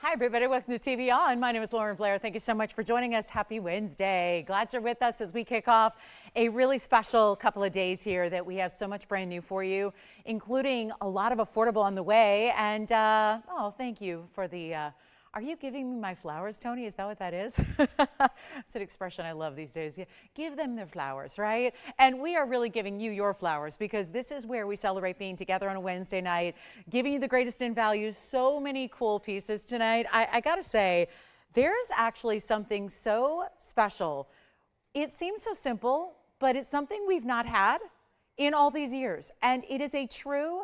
Hi, everybody. Welcome to TVON. My name is Lauren Blair. Thank you so much for joining us. Happy Wednesday. Glad you're with us as we kick off a really special couple of days here that we have so much brand new for you, including a lot of affordable on the way. And, oh, thank you for the, are you giving me my flowers, Tony? Is that what that is? It's an expression I love these days. Give them their flowers, right? And we are really giving you your flowers because this is where we celebrate being together on a Wednesday night, giving you the greatest in value. So many cool pieces tonight. I gotta say, there's actually something so special. It seems so simple, but it's something we've not had in all these years. And it is a true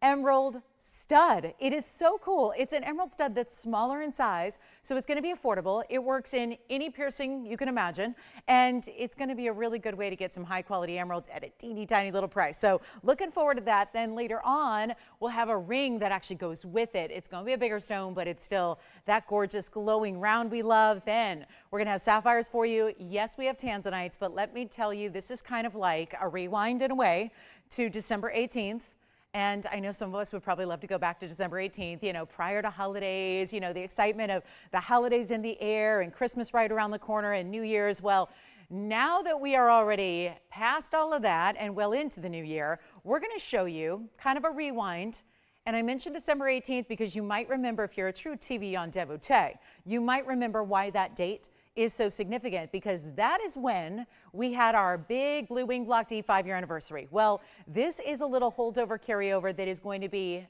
emerald stud. It is so cool. It's an emerald stud that's smaller in size, so it's going to be affordable. It works in any piercing you can imagine, and it's going to be a really good way to get some high quality emeralds at a teeny tiny little price. So looking forward to that. Then later on, we'll have a ring that actually goes with it. It's going to be a bigger stone, but it's still that gorgeous glowing round we love. Then we're going to have sapphires for you. Yes, we have tanzanites, but let me tell you, this is kind of like a rewind in a way to December 18th. And I know some of us would probably love to go back to December 18th, you know, prior to holidays, you know, the excitement of the holidays in the air and Christmas right around the corner and New Year's. Well, now that we are already past all of that and well into the new year, we're going to show you kind of a rewind. And I mentioned December 18th because you might remember, if you're a true TVON devotee, you might remember why that date is so significant, because that is when we had our big Blue Wing Block D 5-year anniversary. Well, this is a little holdover carryover that is going to be,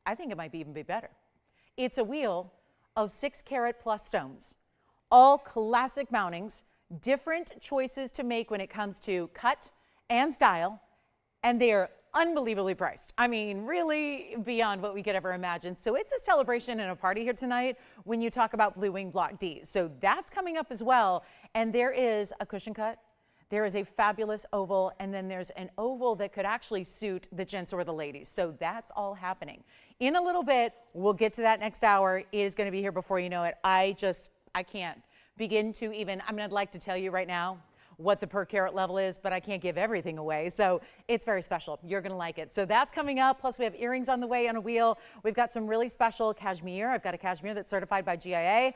I think it might even be better. It's a wheel of 6-carat plus stones, all classic mountings, different choices to make when it comes to cut and style, and they are unbelievably priced. I mean, really beyond what we could ever imagine. So it's a celebration and a party here tonight when you talk about Blue Wing Block D. So that's coming up as well. And there is a cushion cut. There is a fabulous oval, and then there's an oval that could actually suit the gents or the ladies. So that's all happening. In a little bit, we'll get to that next hour. It is going to be here before you know it. I can't begin to even, I mean, I'd like to tell you right now what the per carat level is, but I can't give everything away. So it's very special. You're going to like it. So that's coming up. Plus we have earrings on the way on a wheel. We've got some really special cashmere. I've got a cashmere that's certified by GIA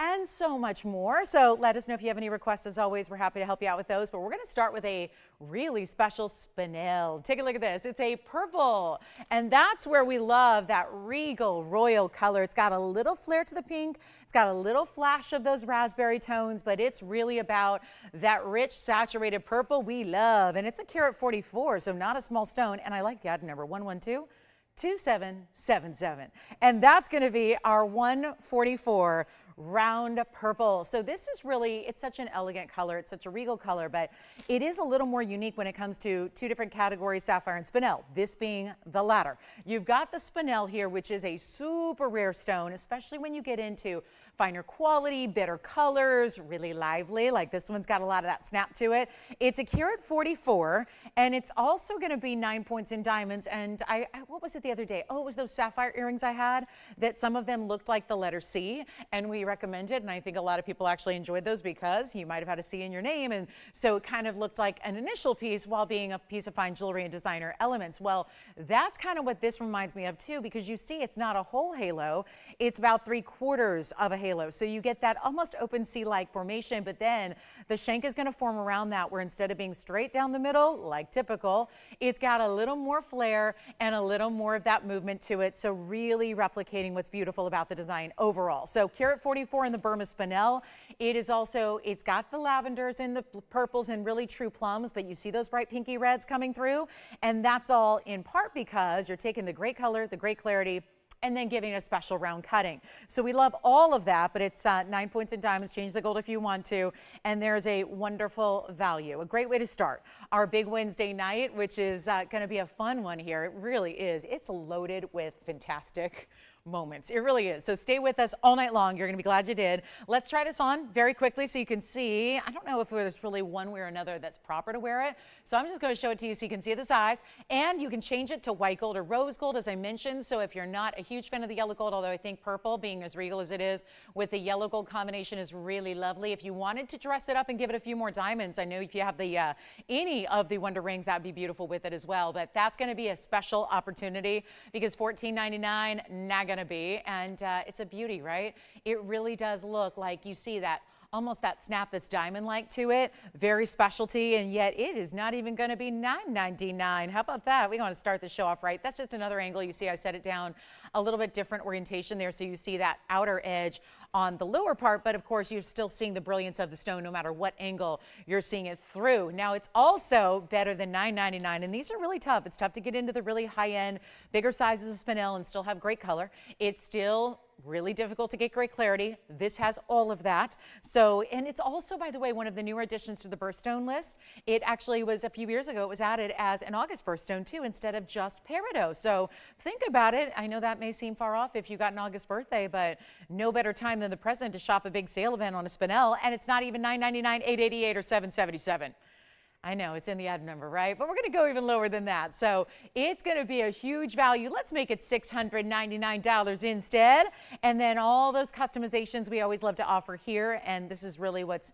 and so much more. So let us know if you have any requests. As always, we're happy to help you out with those, but we're going to start with a really special spinel. Take a look at this. It's a purple, and that's where we love that regal royal color. It's got a little flare to the pink. It's got a little flash of those raspberry tones, but it's really about that rich saturated purple we love. And it's a carat 44, so not a small stone. And I like the item number 112-2777. And that's going to be our 144 round purple. So this is really, it's such an elegant color. It's such a regal color, but it is a little more unique when it comes to two different categories, sapphire and spinel, this being the latter. You've got the spinel here, which is a super rare stone, especially when you get into finer quality, bitter colors, really lively, like this one's got a lot of that snap to it. It's a carat 44, and it's also going to be 9 points in diamonds. And what was it the other day? Oh, it was those sapphire earrings I had that some of them looked like the letter C, and we recommended, and I think a lot of people actually enjoyed those because you might have had a C in your name, and so it kind of looked like an initial piece while being a piece of fine jewelry and designer elements. Well, that's kind of what this reminds me of too, because you see it's not a whole halo, it's about 3/4 of a halo. So you get that almost open C-like formation, but then the shank is going to form around that, where instead of being straight down the middle, like typical, it's got a little more flair and a little more of that movement to it. So really replicating what's beautiful about the design overall. So carat 44 in the Burma spinel. It is also, it's got the lavenders and the purples and really true plums, but you see those bright pinky reds coming through. And that's all in part because you're taking the great color, the great clarity, and then giving a special round cutting. So we love all of that, but it's 9 points in diamonds. Change the gold if you want to. And there's a wonderful value, a great way to start our big Wednesday night, which is going to be a fun one here. It really is. It's loaded with fantastic moments. It really is. So stay with us all night long. You're going to be glad you did. Let's try this on very quickly so you can see. I don't know if there's really one way or another that's proper to wear it. So I'm just going to show it to you so you can see the size. And you can change it to white gold or rose gold, as I mentioned. So if you're not a huge fan of the yellow gold, although I think purple, being as regal as it is, with the yellow gold combination is really lovely. If you wanted to dress it up and give it a few more diamonds, I know if you have the any of the Wonder Rings, that'd be beautiful with it as well. But that's going to be a special opportunity because $14.99, not going going to be. And it's a beauty, right? It really does look like you see that almost that snap that's diamond-like to it, very specialty, and yet it is not even going to be $9.99. How about that? We want to start the show off right. That's just another angle. You see I set it down a little bit different orientation there, so you see that outer edge on the lower part, but of course you're still seeing the brilliance of the stone no matter what angle you're seeing it through. Now it's also better than $9.99, and these are really tough. It's tough to get into the really high-end, bigger sizes of spinel and still have great color. It's still really difficult to get great clarity. This has all of that. So, and it's also, by the way, one of the newer additions to the birthstone list. It actually was a few years ago, it was added as an August birthstone too, instead of just peridot. So think about it. I know that may seem far off if you got an August birthday, but no better time than the present to shop a big sale event on a spinel. And it's not even $9.99, $8.88, or $7.77. I know it's in the ad number, right? But we're going to go even lower than that. So it's going to be a huge value. Let's make it $699 instead. And then all those customizations we always love to offer here. And this is really what's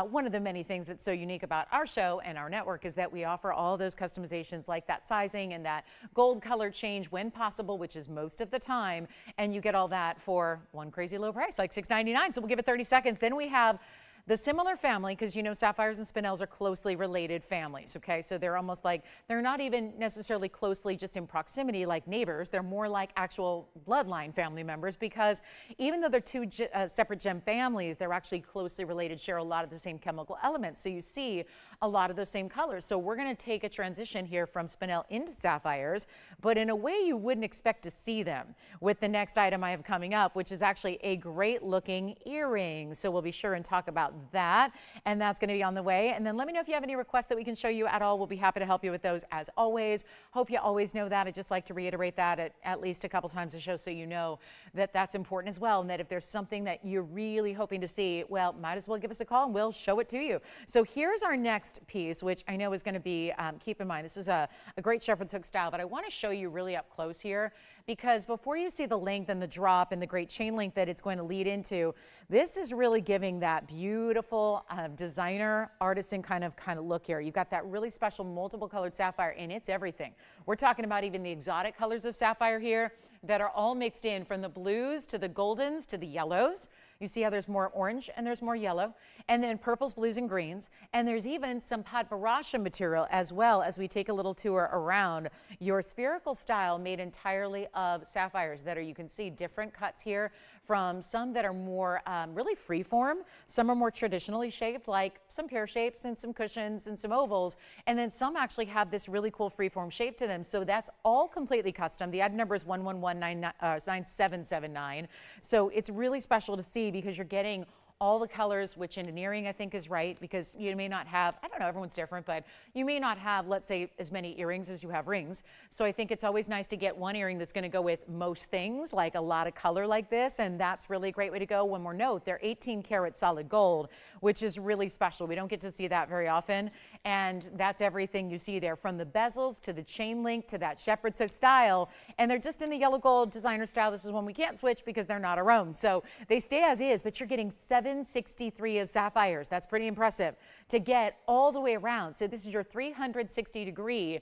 one of the many things that's so unique about our show and our network is that we offer all those customizations like that sizing and that gold color change when possible, which is most of the time. And you get all that for one crazy low price, like $699. So we'll give it 30 seconds. Then we have the similar family, because you know sapphires and spinels are closely related families, okay? So they're almost like, they're not even necessarily closely just in proximity like neighbors, they're more like actual bloodline family members, because even though they're two separate gem families, they're actually closely related, share a lot of the same chemical elements. So you see a lot of the same colors. So we're gonna take a transition here from spinel into sapphires, but in a way you wouldn't expect to see them with the next item I have coming up, which is actually a great looking earring. So we'll be sure and talk about that, and that's going to be on the way. And then let me know if you have any requests that we can show you at all. We'll be happy to help you with those as always. Hope you always know that. I just like to reiterate that at least a couple times a show so you know that that's important as well, and that if there's something that you're really hoping to see, well, might as well give us a call and we'll show it to you. So here's our next piece, which I know is going to be, keep in mind, this is a great shepherd's hook style, but I want to show you really up close here, because before you see the length and the drop and the great chain link that it's going to lead into, this is really giving that beautiful designer artisan kind of look here. You've got that really special multiple colored sapphire, and it's everything. We're talking about even the exotic colors of sapphire here that are all mixed in, from the blues to the goldens to the yellows. You see how there's more orange and there's more yellow, and then purples, blues, and greens. And there's even some padbarasha material as well, as we take a little tour around your spherical style made entirely of sapphires that are, you can see different cuts here, from some that are more really free form, some are more traditionally shaped, like some pear shapes and some cushions and some ovals, and then some actually have this really cool free form shape to them. So that's all completely custom. The item number is 1119779. So it's really special to see, because you're getting all the colors, which in an earring I think is right, because you may not have, I don't know, everyone's different, but you may not have, let's say, as many earrings as you have rings. So I think it's always nice to get one earring that's going to go with most things, like a lot of color like this, and that's really a great way to go. One more note, they're 18 karat solid gold, which is really special. We don't get to see that very often, and that's everything you see there, from the bezels to the chain link to that shepherd's hook style, and they're just in the yellow gold designer style. This is one we can't switch because they're not our own, so they stay as is, but you're getting 763 of sapphires. That's pretty impressive to get all the way around. So this is your 360-degree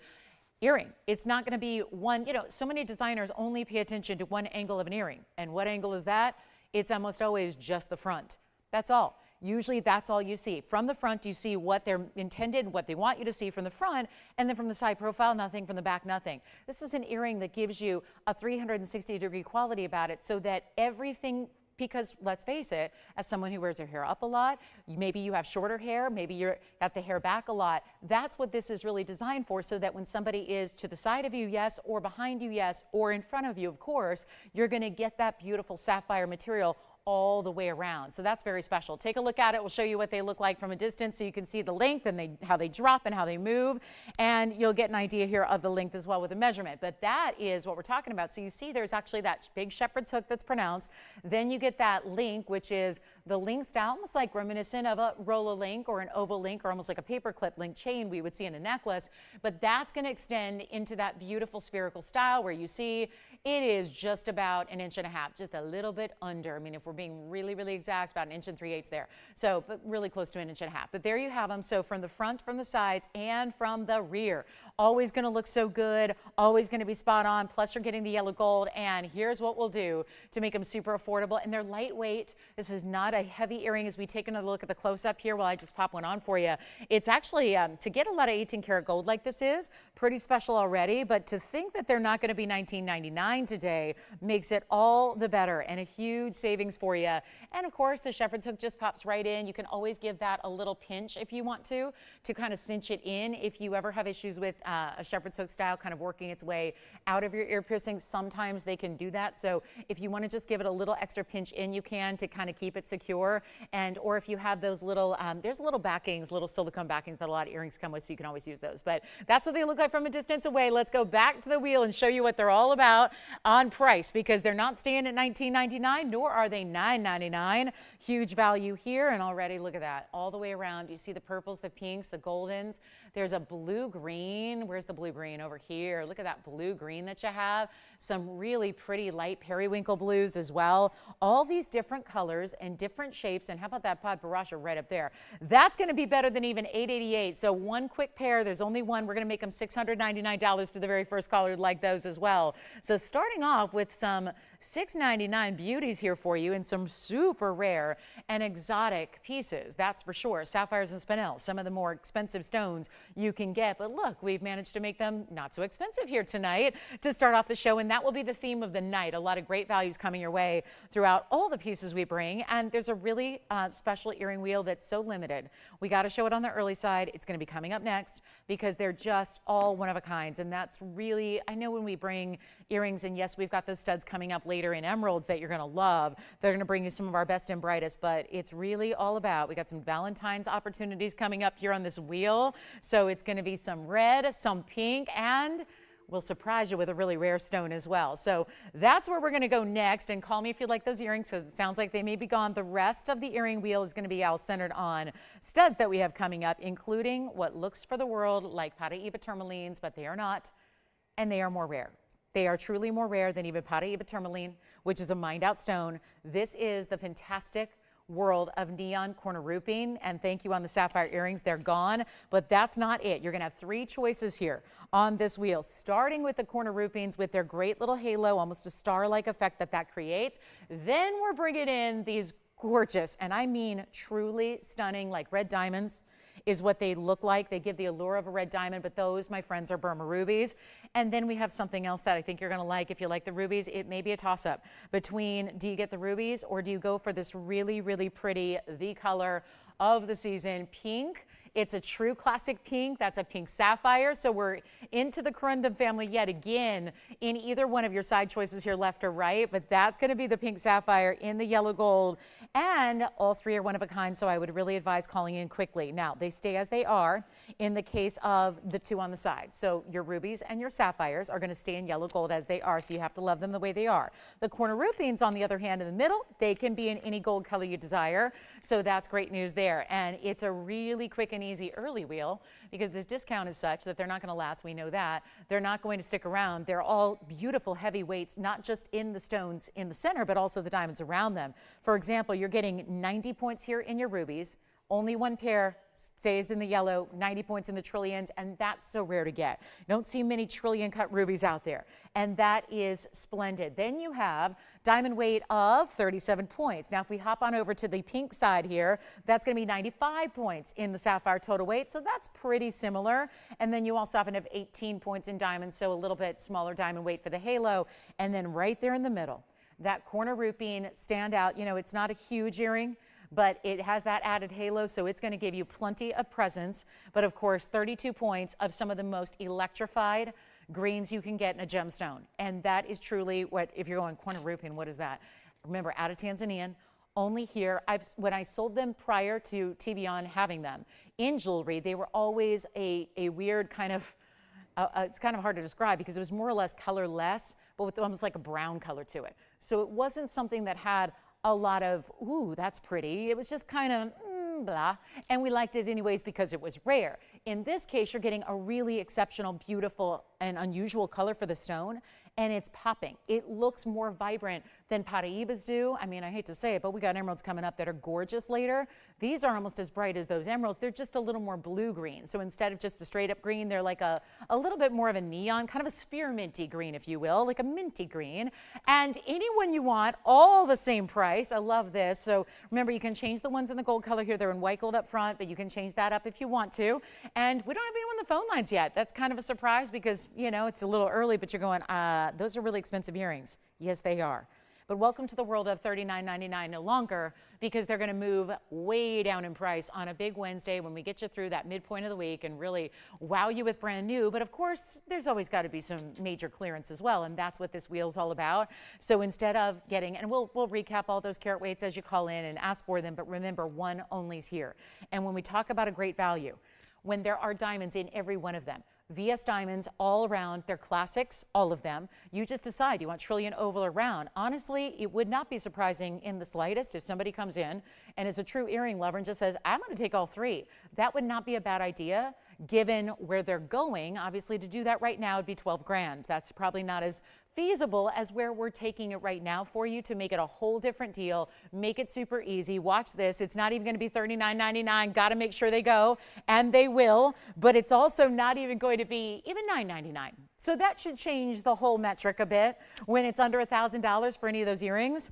earring. It's not going to be one, you know, so many designers only pay attention to one angle of an earring. And what angle is that? It's almost always just the front. That's all. Usually that's all you see. From the front, you see what they're intended, what they want you to see from the front, and then from the side profile, nothing. From the back, nothing. This is an earring that gives you a 360-degree quality about it, so that everything, because let's face it, as someone who wears their hair up a lot, maybe you have shorter hair, maybe you're got the hair back a lot, that's what this is really designed for, so that when somebody is to the side of you, yes, or behind you, yes, or in front of you, of course, you're going to get that beautiful sapphire material all the way around. So that's very special. Take a look at it. We'll show you what they look like from a distance, so you can see the length and how they drop and how they move, and you'll get an idea here of the length as well with a measurement. But that is what we're talking about. So you see there's actually that big shepherd's hook that's pronounced. Then you get that link, which is the link style, almost like reminiscent of a roller link or an oval link, or almost like a paperclip link chain we would see in a necklace. But that's going to extend into that beautiful spherical style where you see It is just about 1.5 inches, just a little bit under. I mean, if we're being really, really exact, about 1 3/8 inches there. So, but really close to 1.5 inches. But there you have them. So from the front, from the sides, and from the rear. Always going to look so good, always going to be spot on. Plus you're getting the yellow gold. And here's what we'll do to make them super affordable. And they're lightweight. This is not a heavy earring. As we take another look at the close up here while I just pop one on for you. It's actually, to get a lot of 18 karat gold like this is, pretty special already. But to think that they're not going to be $19.99 today makes it all the better, and a huge savings for you. And of course, the shepherd's hook just pops right in. You can always give that a little pinch if you want to kind of cinch it in. If you ever have issues with a shepherd's hook style kind of working its way out of your ear piercings, sometimes they can do that. So if you want to just give it a little extra pinch in, you can, to kind of keep it secure. And or if you have those little, there's little backings, little silicone backings that a lot of earrings come with, so you can always use those. But that's what they look like from a distance away. Let's go back to the wheel and show you what they're all about on price, because they're not staying at $19.99, nor are they $9.99. Huge value here. And already look at that all the way around. You see the purples, the pinks, the goldens. There's a blue green. Where's the blue green? Over here. Look at that blue green that you have. Some really pretty light periwinkle blues as well. All these different colors and different shapes. And how about that pod barasha right up there? That's going to be better than even $888. So one quick pair. There's only one. We're going to make them $699 to the very first caller who'd like those as well. So starting off with some $699 beauties here for you, and some super rare and exotic pieces, that's for sure. Sapphires and spinels, some of the more expensive stones you can get. But look, we've managed to make them not so expensive here tonight to start off the show, and that will be the theme of the night. A lot of great values coming your way throughout all the pieces we bring. And there's a really special earring wheel that's so limited. We got to show it on the early side. It's going to be coming up next because they're just all one of a kinds. And that's really, I know when we bring earrings, and yes, we've got those studs coming up later in emeralds that you're going to love. They're going to bring you some of our best and brightest, but it's really all about, we got some Valentine's opportunities coming up here on this wheel. So it's going to be some red, some pink, and we'll surprise you with a really rare stone as well. So that's where we're going to go next. And call me if you like those earrings, because it sounds like they may be gone. The rest of the earring wheel is going to be all centered on studs that we have coming up, including what looks for the world like Paraíba tourmalines, but they are not, and they are more rare. They are truly more rare than even Paraíba tourmaline, which is a mined out stone. This is the fantastic world of neon corner roofing, and thank you on the sapphire earrings. They're gone, but that's not it. You're going to have three choices here on this wheel, starting with the corner roofings with their great little halo, almost a star-like effect that creates. Then we're bringing in these gorgeous, and I mean truly stunning, like red diamonds is what they look like. They give the allure of a red diamond, but those, my friends, are Burma rubies. And then we have something else that I think you're going to like. If you like the rubies, it may be a toss-up between, do you get the rubies or do you go for this really, really pretty, the color of the season, pink? It's a true classic pink. That's a pink sapphire. So we're into the corundum family yet again in either one of your side choices here, left or right. But that's going to be the pink sapphire in the yellow gold. And all three are one of a kind, so I would really advise calling in quickly. Now, they stay as they are in the case of the two on the side. So your rubies and your sapphires are going to stay in yellow gold as they are, so you have to love them the way they are. The corner roofings, on the other hand, in the middle, they can be in any gold color you desire. So that's great news there. And it's a really quick and easy early wheel, because this discount is such that they're not going to last. We know that. They're not going to stick around. They're all beautiful heavy weights, not just in the stones in the center, but also the diamonds around them. For example, you're getting 90 points here in your rubies. Only one pair stays in the yellow, 90 points in the trillions, and that's so rare to get. You don't see many trillion cut rubies out there, and that is splendid. Then you have diamond weight of 37 points. Now, if we hop on over to the pink side here, that's going to be 95 points in the sapphire total weight, so that's pretty similar. And then you also happen to have 18 points in diamonds, so a little bit smaller diamond weight for the halo. And then right there in the middle, that corner roofing standout, you know, it's not a huge earring, but it has that added halo, so it's going to give you plenty of presence. But of course, 32 points of some of the most electrified greens you can get in a gemstone. And that is truly what, if you're going corner roofing, what is that? Remember, out of Tanzania, only here. When I sold them prior to TVON having them in jewelry, they were always a weird kind of, it's kind of hard to describe because it was more or less colorless, but with almost like a brown color to it. So it wasn't something that had a lot of, ooh, that's pretty. It was just kind of blah, and we liked it anyways because it was rare. In this case, you're getting a really exceptional, beautiful, and unusual color for the stone, and it's popping. It looks more vibrant than Paraibas do. I mean, I hate to say it, but we got emeralds coming up that are gorgeous later. These are almost as bright as those emeralds. They're just a little more blue-green. So instead of just a straight-up green, they're like a little bit more of a neon, kind of a spearminty green, if you will, like a minty green. And any one you want, all the same price. I love this. So remember, you can change the ones in the gold color here. They're in white gold up front, but you can change that up if you want to. And we don't have anyone on the phone lines yet. That's kind of a surprise because, you know, it's a little early, but you're going, those are really expensive earrings. Yes, they are. But welcome to the world of $39.99 no longer, because they're going to move way down in price on a big Wednesday when we get you through that midpoint of the week and really wow you with brand new. But of course, there's always got to be some major clearance as well, and that's what this wheel's all about. So instead of getting, and we'll recap all those carat weights as you call in and ask for them, but remember, one only's here. And when we talk about a great value, when there are diamonds in every one of them, VS diamonds all around, they're classics, all of them. You just decide you want trillion, oval, or round. Honestly, it would not be surprising in the slightest if somebody comes in and is a true earring lover and just says, I'm going to take all three. That would not be a bad idea given where they're going. Obviously, to do that right now would be 12 grand. That's probably not as feasible as where we're taking it right now for you to make it a whole different deal, make it super easy. Watch this. It's not even going to be $39.99. Got to make sure they go, and they will, but it's also not even going to be even $9.99. So that should change the whole metric a bit when it's under $1,000 for any of those earrings.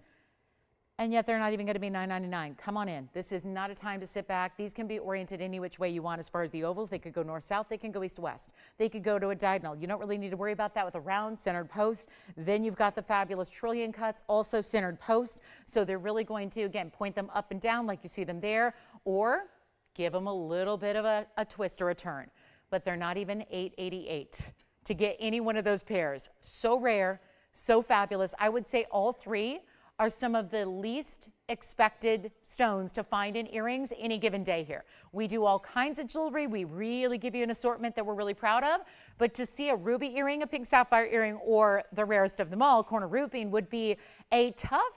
And yet they're not even going to be $9.99. Come on in. This is not a time to sit back. These can be oriented any which way you want as far as the ovals. They could go north-south. They can go east-west. They could go to a diagonal. You don't really need to worry about that with a round centered post. Then you've got the fabulous trillion cuts, also centered post. So they're really going to, again, point them up and down like you see them there, or give them a little bit of a twist or a turn. But they're not even $888 to get any one of those pairs. So rare, so fabulous. I would say all three are some of the least expected stones to find in earrings any given day here. We do all kinds of jewelry. We really give you an assortment that we're really proud of. But to see a ruby earring, a pink sapphire earring, or the rarest of them all, corner ruby, would be a tough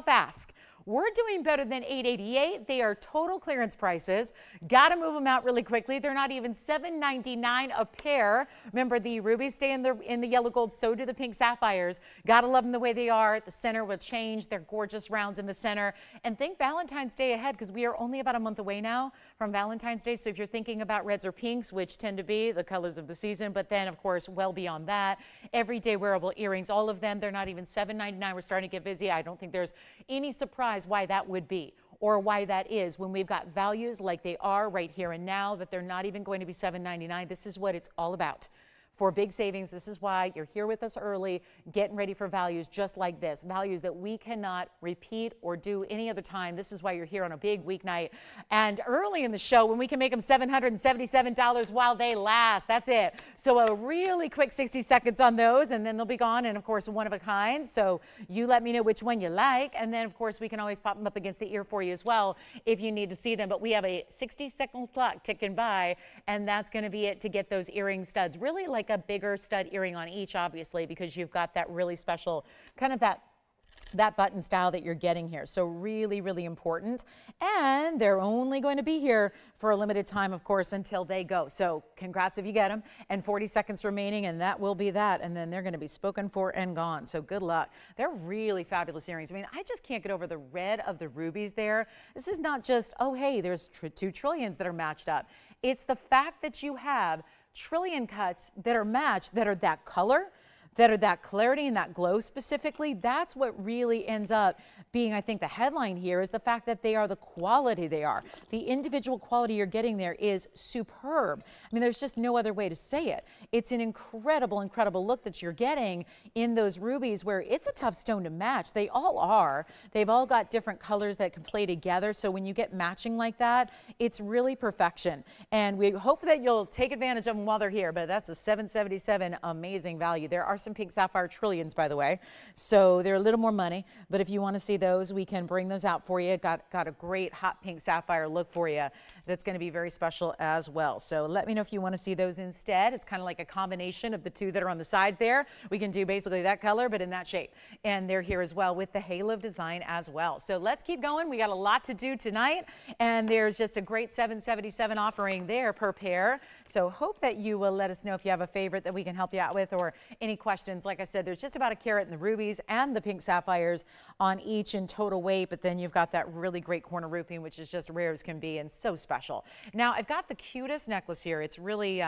ask. We're doing better than $888. They are total clearance prices. Got to move them out really quickly. They're not even $7.99 a pair. Remember, the rubies stay in the yellow gold, so do the pink sapphires. Got to love them the way they are. The center will change. They're gorgeous rounds in the center. And think Valentine's Day ahead, because we are only about a month away now from Valentine's Day. So if you're thinking about reds or pinks, which tend to be the colors of the season, but then, of course, well beyond that, everyday wearable earrings, all of them, they're not even $7.99. We're starting to get busy. I don't think there's any surprise why that would be or why that is when we've got values like they are right here and now, that they're not even going to be $7.99. This is what it's all about. For big savings, this is why you're here with us early, getting ready for values just like this, values that we cannot repeat or do any other time. This is why you're here on a big weeknight and early in the show when we can make them $777 while they last. That's it. So a really quick 60 seconds on those, and then they'll be gone. And of course, one of a kind. So you let me know which one you like. And then of course, we can always pop them up against the ear for you as well if you need to see them. But we have a 60-second clock ticking by, and that's going to be it to get those earring studs. Really like a bigger stud earring on each, obviously, because you've got that really special kind of that button style that you're getting here. So really, really important. And they're only going to be here for a limited time, of course, until they go. So congrats if you get them. And 40 seconds remaining, and that will be that. And then they're going to be spoken for and gone. So good luck. They're really fabulous earrings. I mean, I just can't get over the red of the rubies there. This is not just, oh, hey, there's 2 trillions that are matched up. It's the fact that you have trillion cuts that are matched, that are that color, that are that clarity and that glow specifically. That's what really ends up being, I think, the headline here, is the fact that they are the quality they are. The individual quality you're getting there is superb. I mean, there's just no other way to say it. It's an incredible, incredible look that you're getting in those rubies, where it's a tough stone to match. They all are. They've all got different colors that can play together. So when you get matching like that, it's really perfection. And we hope that you'll take advantage of them while they're here, but that's a $777 amazing value. There are some pink sapphire trillions, by the way, so they're a little more money, but if you want to see those, we can bring those out for you. Got a great hot pink sapphire look for you that's going to be very special as well. So let me know if you want to see those instead. It's kind of like a combination of the 2 that are on the sides there. We can do basically that color, but in that shape, and they're here as well with the halo design as well. So let's keep going. We got a lot to do tonight, and there's just a great $777 offering there per pair. So hope that you will let us know if you have a favorite that we can help you out with, or any questions questions. Like I said, there's just about a carat in the rubies and the pink sapphires on each in total weight, but then you've got that really great corner roofing, which is just rare as can be and so special. Now, I've got the cutest necklace here. It's really,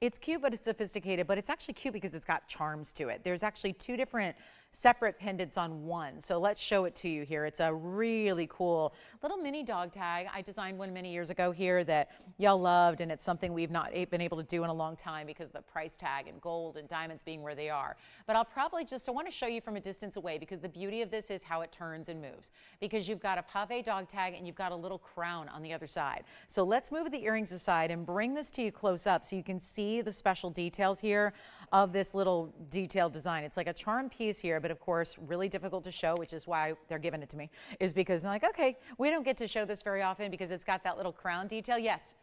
it's cute, but it's sophisticated, but it's actually cute because it's got charms to it. There's actually two different separate pendants on one. So let's show it to you here. It's a really cool little mini dog tag. I designed one many years ago here that y'all loved, and it's something we've not been able to do in a long time because of the price tag and gold and diamonds being where they are. But I'll probably just, I want to show you from a distance away because the beauty of this is how it turns and moves, because you've got a pave dog tag and you've got a little crown on the other side. So let's move the earrings aside and bring this to you close up so you can see the special details here of this little detailed design. It's like a charm piece here, but of course really difficult to show, which is why they're giving it to me, is because they're like, okay, we don't get to show this very often because it's got that little crown detail. Yes.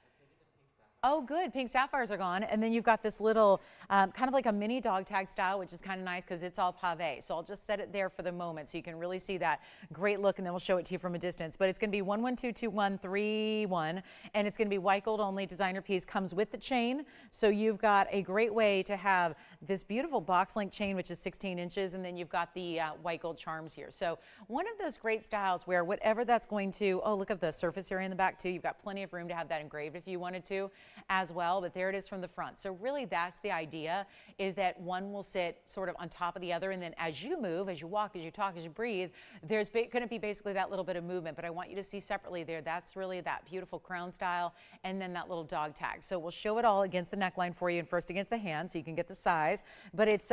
Oh, good. Pink sapphires are gone. And then you've got this little kind of like a mini dog tag style, which is kind of nice because it's all pave. So I'll just set it there for the moment so you can really see that great look, and then we'll show it to you from a distance. But it's going to be 11222131, and it's going to be white gold only. Designer piece comes with the chain. So you've got a great way to have this beautiful box link chain, which is 16 inches, and then you've got the white gold charms here. So one of those great styles where whatever that's going to, oh, look at the surface area in the back too. You've got plenty of room to have that engraved if you wanted to as well, but there it is from the front. So really that's the idea, is that one will sit sort of on top of the other, and then as you move, as you walk, as you talk, as you breathe, there's going to be basically that little bit of movement. But I want you to see separately there, that's really that beautiful crown style and then that little dog tag. So we'll show it all against the neckline for you, and first against the hand so you can get the size. But it's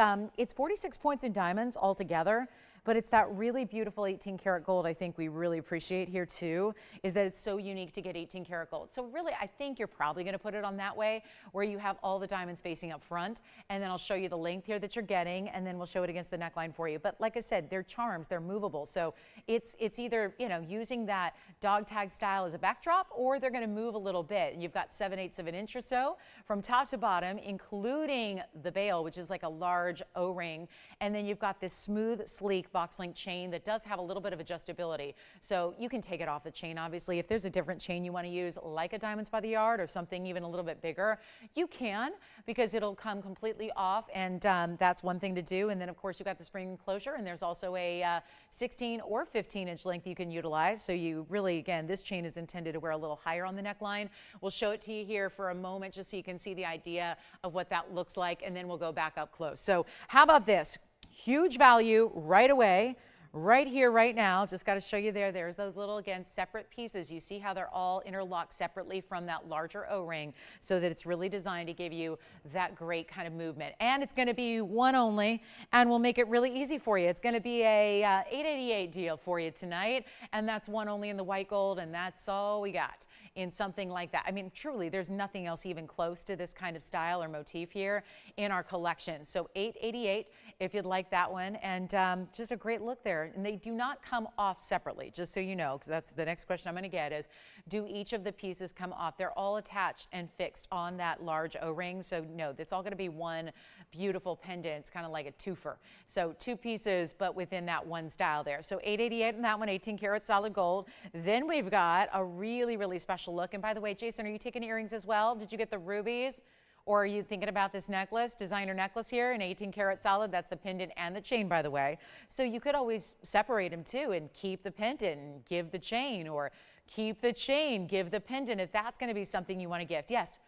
46 points in diamonds altogether. But it's that really beautiful 18 karat gold I think we really appreciate here too, is that it's so unique to get 18 karat gold. So really, I think you're probably going to put it on that way where you have all the diamonds facing up front, and then I'll show you the length here that you're getting, and then we'll show it against the neckline for you. But like I said, they're charms, they're movable. So it's either, you know, using that dog tag style as a backdrop, or they're going to move a little bit. And you've got 7/8 of an inch or so from top to bottom, including the bail, which is like a large O-ring. And then you've got this smooth, sleek box link chain that does have a little bit of adjustability. So you can take it off the chain, obviously. If there's a different chain you want to use, like a Diamonds by the Yard or something even a little bit bigger, you can, because it'll come completely off, and that's one thing to do. And then of course you've got the spring enclosure, and there's also a 16 or 15 inch length you can utilize. So you really, again, this chain is intended to wear a little higher on the neckline. We'll show it to you here for a moment just so you can see the idea of what that looks like, and then we'll go back up close. So how about this? Huge value right away, right here, right now. Just got to show you there. There's those little, again, separate pieces. You see how they're all interlocked separately from that larger O-ring, so that it's really designed to give you that great kind of movement. And it's going to be one only, and we'll make it really easy for you. It's going to be a $888 deal for you tonight, and that's one only in the white gold, and that's all we got in something like that. I mean, truly, there's nothing else even close to this kind of style or motif here in our collection. So $888 if you'd like that one, and just a great look there. And they do not come off separately, just so you know, because that's the next question I'm going to get is, do each of the pieces come off? They're all attached and fixed on that large O-ring. So no, it's all going to be one beautiful pendant. It's kind of like a twofer. So two pieces, but within that one style there. So $888 in that one, 18 karat solid gold. Then we've got a really, really special look. And by the way, Jason, are you taking earrings as well? Did you get the rubies? Or are you thinking about this necklace, designer necklace here, an 18 karat solid? That's the pendant and the chain, by the way. So you could always separate them too and keep the pendant and give the chain, or keep the chain, give the pendant, if that's going to be something you want to gift. Yes?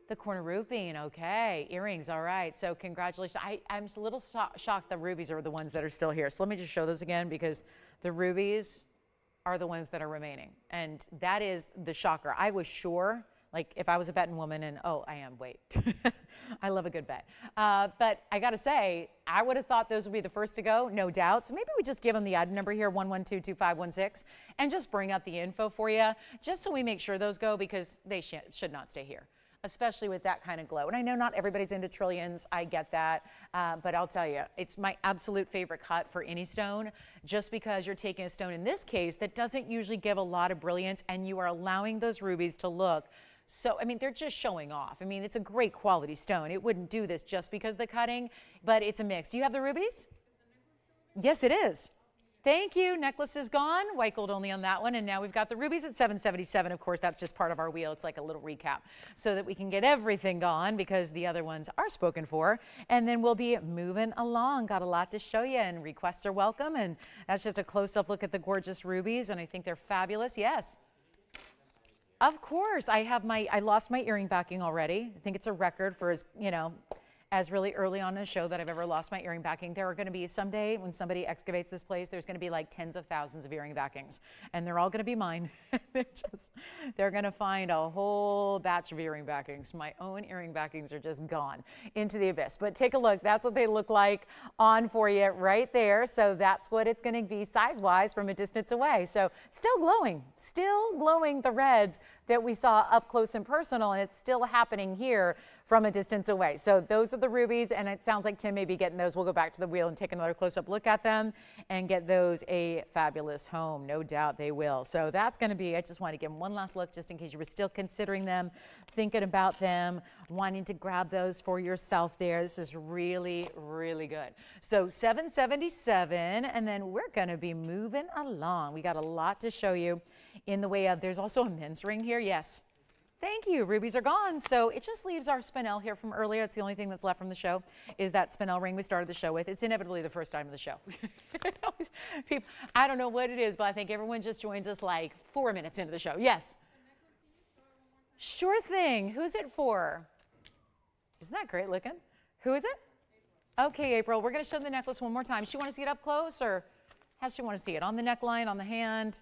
The corner roofing, okay. Earrings, all right. So congratulations. I'm a little shocked the rubies are the ones that are still here. So let me just show those again, because the rubies are the ones that are remaining. And that is the shocker. I was sure, like if I was a betting woman, and oh, I am, wait. I love a good bet. But I gotta say, I would have thought those would be the first to go, no doubt. So maybe we just give them the item number here, 1122516, and just bring up the info for you, just so we make sure those go, because they should not stay here, especially with that kind of glow. And I know not everybody's into trillions, I get that, but I'll tell you, it's my absolute favorite cut for any stone, just because you're taking a stone in this case that doesn't usually give a lot of brilliance, and you are allowing those rubies to look so, I mean, they're just showing off. I mean, it's a great quality stone. It wouldn't do this just because of the cutting, but it's a mix. Do you have the rubies? Yes, it is. Thank you. Necklace is gone. White gold only on that one. And now we've got the rubies at $777. Of course, that's just part of our wheel. It's like a little recap so that we can get everything gone because the other ones are spoken for. And then we'll be moving along. Got a lot to show you, and requests are welcome. And that's just a close-up look at the gorgeous rubies, and I think they're fabulous. Yes. Of course. I lost my earring backing already. I think it's a record for as really early on in the show that I've ever lost my earring backing. There are going to be someday when somebody excavates this place, there's going to be like tens of thousands of earring backings, and they're all going to be mine. They're going to find a whole batch of earring backings. My own earring backings are just gone into the abyss. But take a look. That's what they look like on for you right there. So that's what it's going to be size-wise from a distance away. So still glowing the reds that we saw up close and personal, and it's still happening here from a distance away. So those are the rubies, and it sounds like Tim may be getting those. We'll go back to the wheel and take another close-up look at them and get those a fabulous home. No doubt they will. So that's going to be, I just want to give them one last look just in case you were still considering them, thinking about them, wanting to grab those for yourself there. This is really, really good. So $777, and then we're going to be moving along. We got a lot to show you in the way of, there's also a men's ring here. Yes. Thank you. Rubies are gone. So it just leaves our spinel here from earlier. It's the only thing that's left from the show is that spinel ring we started the show with. It's inevitably the first time of the show. People, I don't know what it is, but I think everyone just joins us like 4 minutes into the show. Yes. Sure thing. Who's it for? Isn't that great looking? Who is it? Okay, April. We're going to show the necklace one more time. She want to see it up close, or how does she want to see it? On the neckline, on the hand?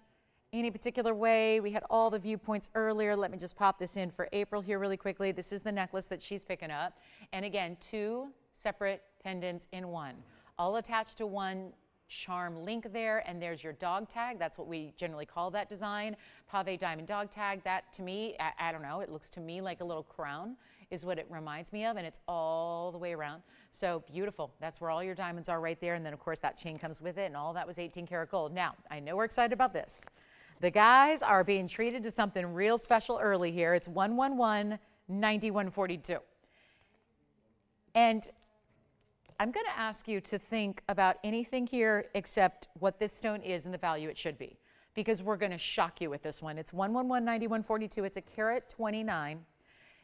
Any particular way? We had all the viewpoints earlier. Let me just pop this in for April here really quickly. This is the necklace that she's picking up. And again, 2 separate pendants in one, all attached to one charm link there. And there's your dog tag. That's what we generally call that design. Pave diamond dog tag. That to me, I don't know, it looks to me like a little crown is what it reminds me of. And it's all the way around. So beautiful. That's where all your diamonds are right there. And then of course that chain comes with it, and all that was 18 karat gold. Now, I know we're excited about this. The guys are being treated to something real special early here. It's 111-9142. And I'm going to ask you to think about anything here except what this stone is and the value it should be, because we're going to shock you with this one. It's 111-9142. It's a carat 29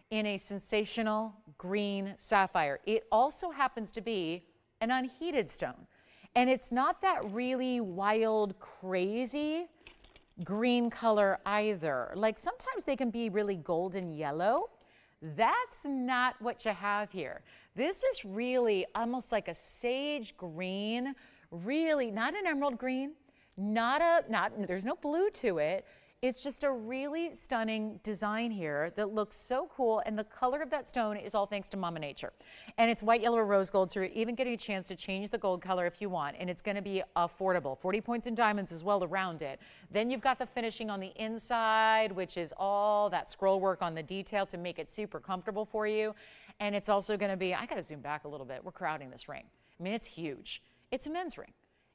in a sensational green sapphire. It also happens to be an unheated stone. And it's not that really wild, crazy green color either. Like sometimes they can be really golden yellow. That's not what you have here. This is really almost like a sage green, really not an emerald green, there's no blue to it. It's just a really stunning design here that looks so cool, and the color of that stone is all thanks to Mama Nature. And it's white, yellow, or rose gold, so you're even getting a chance to change the gold color if you want, and it's going to be affordable. 40 points in diamonds as well around it. Then you've got the finishing on the inside, which is all that scroll work on the detail to make it super comfortable for you. And it's also going to be, I got to zoom back a little bit. We're crowding this ring. I mean, it's huge. It's a men's ring.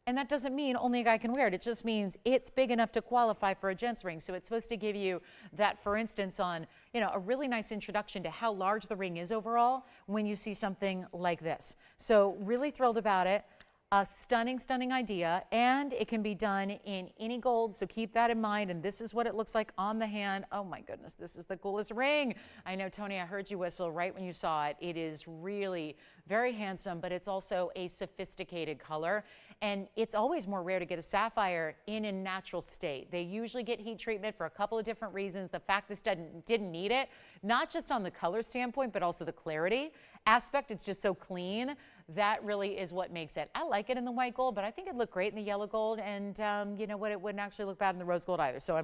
And that doesn't mean only a guy can wear it. It just means it's big enough to qualify for a gent's ring. So it's supposed to give you that, for instance, on, a really nice introduction to how large the ring is overall when you see something like this. So really thrilled about it. A stunning, stunning idea, and it can be done in any gold, so keep that in mind. And this is what it looks like on the hand. Oh my goodness, this is the coolest ring. I know, Tony, I heard you whistle right when you saw it. It is really very handsome, but it's also a sophisticated color. And it's always more rare to get a sapphire in a natural state. They usually get heat treatment for a couple of different reasons. The fact this didn't need it, not just on the color standpoint, but also the clarity aspect. It's just so clean. That really is what makes it. I like it in the white gold, but I think it'd look great in the yellow gold. And you know what? It wouldn't actually look bad in the rose gold either. So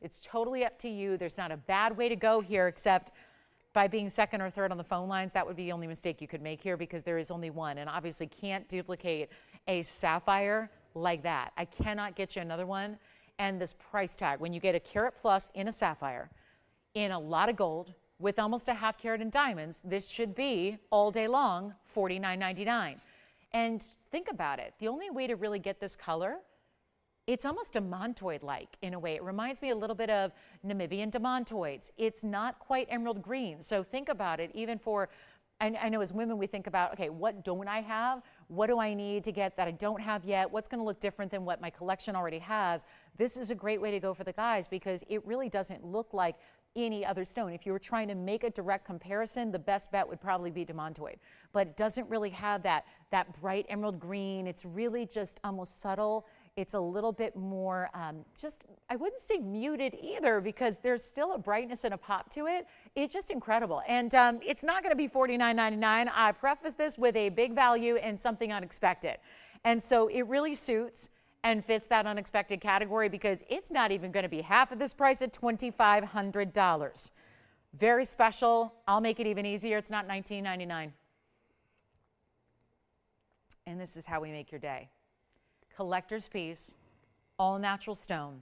it's totally up to you. There's not a bad way to go here, except by being second or third on the phone lines. That would be the only mistake you could make here, because there is only one, and obviously can't duplicate a sapphire like that. I cannot get you another one. And this price tag, when you get a carat plus in a sapphire, in a lot of gold, with almost a half carat in diamonds, this should be all day long $49.99. And think about it. The only way to really get this color, it's almost demontoid-like in a way. It reminds me a little bit of Namibian demontoids. It's not quite emerald green. So think about it, even for I know as women, we think about, okay, what don't I have? What do I need to get that I don't have yet? What's going to look different than what my collection already has? This is a great way to go for the guys because it really doesn't look like any other stone. If you were trying to make a direct comparison, the best bet would probably be demontoid, but it doesn't really have that bright emerald green. It's really just almost subtle. It's a little bit more just, I wouldn't say muted either because there's still a brightness and a pop to it. It's just incredible. And it's not going to be $49.99. I preface this with a big value and something unexpected. And so it really suits and fits that unexpected category because it's not even going to be half of this price at $2,500. Very special. I'll make it even easier. It's not $19.99. And this is how we make your day. Collector's piece, all natural stone,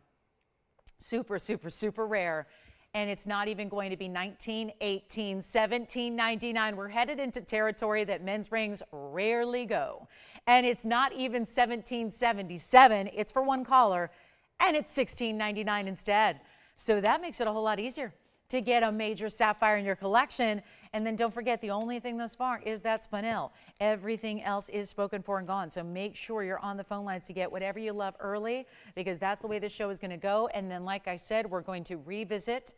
super, super, super rare. And it's not even going to be $19, $18, $17.99. We're headed into territory that men's rings rarely go. And it's not even $17.77. It's for one caller, and it's $16.99 instead. So that makes it a whole lot easier to get a major sapphire in your collection. And then don't forget, the only thing thus far is that spinel. Everything else is spoken for and gone. So make sure you're on the phone lines to get whatever you love early because that's the way this show is going to go. And then, like I said, we're going to revisit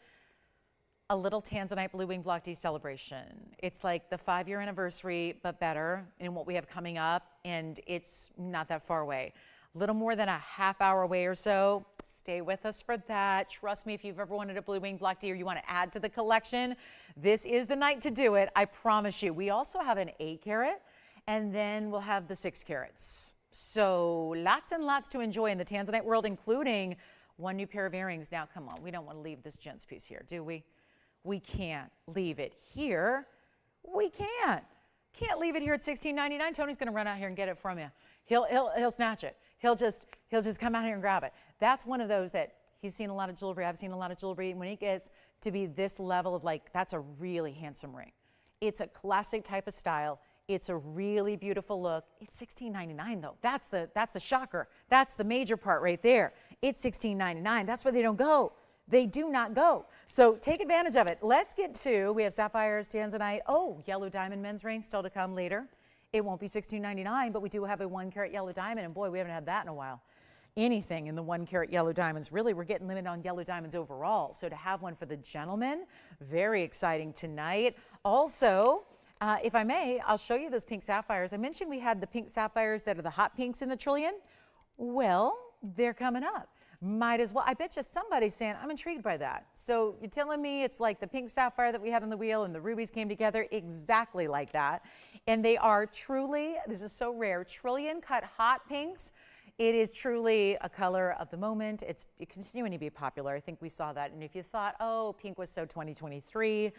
a little Tanzanite Blue Wing Block D celebration. It's like the 5-year anniversary, but better in what we have coming up. And it's not that far away. A little more than a half hour away or so. Stay with us for that. Trust me, if you've ever wanted a Blue Wing Block D or you want to add to the collection, this is the night to do it. I promise you. We also have an 8 carat and then we'll have the 6 carats. So lots and lots to enjoy in the Tanzanite world, including one new pair of earrings. Now, come on, we don't want to leave this gents piece here, do we? We can't leave it here. We can't leave it here at $16.99. Tony's going to run out here and get it from you. He'll snatch it. He'll just come out here and grab it. That's one of those that he's seen a lot of jewelry. I've seen a lot of jewelry. When it gets to be this level of like, that's a really handsome ring. It's a classic type of style. It's a really beautiful look. It's $16.99 though. That's the shocker. That's the major part right there. It's $16.99. That's where they don't go. They do not go. So take advantage of it. Let's get to, we have sapphires, Tanzanite, yellow diamond men's ring still to come later. It won't be $16.99, but we do have a 1 carat yellow diamond, and boy, we haven't had that in a while. Anything in the 1 carat yellow diamonds. Really, we're getting limited on yellow diamonds overall. So to have one for the gentleman, very exciting tonight. Also, if I may, I'll show you those pink sapphires. I mentioned we had the pink sapphires that are the hot pinks in the trillion. Well, they're coming up. Might as well. I bet you somebody's saying, I'm intrigued by that. So you're telling me it's like the pink sapphire that we had on the wheel and the rubies came together exactly like that. And they are truly, this is so rare, trillion cut hot pinks. It is truly a color of the moment. It's continuing to be popular. I think we saw that. And if you thought, oh, pink was so 2023,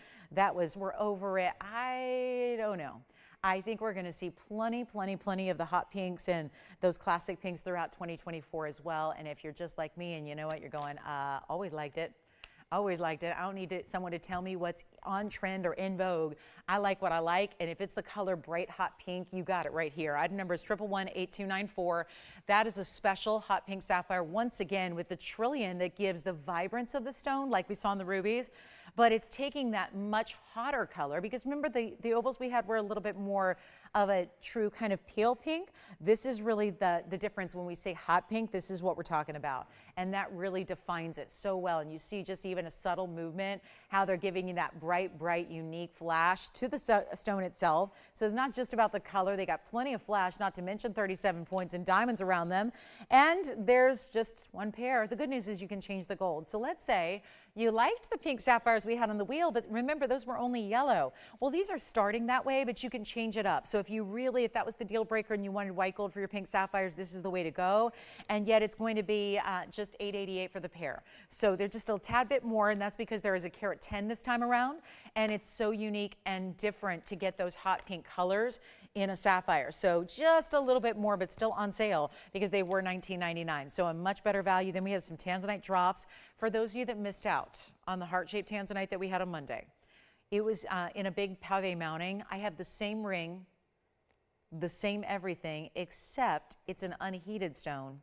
we're over it. I don't know. I think we're going to see plenty of the hot pinks and those classic pinks throughout 2024 as well. And if you're just like me and you know what, you're going, always liked it. Always liked it. I don't need someone to tell me what's on trend or in vogue. I like what I like, and if it's the color bright hot pink, you got it right here. Item number is 1118294. That is a special hot pink sapphire, once again, with the trillion that gives the vibrance of the stone, like we saw in the rubies, but it's taking that much hotter color, because remember the ovals we had were a little bit more of a true kind of pale pink. This is really the difference. When we say hot pink, this is what we're talking about, and that really defines it so well. And you see just even a subtle movement, how they're giving you that bright, unique flash to the stone itself. So it's not just about the color. They got plenty of flash, not to mention 37 points and diamonds around them. And there's just one pair. The good news is you can change the gold. So let's say you liked the pink sapphires we had on the wheel, but remember, those were only yellow. Well, these are starting that way, but you can change it up. So if that was the deal breaker and you wanted white gold for your pink sapphires, this is the way to go. And yet it's going to be just $888 for the pair. So they're just a tad bit more, and that's because there is a carat 10 this time around, and it's so unique and different to get those hot pink colors in a sapphire. So just a little bit more, but still on sale because they were $19.99. So a much better value. Then we have some Tanzanite drops for those of you that missed out on the heart-shaped Tanzanite that we had on Monday. It was in a big pave mounting. I have the same ring, the same everything, except it's an unheated stone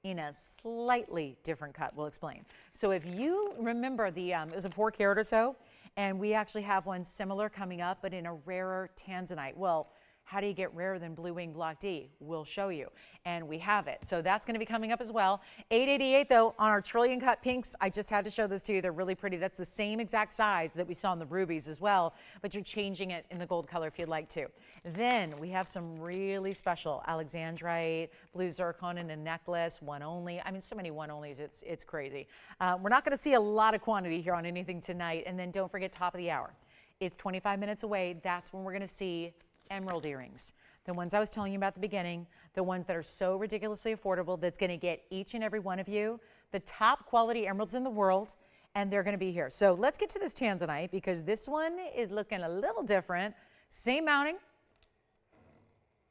in a slightly different cut. We'll explain. So if you remember it was a 4 carat or so, And we actually have one similar coming up, but in a rarer Tanzanite. Well, how do you get rarer than Blue Wing Block D? We'll show you, and we have it. So that's going to be coming up as well. $888 though on our trillion cut pinks. I just had to show those to you. They're really pretty. That's the same exact size that we saw in the rubies as well, but you're changing it in the gold color if you'd like to. Then we have some really special Alexandrite, blue zircon in a necklace, one only. I mean, so many one onlys, it's crazy. We're not going to see a lot of quantity here on anything tonight. And then don't forget, top of the hour. It's 25 minutes away. That's when we're going to see emerald earrings, the ones I was telling you about at the beginning, the ones that are so ridiculously affordable that's going to get each and every one of you the top quality emeralds in the world, and they're going to be here. So let's get to this Tanzanite because this one is looking a little different. Same mounting.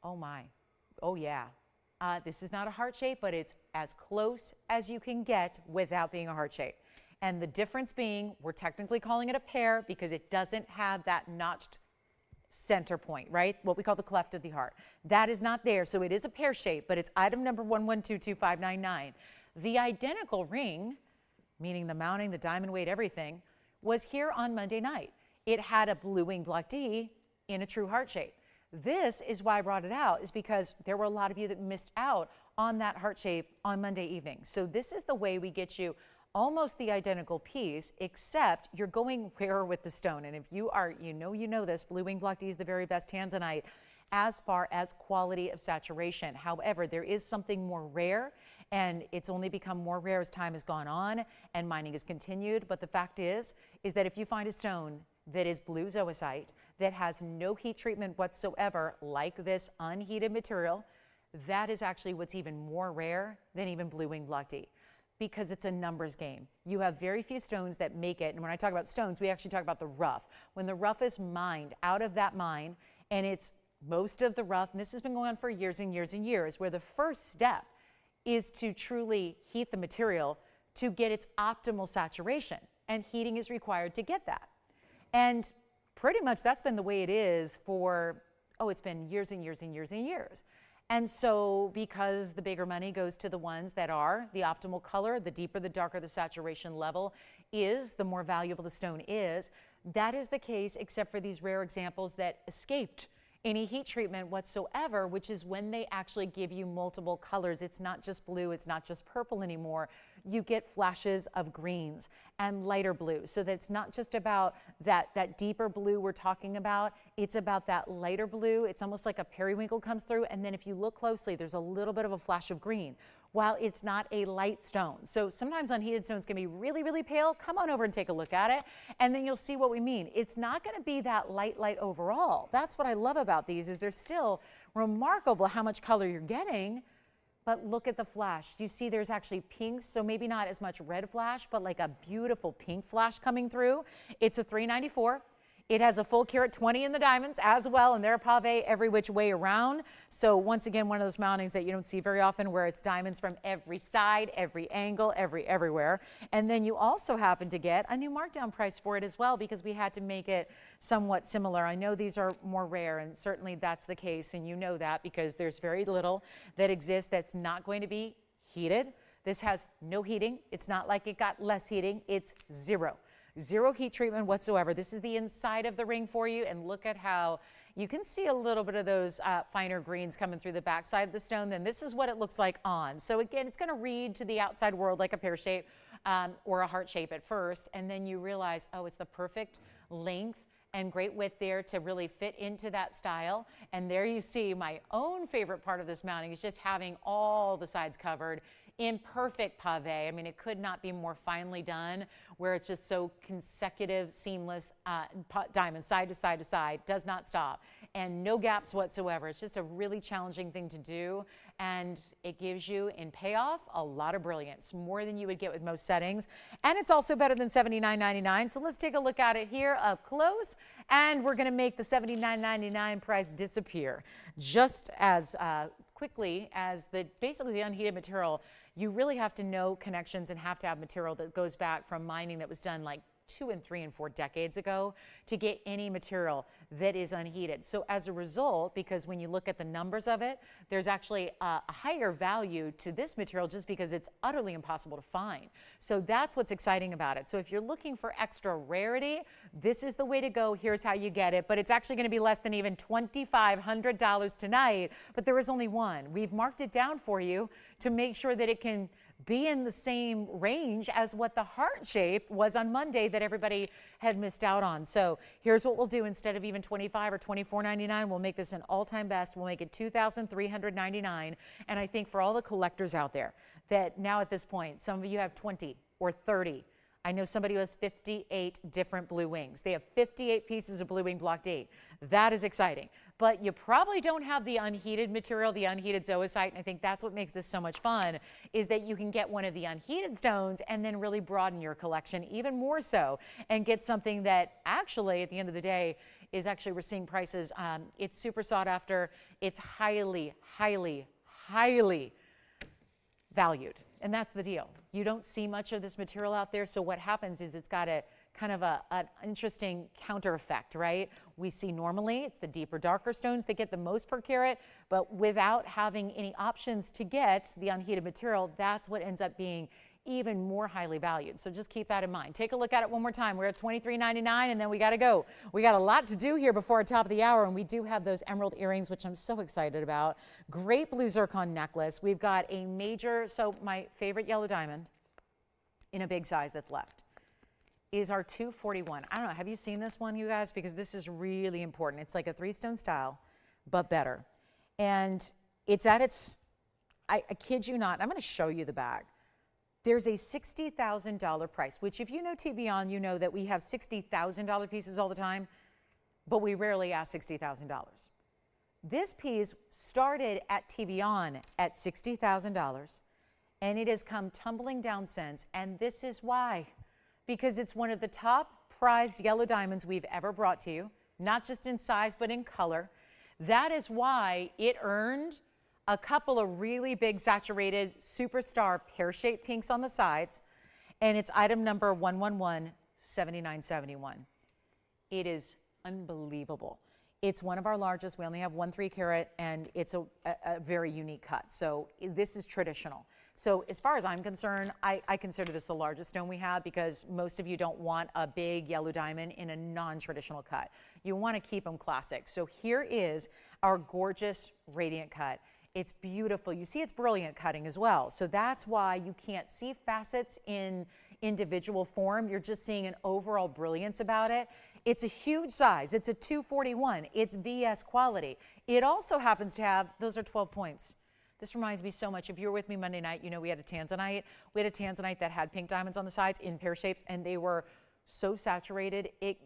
Oh my, oh yeah. This is not a heart shape, but it's as close as you can get without being a heart shape. And the difference being, we're technically calling it a pear because it doesn't have that notched center point, right? What we call the cleft of the heart. That is not there. So it is a pear shape, but it's item number 11222599. The identical ring, meaning the mounting, the diamond weight, everything, was here on Monday night. It had a Blue Wing Block D in a true heart shape. This is why I brought it out, is because there were a lot of you that missed out on that heart shape on Monday evening. So this is the way we get you almost the identical piece, except you're going rarer with the stone. And if you are, you know this, Blue Wing Block D is the very best Tanzanite as far as quality of saturation. However, there is something more rare, and it's only become more rare as time has gone on and mining has continued. But the fact is that if you find a stone that is blue zoisite, that has no heat treatment whatsoever, like this unheated material, that is actually what's even more rare than even Blue Wing Block D, because it's a numbers game. You have very few stones that make it. And when I talk about stones, we actually talk about the rough. When the rough is mined out of that mine, and it's most of the rough, and this has been going on for years and years and years, where the first step is to truly heat the material to get its optimal saturation. And heating is required to get that. And pretty much that's been the way it is for, it's been years and years and years and years. And so because the bigger money goes to the ones that are the optimal color, the deeper, the darker the saturation level is, the more valuable the stone is. That is the case except for these rare examples that escaped any heat treatment whatsoever, which is when they actually give you multiple colors. It's not just blue, it's not just purple anymore. You get flashes of greens and lighter blue. So that's not just about that deeper blue we're talking about, it's about that lighter blue. It's almost like a periwinkle comes through, and then if you look closely, there's a little bit of a flash of green, while it's not a light stone. So sometimes unheated stones can be really, really pale. Come on over and take a look at it, and then you'll see what we mean. It's not gonna be that light overall. That's what I love about these, is they're still remarkable how much color you're getting, but look at the flash. You see there's actually pinks, so maybe not as much red flash, but like a beautiful pink flash coming through. It's a 394. It has a full carat 20 in the diamonds as well, and they're pave every which way around. So once again, one of those mountings that you don't see very often, where it's diamonds from every side, every angle, everywhere. And then you also happen to get a new markdown price for it as well, because we had to make it somewhat similar. I know these are more rare, and certainly that's the case, and you know that because there's very little that exists that's not going to be heated. This has no heating. It's not like it got less heating. It's zero. Zero heat treatment whatsoever. This is the inside of the ring for you, and look at how you can see a little bit of those finer greens coming through the back side of the stone. Then this is what it looks like on. So again, it's going to read to the outside world like a pear shape or a heart shape at first, and then you realize, it's the perfect length and great width there to really fit into that style. And there you see my own favorite part of this mounting is just having all the sides covered in perfect pave. I mean, it could not be more finely done, where it's just so consecutive, seamless diamond side to side to side, does not stop, and no gaps whatsoever. It's just a really challenging thing to do, and it gives you, in payoff, a lot of brilliance, more than you would get with most settings. And it's also better than $79.99. So let's take a look at it here up close, and we're gonna make the $79.99 price disappear just as quickly as basically the unheated material. You really have to know connections and have to have material that goes back from mining that was done like 2 and 3 and 4 decades ago to get any material that is unheated. So as a result, because when you look at the numbers of it, there's actually a higher value to this material just because it's utterly impossible to find. So that's what's exciting about it. So if you're looking for extra rarity, this is the way to go. Here's how you get it. But it's actually going to be less than even $2,500 tonight. But there is only one. We've marked it down for you to make sure that it can be in the same range as what the heart shape was on Monday that everybody had missed out on. So here's what we'll do. Instead of even $25 or $24.99, we'll make this an all-time best. We'll make it $2,399. And I think for all the collectors out there that now at this point, some of you have 20 or 30. I know somebody who has 58 different blue wings. They have 58 pieces of blue wing block D. That is exciting. But you probably don't have the unheated material, the unheated zoisite, and I think that's what makes this so much fun, is that you can get one of the unheated stones and then really broaden your collection even more so and get something that actually, at the end of the day, is actually we're seeing prices. It's super sought after. It's highly, highly, highly valued. And that's the deal. You don't see much of this material out there, so what happens is it's got a kind of an interesting counter effect, right? We see normally it's the deeper, darker stones that get the most per carat, but without having any options to get the unheated material, that's what ends up being even more highly valued. So just keep that in mind. Take a look at it one more time. We're at $23.99 and then we got to go. We got a lot to do here before our top of the hour, and we do have those emerald earrings, which I'm so excited about. Great blue zircon necklace. We've got a major, so my favorite yellow diamond in a big size that's left is our 241. I don't know, have you seen this one, you guys? Because this is really important. It's like a 3-stone style, but better. And it's at its, I kid you not, I'm going to show you the bag. There's a $60,000 price, which if you know TVON, you know that we have $60,000 pieces all the time, but we rarely ask $60,000. This piece started at TVON at $60,000, and it has come tumbling down since, and this is why. Because it's one of the top prized yellow diamonds we've ever brought to you, not just in size, but in color. That is why it earned a couple of really big saturated superstar pear-shaped pinks on the sides, and it's item number 111-7971. It is unbelievable. It's one of our largest. We only have 1 3-carat, and it's a very unique cut. So this is traditional. So as far as I'm concerned, I consider this the largest stone we have because most of you don't want a big yellow diamond in a non-traditional cut. You want to keep them classic. So here is our gorgeous radiant cut. It's beautiful. You see it's brilliant cutting as well. So that's why you can't see facets in individual form. You're just seeing an overall brilliance about it. It's a huge size. It's a 241. It's VS quality. It also happens to have, those are 12 points. This reminds me so much. If you were with me Monday night, you know we had a Tanzanite. We had a Tanzanite that had pink diamonds on the sides in pear shapes, and they were so saturated, it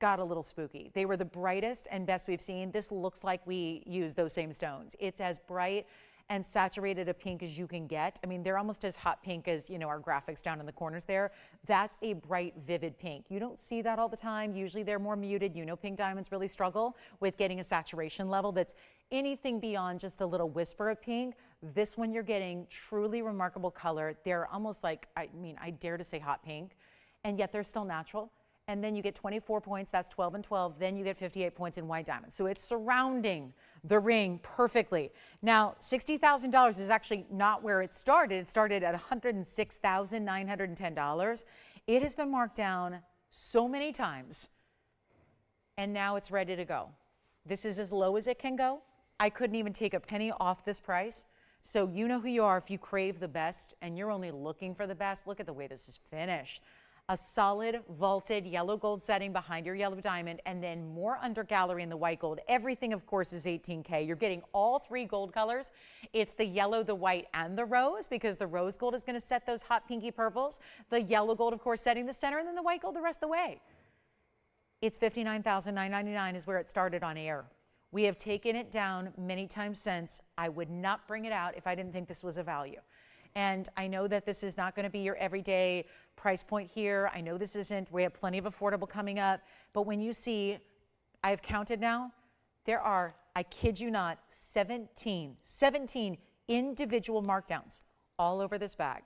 got a little spooky. They were the brightest and best we've seen. This looks like we use those same stones. It's as bright and saturated a pink as you can get. I mean, they're almost as hot pink as, you know, our graphics down in the corners there. That's a bright, vivid pink. You don't see that all the time. Usually they're more muted. You know, pink diamonds really struggle with getting a saturation level that's anything beyond just a little whisper of pink. This one you're getting truly remarkable color. They're almost like, I mean, I dare to say hot pink, and yet they're still natural. And then you get 24 points, that's 12 and 12. Then you get 58 points in white diamonds. So it's surrounding the ring perfectly. Now, $60,000 is actually not where it started. It started at $106,910. It has been marked down so many times, and now it's ready to go. This is as low as it can go. I couldn't even take a penny off this price. So you know who you are if you crave the best and you're only looking for the best. Look at the way this is finished. A solid vaulted yellow gold setting behind your yellow diamond, and then more under gallery in the white gold. Everything, of course, is 18K. You're getting all 3 gold colors. It's the yellow, the white, and the rose, because the rose gold is going to set those hot pinky purples. The yellow gold, of course, setting the center, and then the white gold the rest of the way. It's $59,999 is where it started on air. We have taken it down many times since. I would not bring it out if I didn't think this was a value. And I know that this is not going to be your everyday price point here. I know this isn't. We have plenty of affordable coming up. But when you see, I've counted now, there are, I kid you not, 17 individual markdowns all over this bag.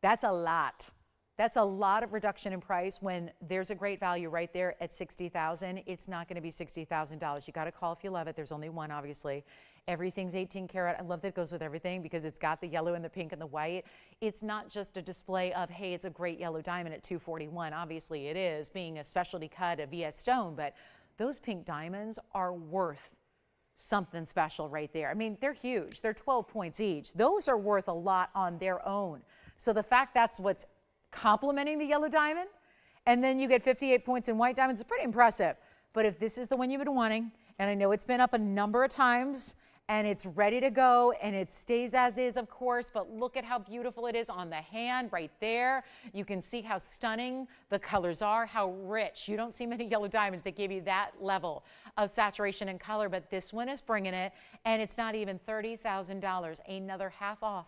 That's a lot. That's a lot of reduction in price when there's a great value right there at $60,000. It's not going to be $60,000. You got to call if you love it. There's only one, obviously. Everything's 18 karat. I love that it goes with everything because it's got the yellow and the pink and the white. It's not just a display of, hey, it's a great yellow diamond at $241. Obviously it is, being a specialty cut, a VS stone, but those pink diamonds are worth something special right there. I mean, they're huge. They're 12 points each. Those are worth a lot on their own. So the fact that's what's complementing the yellow diamond, and then you get 58 points in white diamonds, is pretty impressive. But if this is the one you've been wanting, and I know it's been up a number of times, and it's ready to go, and it stays as is, of course, but look at how beautiful it is on the hand right there. You can see how stunning the colors are, how rich. You don't see many yellow diamonds that give you that level of saturation and color, but this one is bringing it, and it's not even $30,000, another half off.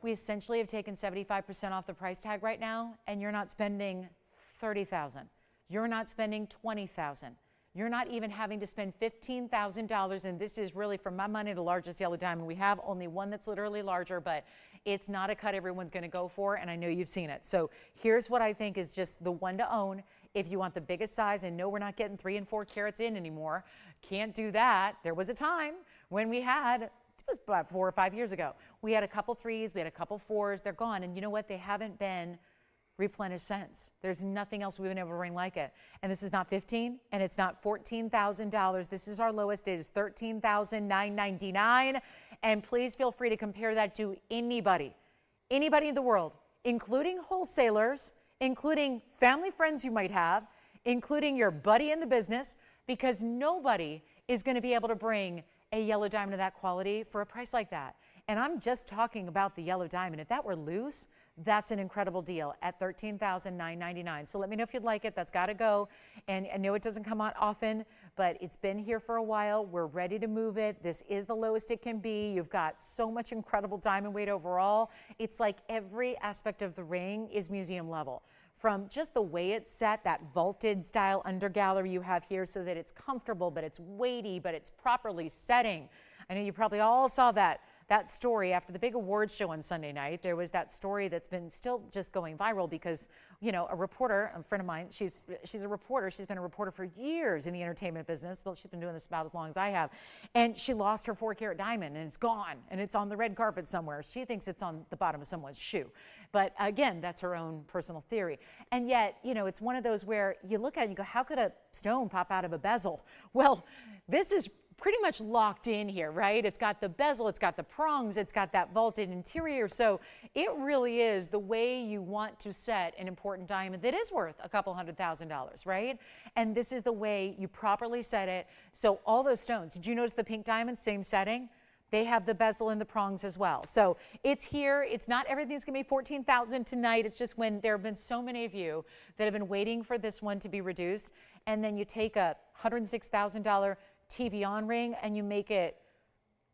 We essentially have taken 75% off the price tag right now, and you're not spending $30,000. You're not spending $20,000. You're not even having to spend $15,000, and this is really, for my money, the largest yellow diamond we have. Only one that's literally larger, but it's not a cut everyone's going to go for, and I know you've seen it. So here's what I think is just the one to own. If you want the biggest size, and no, we're not getting 3 and 4 carats in anymore. Can't do that. There was a time when we had, it was about 4 or 5 years ago, we had a couple 3s, we had a couple 4s, they're gone. And you know what? They haven't been replenished since. There's nothing else we've been able to bring like it. And this is not $15,000 and it's not $14,000. This is our lowest. It is $13,999. And please feel free to compare that to anybody in the world, including wholesalers, including family friends you might have, including your buddy in the business, because nobody is going to be able to bring a yellow diamond of that quality for a price like that. And I'm just talking about the yellow diamond. If that were loose, that's an incredible deal at $13,999. So let me know if you'd like it. That's got to go. And I know it doesn't come out often, but it's been here for a while. We're ready to move it. This is the lowest it can be. You've got so much incredible diamond weight overall. It's like every aspect of the ring is museum level. From just the way it's set, that vaulted style undergallery you have here so that it's comfortable, but it's weighty, but it's properly setting. I know you probably all saw that story after the big awards show on Sunday night. There was that story that's been still just going viral because, you know, a reporter, a friend of mine, she's a reporter. She's been a reporter for years in the entertainment business. Well, she's been doing this about as long as I have. And she lost her 4-carat diamond, and it's gone, and it's on the red carpet somewhere. She thinks it's on the bottom of someone's shoe. But again, that's her own personal theory. And yet, you know, it's one of those where you look at it and you go, how could a stone pop out of a bezel? Well, this is pretty much locked in here, right? It's got the bezel, it's got the prongs, it's got that vaulted interior. So it really is the way you want to set an important diamond that is worth a couple $100,000, right? And this is the way you properly set it. So all those stones, did you notice the pink diamond, same setting? They have the bezel and the prongs as well. So it's here. It's not everything's going to be $14,000 tonight. It's just when there have been so many of you that have been waiting for this one to be reduced, and then you take a $106,000 TVON ring and you make it,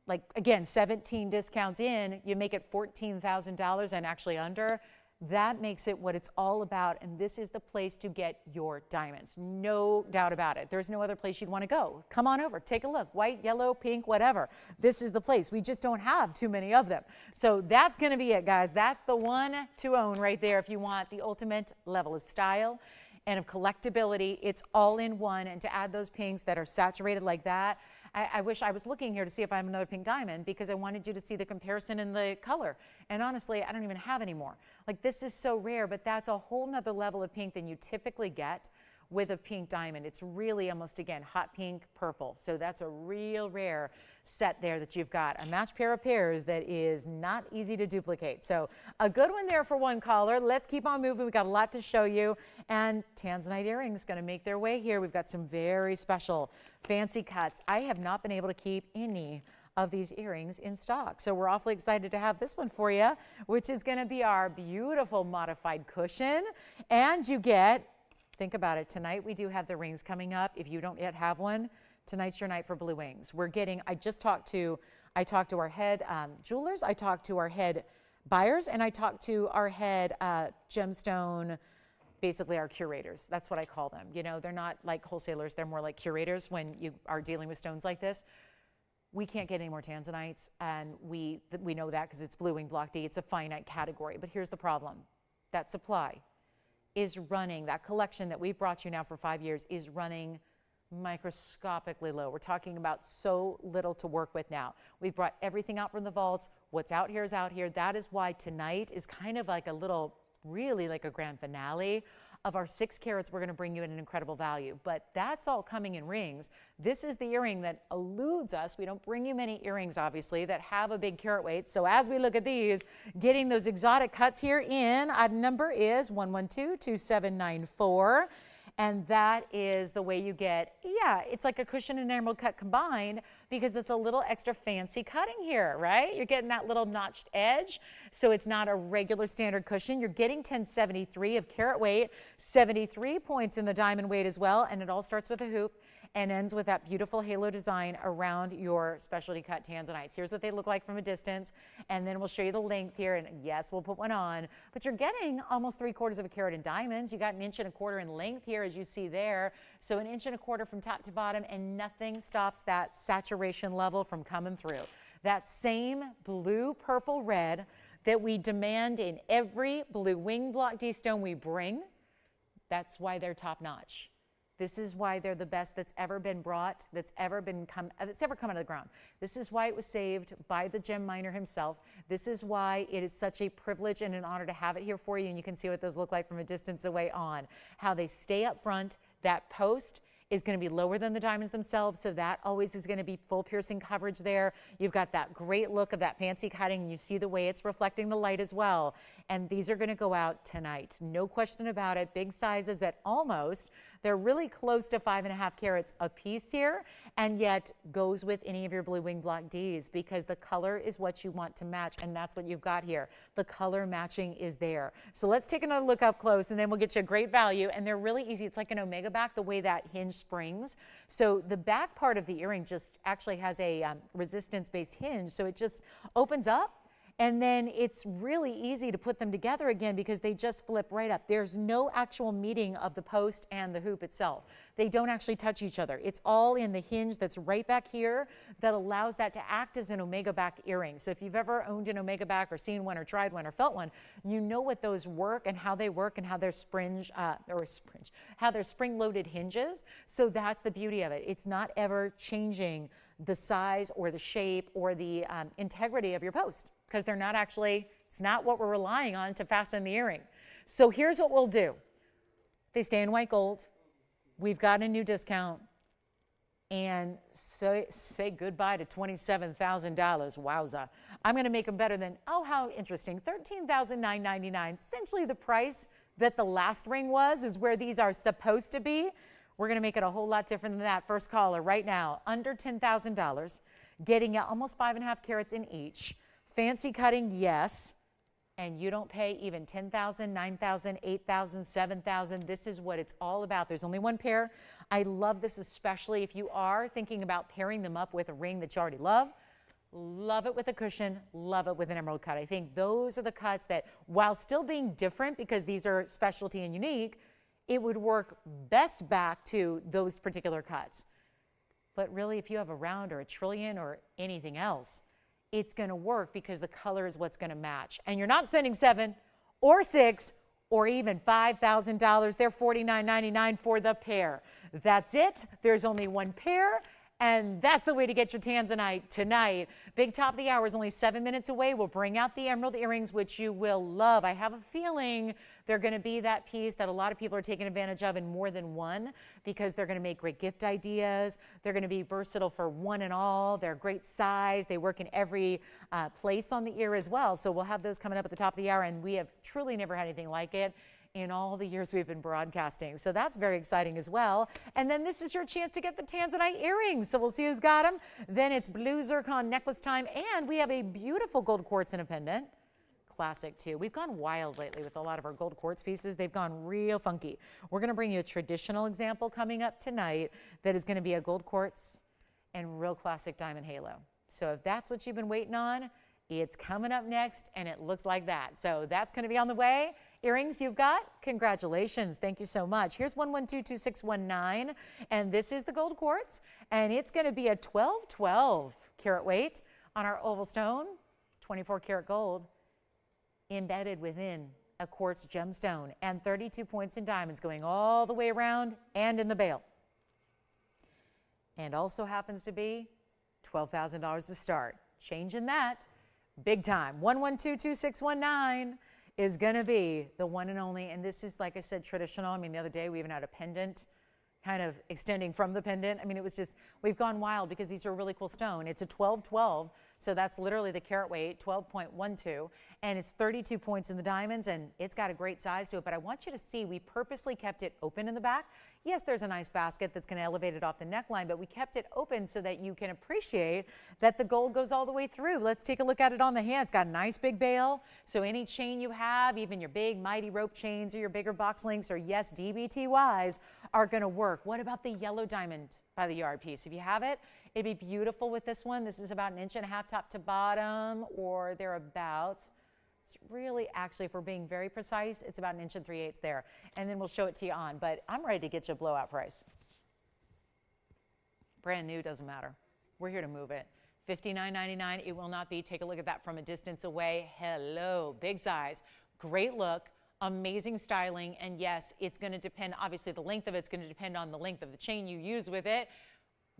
like, again, 17 discounts in, you make it $14,000 and actually under. That makes it what it's all about, and this is the place to get your diamonds. No doubt about it. There's no other place you'd want to go. Come on over, take a look. White, yellow, pink, whatever. This is the place. We just don't have too many of them. So that's going to be it, guys. That's the one to own right there if you want the ultimate level of style and of collectability. It's all in one, and to add those pinks that are saturated like that, I wish I was looking here to see if I have another pink diamond because I wanted you to see the comparison in the color. And honestly, I don't even have any more. Like, this is so rare, but that's a whole nother level of pink than you typically get with a pink diamond. It's really almost, again, hot pink purple. So that's a real rare set there that you've got. A matched pair of pairs that is not easy to duplicate. So a good one there for one caller. Let's keep on moving. We've got a lot to show you. And Tanzanite earrings going to make their way here. We've got some very special fancy cuts. I have not been able to keep any of these earrings in stock. So we're awfully excited to have this one for you, which is going to be our beautiful modified cushion. And you get, think about it, tonight we do have the rings coming up. If you don't yet have one, tonight's your night for blue wings. We're getting, I talked to our head jewelers, I talked to our head buyers, and I talked to our head gemstone, basically our curators. That's what I call them. You know, they're not like wholesalers, they're more like curators when you are dealing with stones like this. We can't get any more Tanzanites, and we know that because it's blue wing block D. It's a finite category, but here's the problem. that supply is running, that collection that we've brought you now for 5 years is running microscopically low. We're talking about so little to work with now. We've brought everything out from the vaults. What's out here is out here. That is why tonight is kind of like a little, really like a grand finale of our 6 carats. We're going to bring you at an incredible value, but that's all coming in rings. This is the earring that eludes us. We don't bring you many earrings, obviously, that have a big carat weight. So as we look at these, getting those exotic cuts here in, odd number is 1122794. And that is the way you get, yeah, it's like a cushion and emerald cut combined because it's a little extra fancy cutting here, right? You're getting that little notched edge. So it's not a regular standard cushion. You're getting 1073 of carat weight, 73 points in the diamond weight as well. And it all starts with a hoop and ends with that beautiful halo design around your specialty cut Tanzanites. Here's what they look like from a distance. And then we'll show you the length here. And yes, we'll put one on. But you're getting almost 3/4 of a carat in diamonds. You got 1.25 inches in length here, as you see there. So 1.25 inches from top to bottom, and nothing stops that saturation level from coming through. That same blue, purple, red that we demand in every blue wing block D stone we bring, that's why they're top notch. This is why they're the best that's ever been brought, that's ever come out of the ground. This is why it was saved by the gem miner himself. This is why it is such a privilege and an honor to have it here for you. And you can see what those look like from a distance away on. How they stay up front. That post is going to be lower than the diamonds themselves, so that always is going to be full piercing coverage there. You've got that great look of that fancy cutting, and you see the way it's reflecting the light as well. And these are going to go out tonight, no question about it. Big sizes at almost, they're really close to 5.5 carats a piece here, and yet goes with any of your blue wing block Ds because the color is what you want to match, and that's what you've got here. The color matching is there. So let's take another look up close, and then we'll get you a great value. And they're really easy. It's like an omega back, the way that hinge springs. So the back part of the earring just actually has a resistance-based hinge, so it just opens up. And then it's really easy to put them together again because they just flip right up. There's no actual meeting of the post and the hoop itself. They don't actually touch each other. It's all in the hinge that's right back here that allows that to act as an omega back earring. So if you've ever owned an omega back or seen one or tried one or felt one, you know what those work and how they work and how they're how they're spring-loaded hinges. So that's the beauty of it. It's not ever changing the size or the shape or the integrity of your post, because they're not actually, it's not what we're relying on to fasten the earring. So here's what we'll do. They stay in white gold. We've got a new discount. And say goodbye to $27,000. Wowza. I'm going to make them better than, oh, how interesting, $13,999. Essentially the price that the last ring was is where these are supposed to be. We're going to make it a whole lot different than that. First caller right now, under $10,000, getting almost 5.5 carats in each. Fancy cutting, yes, and you don't pay even $10,000, $9,000, $8,000, $7,000. This is what it's all about. There's only one pair. I love this, especially if you are thinking about pairing them up with a ring that you already love. Love it with a cushion, love it with an emerald cut. I think those are the cuts that, while still being different because these are specialty and unique, it would work best back to those particular cuts. But really, if you have a round or a trillion or anything else, it's going to work because the color is what's going to match. And you're not spending $7 or $6 or even $5,000. They're $49.99 for the pair. That's it. There's only one pair. And that's the way to get your Tanzanite tonight. Big top of the hour is only 7 minutes away. We'll bring out the emerald earrings, which you will love. I have a feeling they're going to be that piece that a lot of people are taking advantage of in more than one because they're going to make great gift ideas. They're going to be versatile for one and all. They're great size. They work in every place on the ear as well. So we'll have those coming up at the top of the hour, and we have truly never had anything like it in all the years we've been broadcasting. So that's very exciting as well. And then this is your chance to get the Tanzanite earrings. So we'll see who's got them. Then it's blue zircon necklace time. And we have a beautiful gold quartz in a pendant. Classic too. We've gone wild lately with a lot of our gold quartz pieces. They've gone real funky. We're going to bring you a traditional example coming up tonight that is going to be a gold quartz and real classic diamond halo. So if that's what you've been waiting on, it's coming up next, and it looks like that. So that's going to be on the way. Earrings you've got, congratulations. Thank you so much. Here's 1122619, and this is the gold quartz, and it's going to be a 12 carat weight on our oval stone, 24 karat gold, embedded within a quartz gemstone, and 32 points in diamonds going all the way around and in the bail. And also happens to be $12,000 to start. Changing that big time. 1122619 is going to be the one and only. And this is, like I said, traditional. I mean, the other day we even had a pendant kind of extending from the pendant. I mean, it was just, we've gone wild because these are a really cool stone. It's a 1212, so that's literally the carat weight, 12.12, and it's 32 points in the diamonds, and it's got a great size to it. But I want you to see, we purposely kept it open in the back. Yes, there's a nice basket that's going to elevate it off the neckline, but we kept it open so that you can appreciate that the gold goes all the way through. Let's take a look at it on the hand. It's got a nice big bail, so any chain you have, even your big mighty rope chains or your bigger box links or yes, DBTYs are going to work. What about the yellow diamond by the yard piece? If you have it, it'd be beautiful with this one. This is about 1.5 inches top to bottom or thereabouts. It's really, actually, if we're being very precise, it's about 1 3/8 inches there. And then we'll show it to you on. But I'm ready to get you a blowout price. Brand new, doesn't matter. We're here to move it. $59.99. It will not be. Take a look at that from a distance away. Hello. Big size. Great look. Amazing styling. And yes, it's going to depend. Obviously, the length of it's going to depend on the length of the chain you use with it.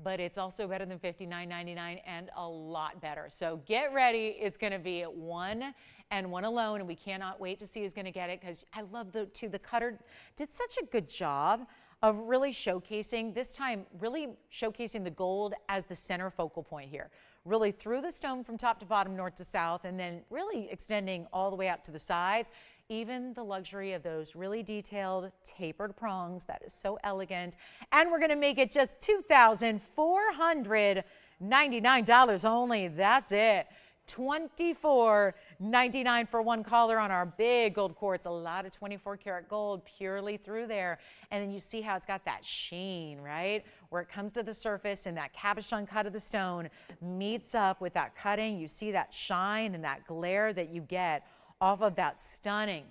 But it's also better than $59.99 and a lot better. So get ready. It's going to be one and one alone, and we cannot wait to see who's going to get it because I love the cutter did such a good job of really showcasing, this time really showcasing the gold as the center focal point here. Really through the stone from top to bottom, north to south, and then really extending all the way out to the sides. Even the luxury of those really detailed tapered prongs, that is so elegant. And we're going to make it just $2,499 only. That's it. $24.99 for one collar on our big gold quartz. A lot of 24 karat gold purely through there. And then you see how it's got that sheen, right? Where it comes to the surface and that cabochon cut of the stone meets up with that cutting. You see that shine and that glare that you get off of that stunning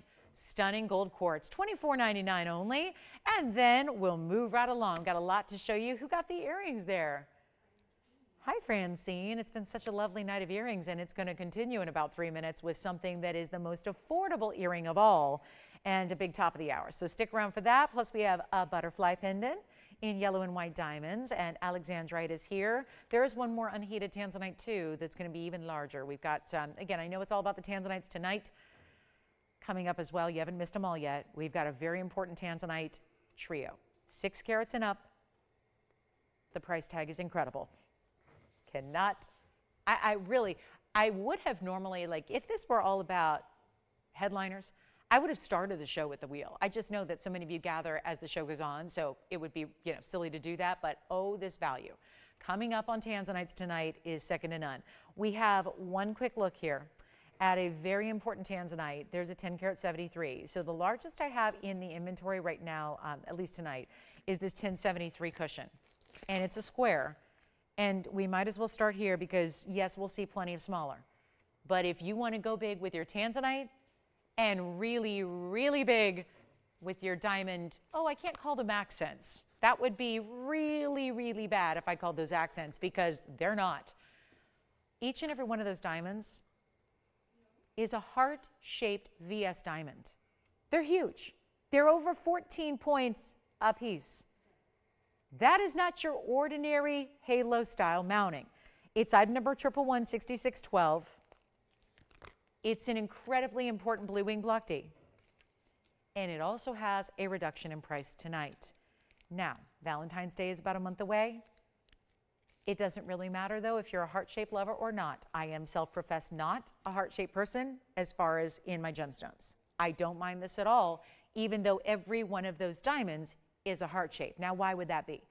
gold quartz. $24.99 only. And then we'll move right along. Got a lot to show you. Who got the earrings there? Hi, Francine. It's been such a lovely night of earrings, and it's going to continue in about 3 minutes with something that is the most affordable earring of all and a big top of the hour. So stick around for that. Plus, we have a butterfly pendant in yellow and white diamonds, and Alexandrite is here. There is one more unheated Tanzanite, too, that's going to be even larger. We've got, again, I know it's all about the Tanzanites tonight coming up as well. You haven't missed them all yet. We've got a very important Tanzanite trio. 6 carats and up. The price tag is incredible. I would have normally, like, if this were all about headliners, I would have started the show with the wheel. I just know that so many of you gather as the show goes on, so it would be, silly to do that, but oh, this value. Coming up on Tanzanites tonight is second to none. We have one quick look here at a very important Tanzanite. There's a 10 karat 73. So the largest I have in the inventory right now, at least tonight, is this 1073 cushion. And it's a square. And we might as well start here because, yes, we'll see plenty of smaller. But if you want to go big with your Tanzanite and really, really big with your diamond, I can't call them accents. That would be really, really bad if I called those accents because they're not. Each and every one of those diamonds is a heart-shaped VS diamond. They're huge. They're over 14 points a piece. That is not your ordinary halo style mounting. It's item number 1116612. It's an incredibly important blue wing block D. And it also has a reduction in price tonight. Now, Valentine's Day is about a month away. It doesn't really matter though if you're a heart-shaped lover or not. I am self-professed not a heart-shaped person as far as in my gemstones. I don't mind this at all, even though every one of those diamonds is a heart shape. Now, why would that be?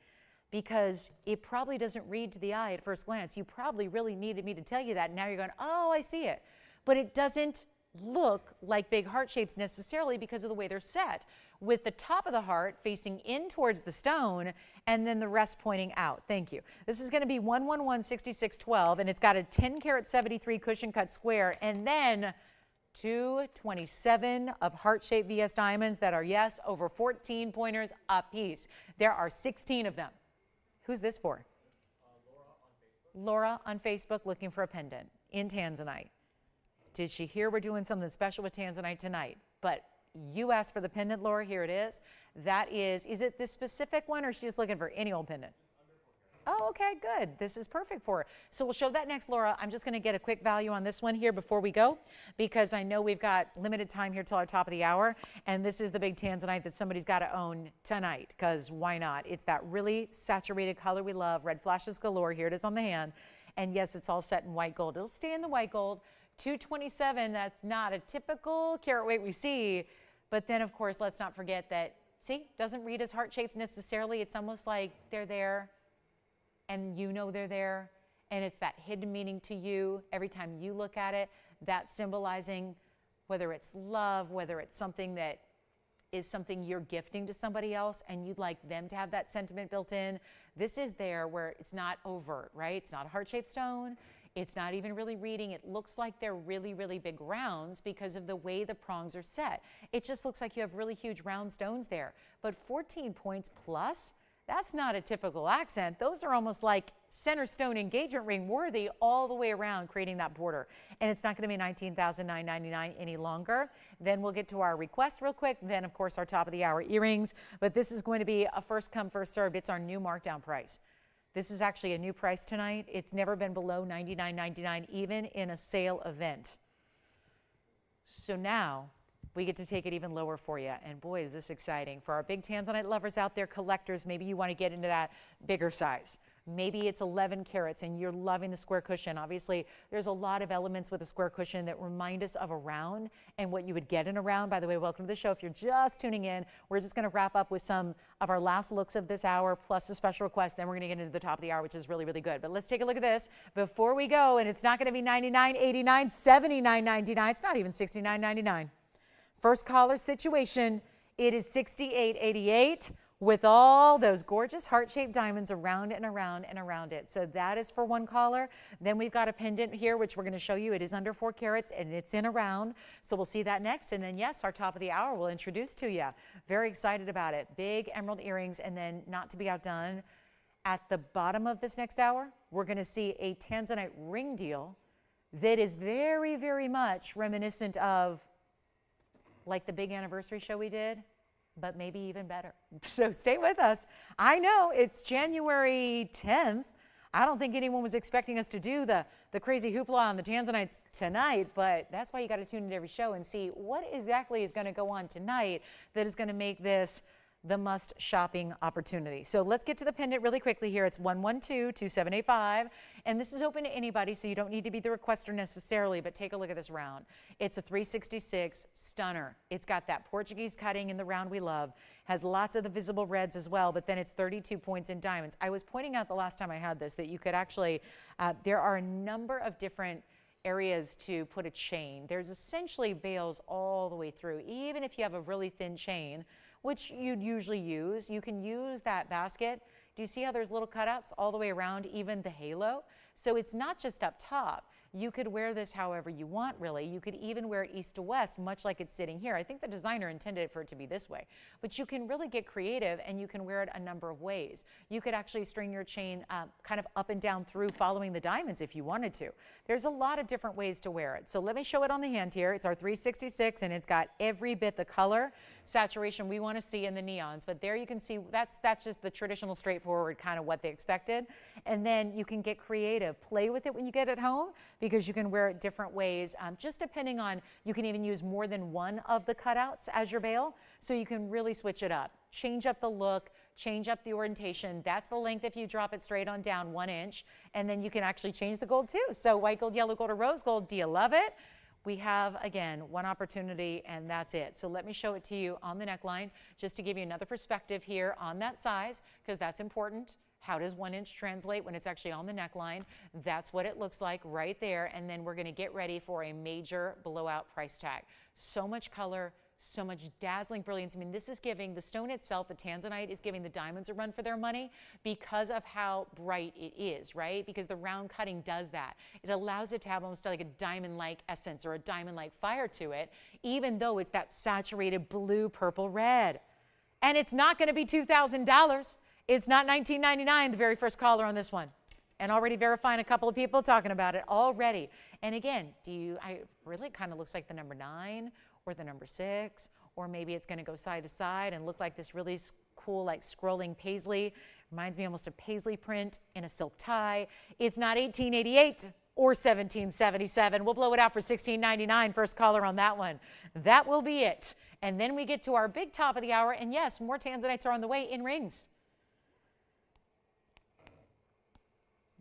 Because it probably doesn't read to the eye at first glance. You probably really needed me to tell you that. And now you're going, oh, I see it. But it doesn't look like big heart shapes necessarily because of the way they're set, with the top of the heart facing in towards the stone and then the rest pointing out. Thank you. This is going to be 1116612, and it's got a 10 karat 73 cushion cut square, and then 227 of heart-shaped VS diamonds that are, yes, over 14 pointers a piece. There are 16 of them. Who's this for? Laura on Facebook looking for a pendant in Tanzanite. Did she hear we're doing something special with Tanzanite tonight? but you asked for the pendant, Laura, here it is. That is it this specific one, or she's just looking for any old pendant? Oh, okay, good. This is perfect for her. So we'll show that next, Laura. I'm just going to get a quick value on this one here before we go, because I know we've got limited time here till our top of the hour. And this is the big Tanzanite that somebody's got to own tonight, because why not? It's that really saturated color we love. Red flashes galore. Here it is on the hand. And yes, it's all set in white gold. It'll stay in the white gold. 227, that's not a typical carat weight we see. But then, of course, let's not forget that, see, doesn't read as heart shapes necessarily. It's almost like they're there, and you know they're there, and it's that hidden meaning to you every time you look at it, that symbolizing whether it's love, whether it's something that is something you're gifting to somebody else and you'd like them to have that sentiment built in. This is there where it's not overt, right? It's not a heart-shaped stone. It's not even really reading. It looks like they're really, really big rounds because of the way the prongs are set. It just looks like you have really huge round stones there. But 14 points plus, that's not a typical accent. Those are almost like center stone engagement ring worthy all the way around, creating that border. And it's not going to be $19,999 any longer. Then we'll get to our request real quick. Then, of course, our top of the hour earrings. But this is going to be a first come, first served. It's our new markdown price. This is actually a new price tonight. It's never been below $99.99, even in a sale event. So now we get to take it even lower for you. And boy, is this exciting. For our big Tanzanite lovers out there, collectors, maybe you want to get into that bigger size. Maybe it's 11 carats and you're loving the square cushion. Obviously, there's a lot of elements with a square cushion that remind us of a round and what you would get in a round. By the way, welcome to the show. If you're just tuning in, we're just going to wrap up with some of our last looks of this hour, plus a special request. Then we're going to get into the top of the hour, which is really, really good. But let's take a look at this before we go. And it's not going to be $99.89, $79.99. It's not even $69.99. First caller situation, it is $68.88 with all those gorgeous heart-shaped diamonds around and around and around it. So that is for one caller. Then we've got a pendant here, which we're going to show you. It is under 4 carats and it's in a round. So we'll see that next. And then, yes, our top of the hour we'll introduce to you. Very excited about it. Big emerald earrings. And then, not to be outdone, at the bottom of this next hour, we're going to see a Tanzanite ring deal that is very, very much reminiscent of like the big anniversary show we did, but maybe even better. So stay with us. I know it's January 10th. I don't think anyone was expecting us to do the crazy hoopla on the Tanzanites tonight, but that's why you got to tune into every show and see what exactly is going to go on tonight that is going to make this the must shopping opportunity. So let's get to the pendant really quickly here. It's 112-2785, and this is open to anybody, so you don't need to be the requester necessarily, but take a look at this round. It's a 366 stunner. It's got that Portuguese cutting in the round we love, has lots of the visible reds as well, but then it's 32 points in diamonds. I was pointing out the last time I had this that you could actually, there are a number of different areas to put a chain. There's essentially bales all the way through. Even if you have a really thin chain, which you'd usually use, you can use that basket. Do you see how there's little cutouts all the way around, even the halo? So it's not just up top. You could wear this however you want, really. You could even wear it east to west, much like it's sitting here. I think the designer intended for it to be this way. But you can really get creative, and you can wear it a number of ways. You could actually string your chain kind of up and down through following the diamonds if you wanted to. There's a lot of different ways to wear it. So let me show it on the hand here. It's our 366, and it's got every bit the color saturation we want to see in the neons. But there you can see that's just the traditional, straightforward kind of what they expected. And then you can get creative. Play with it when you get it home, because you can wear it different ways, just depending on, you can even use more than one of the cutouts as your bail, so you can really switch it up. Change up the look, change up the orientation. That's the length if you drop it straight on down, 1 inch, and then you can actually change the gold too. So white gold, yellow gold, or rose gold, do you love it? We have, again, one opportunity, and that's it. So let me show it to you on the neckline, just to give you another perspective here on that size, because that's important. How does 1 inch translate when it's actually on the neckline? That's what it looks like right there. And then we're going to get ready for a major blowout price tag. So much color, so much dazzling brilliance. I mean, this is giving the stone itself, the Tanzanite, is giving the diamonds a run for their money because of how bright it is, right? Because the round cutting does that. It allows it to have almost like a diamond-like essence or a diamond-like fire to it, even though it's that saturated blue, purple, red. And it's not going to be $2,000. It's not $19.99, the very first caller on this one. And already verifying a couple of people talking about it already. And again, I really kind of looks like the number 9 or the number 6, or maybe it's going to go side to side and look like this really cool, like scrolling paisley. Reminds me almost of paisley print in a silk tie. It's not 1888 or 1777. We'll blow it out for $16.99. First caller on that one. That will be it. And then we get to our big top of the hour. And yes, more Tanzanites are on the way in rings.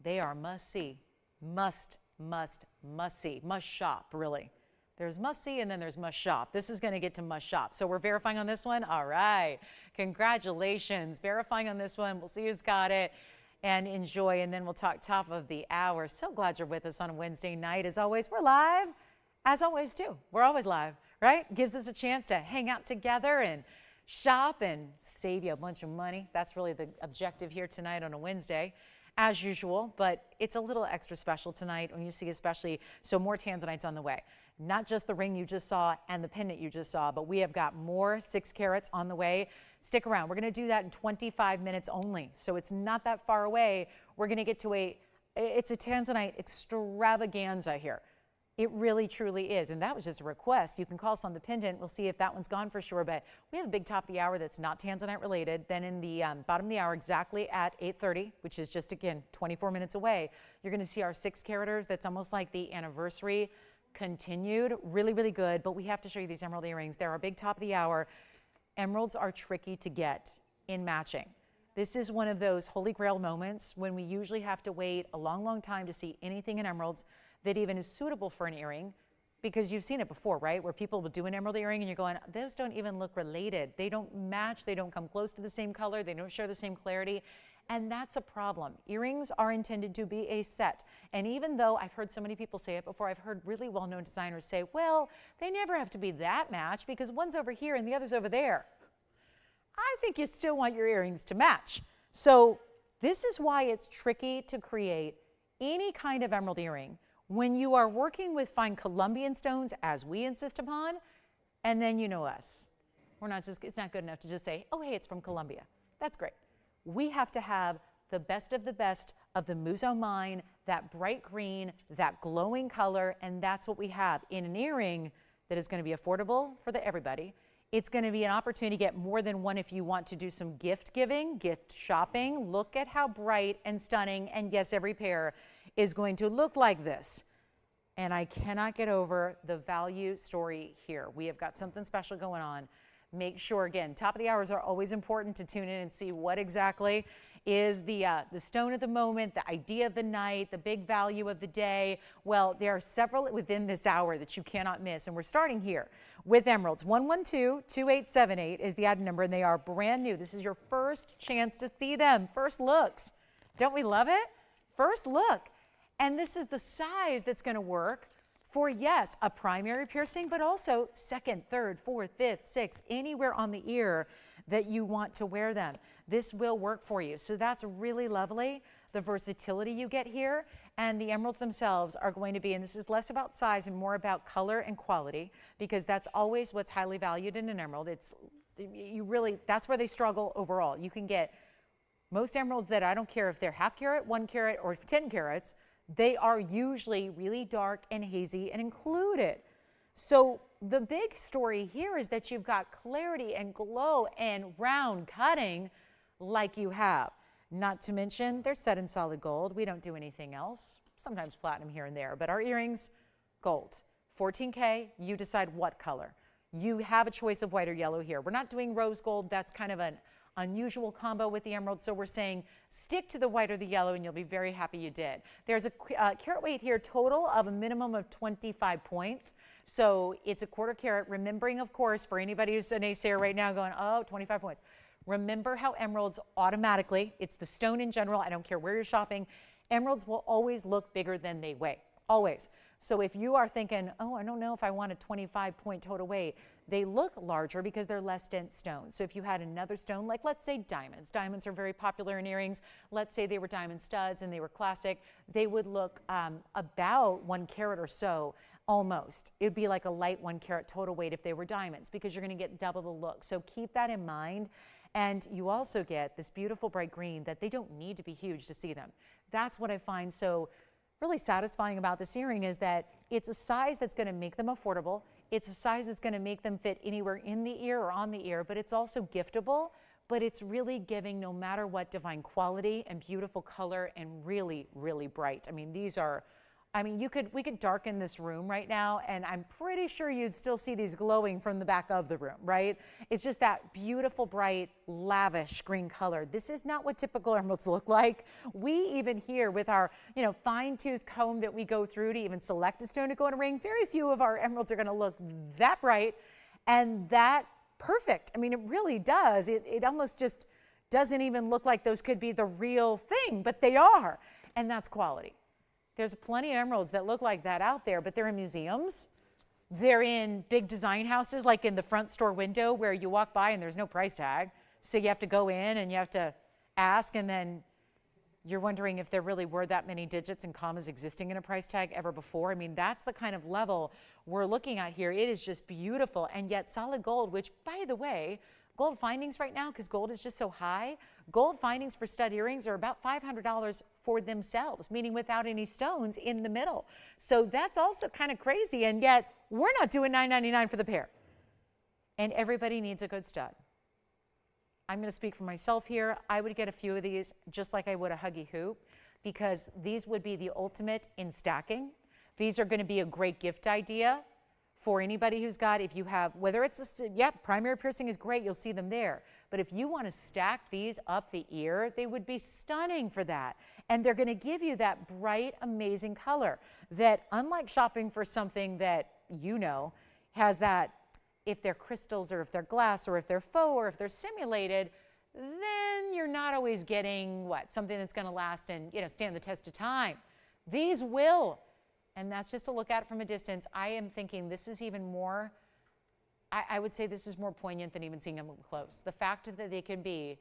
They are must see. Must see. Must shop, really. There's must see and then there's must shop. This is going to get to must shop. So we're verifying on this one. All right. Congratulations. Verifying on this one. We'll see who's got it. And enjoy, and then we'll talk top of the hour. So glad you're with us on a Wednesday night. As always, we're live, as always too. We're always live, right? Gives us a chance to hang out together and shop and save you a bunch of money. That's really the objective here tonight on a Wednesday, as usual, but it's a little extra special tonight when you see especially, so more Tanzanites on the way. Not just the ring you just saw and the pendant you just saw, but we have got more 6 carats on the way. Stick around. We're going to do that in 25 minutes only, so it's not that far away. We're going to get to it's a Tanzanite extravaganza here. It really, truly is, and that was just a request. You can call us on the pendant. We'll see if that one's gone for sure, but we have a big top of the hour that's not Tanzanite related. Then in the bottom of the hour, exactly at 8:30, which is just, again, 24 minutes away, you're going to see our 6 caraters. That's almost like the anniversary continued. Really, really good, but we have to show you these emerald earrings. They're our big top of the hour. Emeralds are tricky to get in matching. This is one of those holy grail moments when we usually have to wait a long, long time to see anything in emeralds that even is suitable for an earring, because you've seen it before, right? Where people will do an emerald earring and you're going, those don't even look related. They don't match, they don't come close to the same color, they don't share the same clarity. And that's a problem. Earrings are intended to be a set. And even though I've heard so many people say it before, I've heard really well-known designers say, well, they never have to be that matched because one's over here and the other's over there. I think you still want your earrings to match. So this is why it's tricky to create any kind of emerald earring when you are working with fine Colombian stones, as we insist upon, and then you know us. It's not good enough to just say, oh, hey, it's from Colombia. That's great. We have to have the best of the Muso mine, that bright green, that glowing color, and that's what we have in an earring that is going to be affordable for everybody. It's going to be an opportunity to get more than one if you want to do some gift giving, gift shopping. Look at how bright and stunning, and yes, every pair is going to look like this. And I cannot get over the value story here. We have got something special going on. Make sure, again, top of the hours are always important to tune in and see what exactly is the stone of the moment, the idea of the night, the big value of the day. Well, there are several within this hour that you cannot miss, and we're starting here with emeralds. 112-2878 is the item number, and they are brand new. This is your first chance to see them, first looks. Don't we love it? First look. And this is the size that's going to work for, yes, a primary piercing, but also second, third, fourth, fifth, sixth, anywhere on the ear that you want to wear them. This will work for you. So that's really lovely, the versatility you get here. And the emeralds themselves are going to be, and this is less about size and more about color and quality, because that's always what's highly valued in an emerald. That's where they struggle overall. You can get most emeralds that, I don't care if they're half carat, 1 carat, or 10 carats, they are usually really dark and hazy and included. So the big story here is that you've got clarity and glow and round cutting like you have. Not to mention they're set in solid gold. We don't do anything else. Sometimes platinum here and there, but our earrings, gold. 14K, you decide what color. You have a choice of white or yellow here. We're not doing rose gold. That's kind of an unusual combo with the emerald, so we're saying stick to the white or the yellow and you'll be very happy you did. There's a carat weight here total of a minimum of 25 points, so it's a quarter carat, remembering, of course, for anybody who's a naysayer right now going, oh, 25 points. Remember how emeralds automatically, it's the stone in general, I don't care where you're shopping, emeralds will always look bigger than they weigh, always. So if you are thinking, oh, I don't know if I want a 25-point total weight, they look larger because they're less dense stones. So if you had another stone, like let's say diamonds. Diamonds are very popular in earrings. Let's say they were diamond studs and they were classic. They would look about 1 carat or so, almost. It would be like a light 1 carat total weight if they were diamonds, because you're going to get double the look. So keep that in mind. And you also get this beautiful bright green that they don't need to be huge to see them. That's what I find so really satisfying about this earring, is that it's a size that's going to make them affordable. It's a size that's going to make them fit anywhere in the ear or on the ear, but it's also giftable, but it's really giving, no matter what, divine quality and beautiful color and really, really bright. I mean, these are, I mean, we could darken this room right now, and I'm pretty sure you'd still see these glowing from the back of the room, right? It's just that beautiful, bright, lavish green color. This is not what typical emeralds look like. We even here with our, fine-tooth comb that we go through to even select a stone to go in a ring, very few of our emeralds are going to look that bright and that perfect. I mean, it really does. It almost just doesn't even look like those could be the real thing, but they are, and that's quality. There's plenty of emeralds that look like that out there, but they're in museums. They're in big design houses, like in the front store window where you walk by and there's no price tag. So you have to go in and you have to ask, and then you're wondering if there really were that many digits and commas existing in a price tag ever before. I mean, that's the kind of level we're looking at here. It is just beautiful, and yet solid gold, which, by the way, gold findings right now, because gold is just so high, gold findings for stud earrings are about $500 for themselves, meaning without any stones in the middle. So that's also kind of crazy, and yet we're not doing $9.99 for the pair. And everybody needs a good stud. I'm going to speak for myself here. I would get a few of these just like I would a Huggy hoop, because these would be the ultimate in stacking. These are going to be a great gift idea for anybody who's got, if you have, whether it's, primary piercing is great, you'll see them there. But if you want to stack these up the ear, they would be stunning for that. And they're going to give you that bright, amazing color that, unlike shopping for something that has that, if they're crystals or if they're glass or if they're faux or if they're simulated, then you're not always getting something that's going to last and stand the test of time. These will. And that's just to look at it from a distance. I am thinking this is even more, I would say this is more poignant than even seeing them up close. The fact that they can be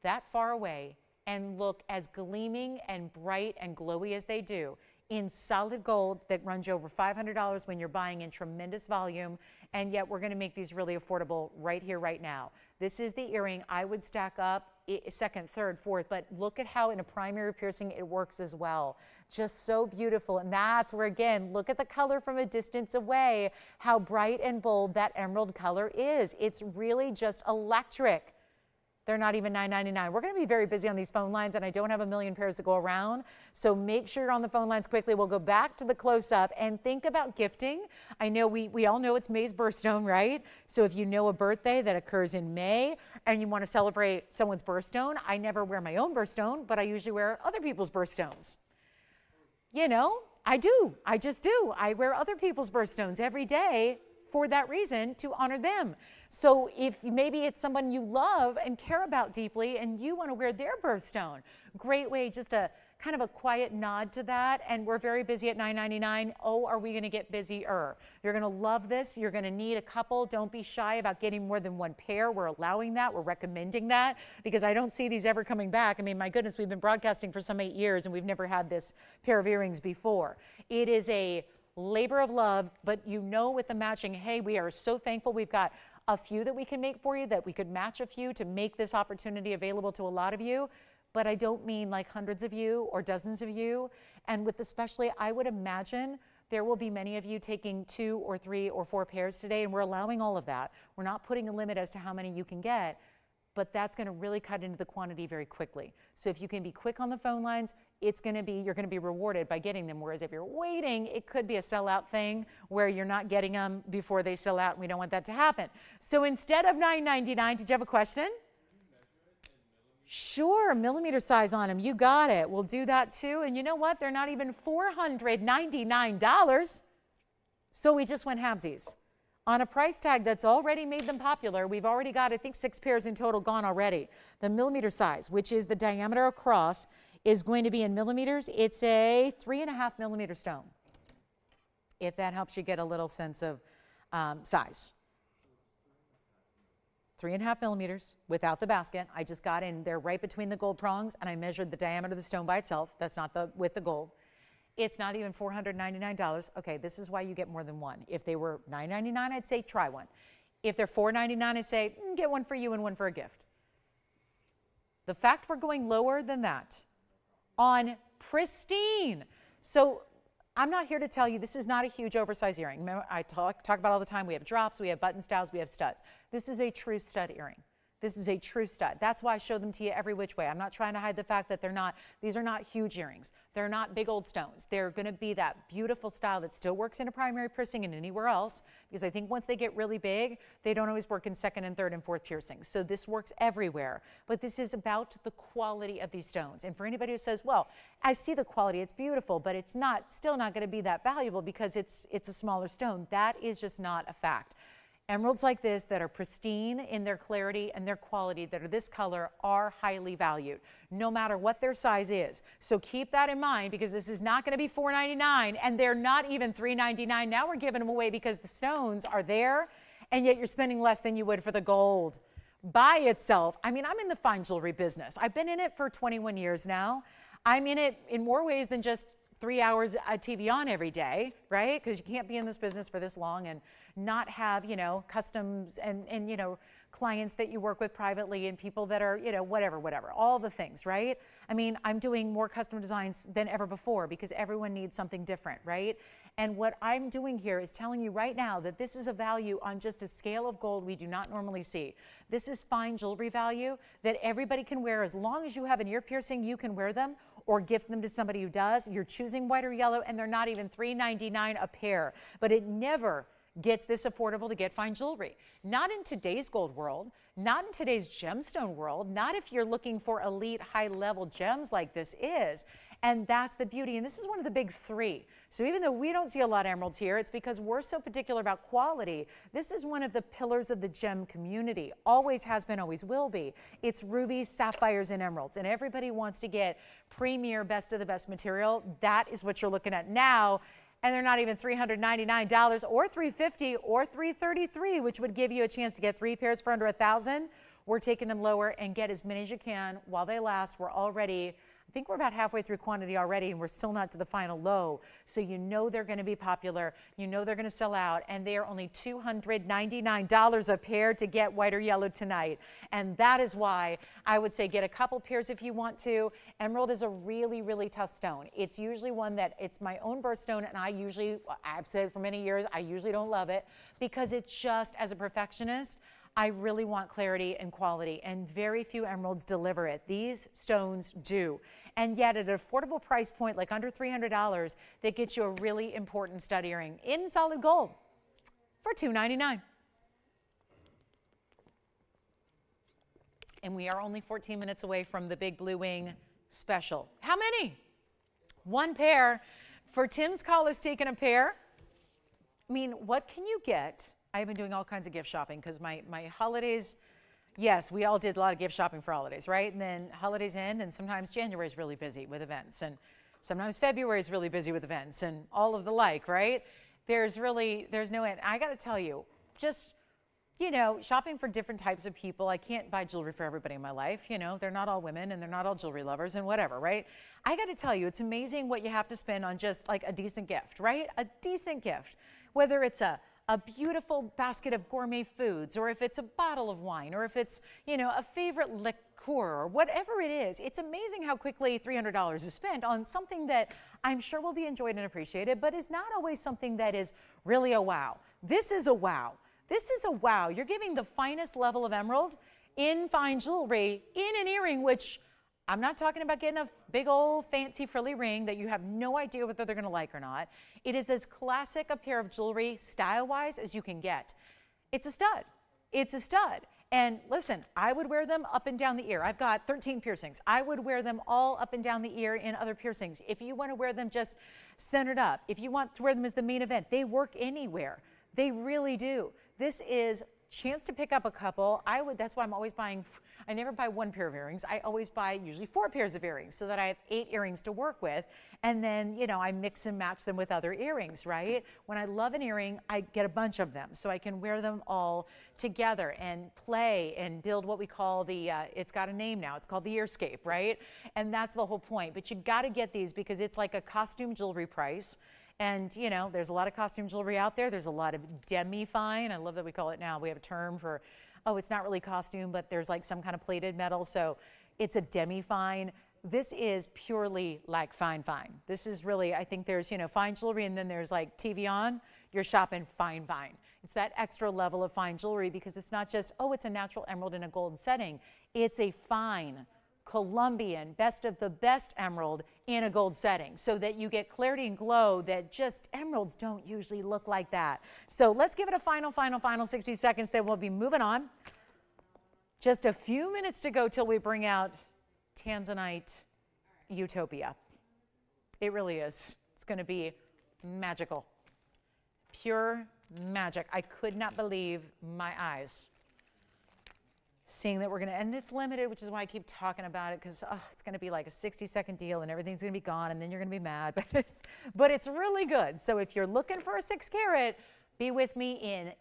that far away and look as gleaming and bright and glowy as they do in solid gold that runs you over $500 when you're buying in tremendous volume, and yet we're going to make these really affordable right here, right now. This is the earring I would stack up second, third, fourth, but look at how in a primary piercing it works as well. Just so beautiful, and that's where, again, look at the color from a distance away, how bright and bold that emerald color is. It's really just electric. They're not even $9.99. We're going to be very busy on these phone lines, and I don't have a million pairs to go around. So make sure you're on the phone lines quickly. We'll go back to the close-up and think about gifting. I know we all know it's May's birthstone, right? So if you know a birthday that occurs in May and you want to celebrate someone's birthstone, I never wear my own birthstone, but I usually wear other people's birthstones. I do. I just do. I wear other people's birthstones every day for that reason, to honor them. So if maybe it's someone you love and care about deeply and you want to wear their birthstone, great way, just a kind of a quiet nod to that. And we're very busy at $9.99. Oh, are we going to get busier? You're going to love this. You're going to need a couple. Don't be shy about getting more than one pair. We're allowing that. We're recommending that because I don't see these ever coming back. I mean, my goodness, we've been broadcasting for some 8 years and we've never had this pair of earrings before. It is a labor of love, but with the matching, hey, we are so thankful we've got a few that we can make for you, that we could match a few to make this opportunity available to a lot of you. But I don't mean like hundreds of you or dozens of you. And with especially, I would imagine there will be many of you taking 2 or 3 or 4 pairs today, and we're allowing all of that. We're not putting a limit as to how many you can get, but that's going to really cut into the quantity very quickly. So if you can be quick on the phone lines, you're going to be rewarded by getting them. Whereas if you're waiting, it could be a sellout thing where you're not getting them before they sell out, and we don't want that to happen. So instead of $9.99, did you have a question? Sure, millimeter size on them. You got it. We'll do that too. And you know what? They're not even $499. So we just went halvesies. On a price tag that's already made them popular, we've already got, I think, 6 pairs in total gone already. The millimeter size, which is the diameter across, is going to be in millimeters. It's a 3.5 millimeter stone, if that helps you get a little sense of size. 3.5 millimeters without the basket. I just got in there right between the gold prongs, and I measured the diameter of the stone by itself. That's not with the gold. It's not even $499. Okay, this is why you get more than one. If they were $9.99, I'd say try one. If they're $4.99, I'd say get one for you and one for a gift. The fact we're going lower than that on pristine. So I'm not here to tell you this is not a huge oversized earring. Remember, I talk about all the time, we have drops, we have button styles, we have studs. This is a true stud earring. This is a true stud. That's why I show them to you every which way. I'm not trying to hide the fact that these are not huge earrings. They're not big old stones. They're going to be that beautiful style that still works in a primary piercing and anywhere else, because I think once they get really big, they don't always work in second and third and fourth piercings. So this works everywhere. But this is about the quality of these stones. And for anybody who says, well, I see the quality, it's beautiful, but it's still not going to be that valuable because it's a smaller stone, that is just not a fact. Emeralds like this that are pristine in their clarity and their quality, that are this color, are highly valued, no matter what their size is. So keep that in mind, because this is not going to be $4.99, and they're not even $3.99. Now we're giving them away because the stones are there, and yet you're spending less than you would for the gold by itself. I mean, I'm in the fine jewelry business. I've been in it for 21 years now. I'm in it in more ways than just 3 hours at TVON every day, right? Because you can't be in this business for this long and not have, you know, customs and you know, clients that you work with privately and people that are, you know, whatever, all the things, right? I mean, I'm doing more custom designs than ever before because everyone needs something different, right? And what I'm doing here is telling you right now that this is a value on just a scale of gold we do not normally see. This is fine jewelry value that everybody can wear. As long as you have an ear piercing, you can wear them or gift them to somebody who does. You're choosing white or yellow, and they're not even $3.99 a pair. But it never gets this affordable to get fine jewelry. Not in today's gold world, not in today's gemstone world, not if you're looking for elite high-level gems like this is. And that's the beauty. And this is one of the big three. So even though we don't see a lot of emeralds here, it's because we're so particular about quality. This is one of the pillars of the gem community. Always has been, always will be. It's rubies, sapphires, and emeralds. And everybody wants to get premier, best of the best material. That is what you're looking at now. And they're not even $399 or $350 or $333, which would give you a chance to get 3 pairs for under $1,000. We're taking them lower, and get as many as you can while they last. We're already, I think we're about halfway through quantity already, and we're still not to the final low. So you know they're going to be popular. You know they're going to sell out, and they are only $299 a pair to get white or yellow tonight. And that is why I would say get a couple pairs if you want to. Emerald is a really, really tough stone. It's usually one that, it's my own birthstone, and I've said it for many years, I usually don't love it because it's just, as a perfectionist, I really want clarity and quality, and very few emeralds deliver it. These stones do. And yet at an affordable price point, like under $300, that gets you a really important stud earring in solid gold for $299. And we are only 14 minutes away from the big blue wing special. How many? 1 pair. For Tim's call is taking a pair. I mean, what can you get? I've been doing all kinds of gift shopping because my holidays, yes, we all did a lot of gift shopping for holidays, right? And then holidays end, and sometimes January is really busy with events, and sometimes February is really busy with events, and all of the like, right? There's no end. I got to tell you, just, you know, shopping for different types of people. I can't buy jewelry for everybody in my life. You know, they're not all women, and they're not all jewelry lovers, and whatever, right? I got to tell you, it's amazing what you have to spend on just like a decent gift, right? A decent gift, whether it's a beautiful basket of gourmet foods, or if it's a bottle of wine, or if it's, you know, a favorite liqueur, or whatever it is. It's amazing how quickly $300 is spent on something that I'm sure will be enjoyed and appreciated, but is not always something that is really a wow. This is a wow. This is a wow. You're giving the finest level of emerald in fine jewelry in an earring, which I'm not talking about getting a big old fancy frilly ring that you have no idea whether they're going to like or not. It is as classic a pair of jewelry style-wise as you can get. It's a stud. It's a stud. And listen, I would wear them up and down the ear. I've got 13 piercings. I would wear them all up and down the ear in other piercings. If you want to wear them just centered up, if you want to wear them as the main event, they work anywhere. They really do. This is chance to pick up a couple. That's why I'm always buying, I never buy 1 pair of earrings. I always buy usually 4 pairs of earrings so that I have 8 earrings to work with. And then, you know, I mix and match them with other earrings, right? When I love an earring, I get a bunch of them so I can wear them all together and play and build what we call the, it's got a name now, it's called the earscape, right? And that's the whole point. But you got to get these because it's like a costume jewelry price. And, you know, there's a lot of costume jewelry out there. There's a lot of demi-fine. I love that we call it now. We have a term for, oh, it's not really costume, but there's like some kind of plated metal. So it's a demi-fine. this is purely like fine. This is really, I think there's, fine jewelry, and then there's like TVON, you're shopping fine. It's that extra level of fine jewelry because it's not just, oh, it's a natural emerald in a gold setting. It's a fine Colombian, best of the best emerald in a gold setting so that you get clarity and glow that just emeralds don't usually look like that. So let's give it a final 60 seconds, then we'll be moving on. Just a few minutes to go till we bring out Tanzanite Utopia. It really is. It's going to be magical. Pure magic. I could not believe my eyes seeing that we're going to, and it's limited, which is why I keep talking about it, because it's going to be like a 60-second deal and everything's going to be gone and then you're going to be mad, but it's really good. So if you're looking for a 6 carat, be with me in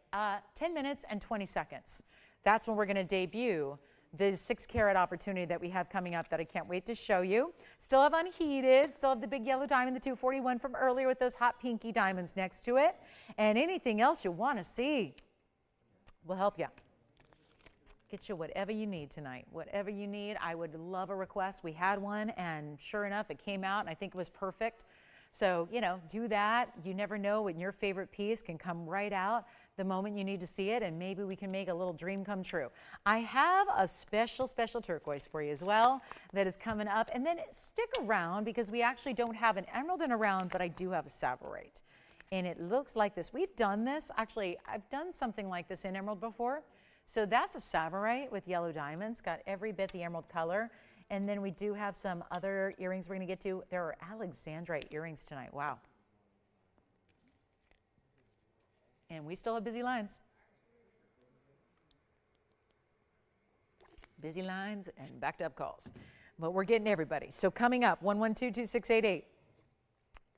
10 minutes and 20 seconds. That's when we're going to debut the 6 carat opportunity that we have coming up that I can't wait to show you. Still have unheated, still have the big yellow diamond, the 241 from earlier with those hot pinky diamonds next to it. And anything else you want to see, we'll help you. Get you whatever you need tonight. Whatever you need. I would love a request. We had one, and sure enough, it came out, and I think it was perfect. So, do that. You never know when your favorite piece can come right out the moment you need to see it, and maybe we can make a little dream come true. I have a special turquoise for you as well that is coming up. And then stick around because we actually don't have an emerald in a round, but I do have a sapphire. And it looks like this. We've done this. Actually, I've done something like this in emerald before. So that's a sapphire with yellow diamonds, got every bit the emerald color. And then we do have some other earrings we're going to get to. There are Alexandrite earrings tonight. Wow. And we still have busy lines. Busy lines and backed up calls. But we're getting everybody. So coming up, 112-2688.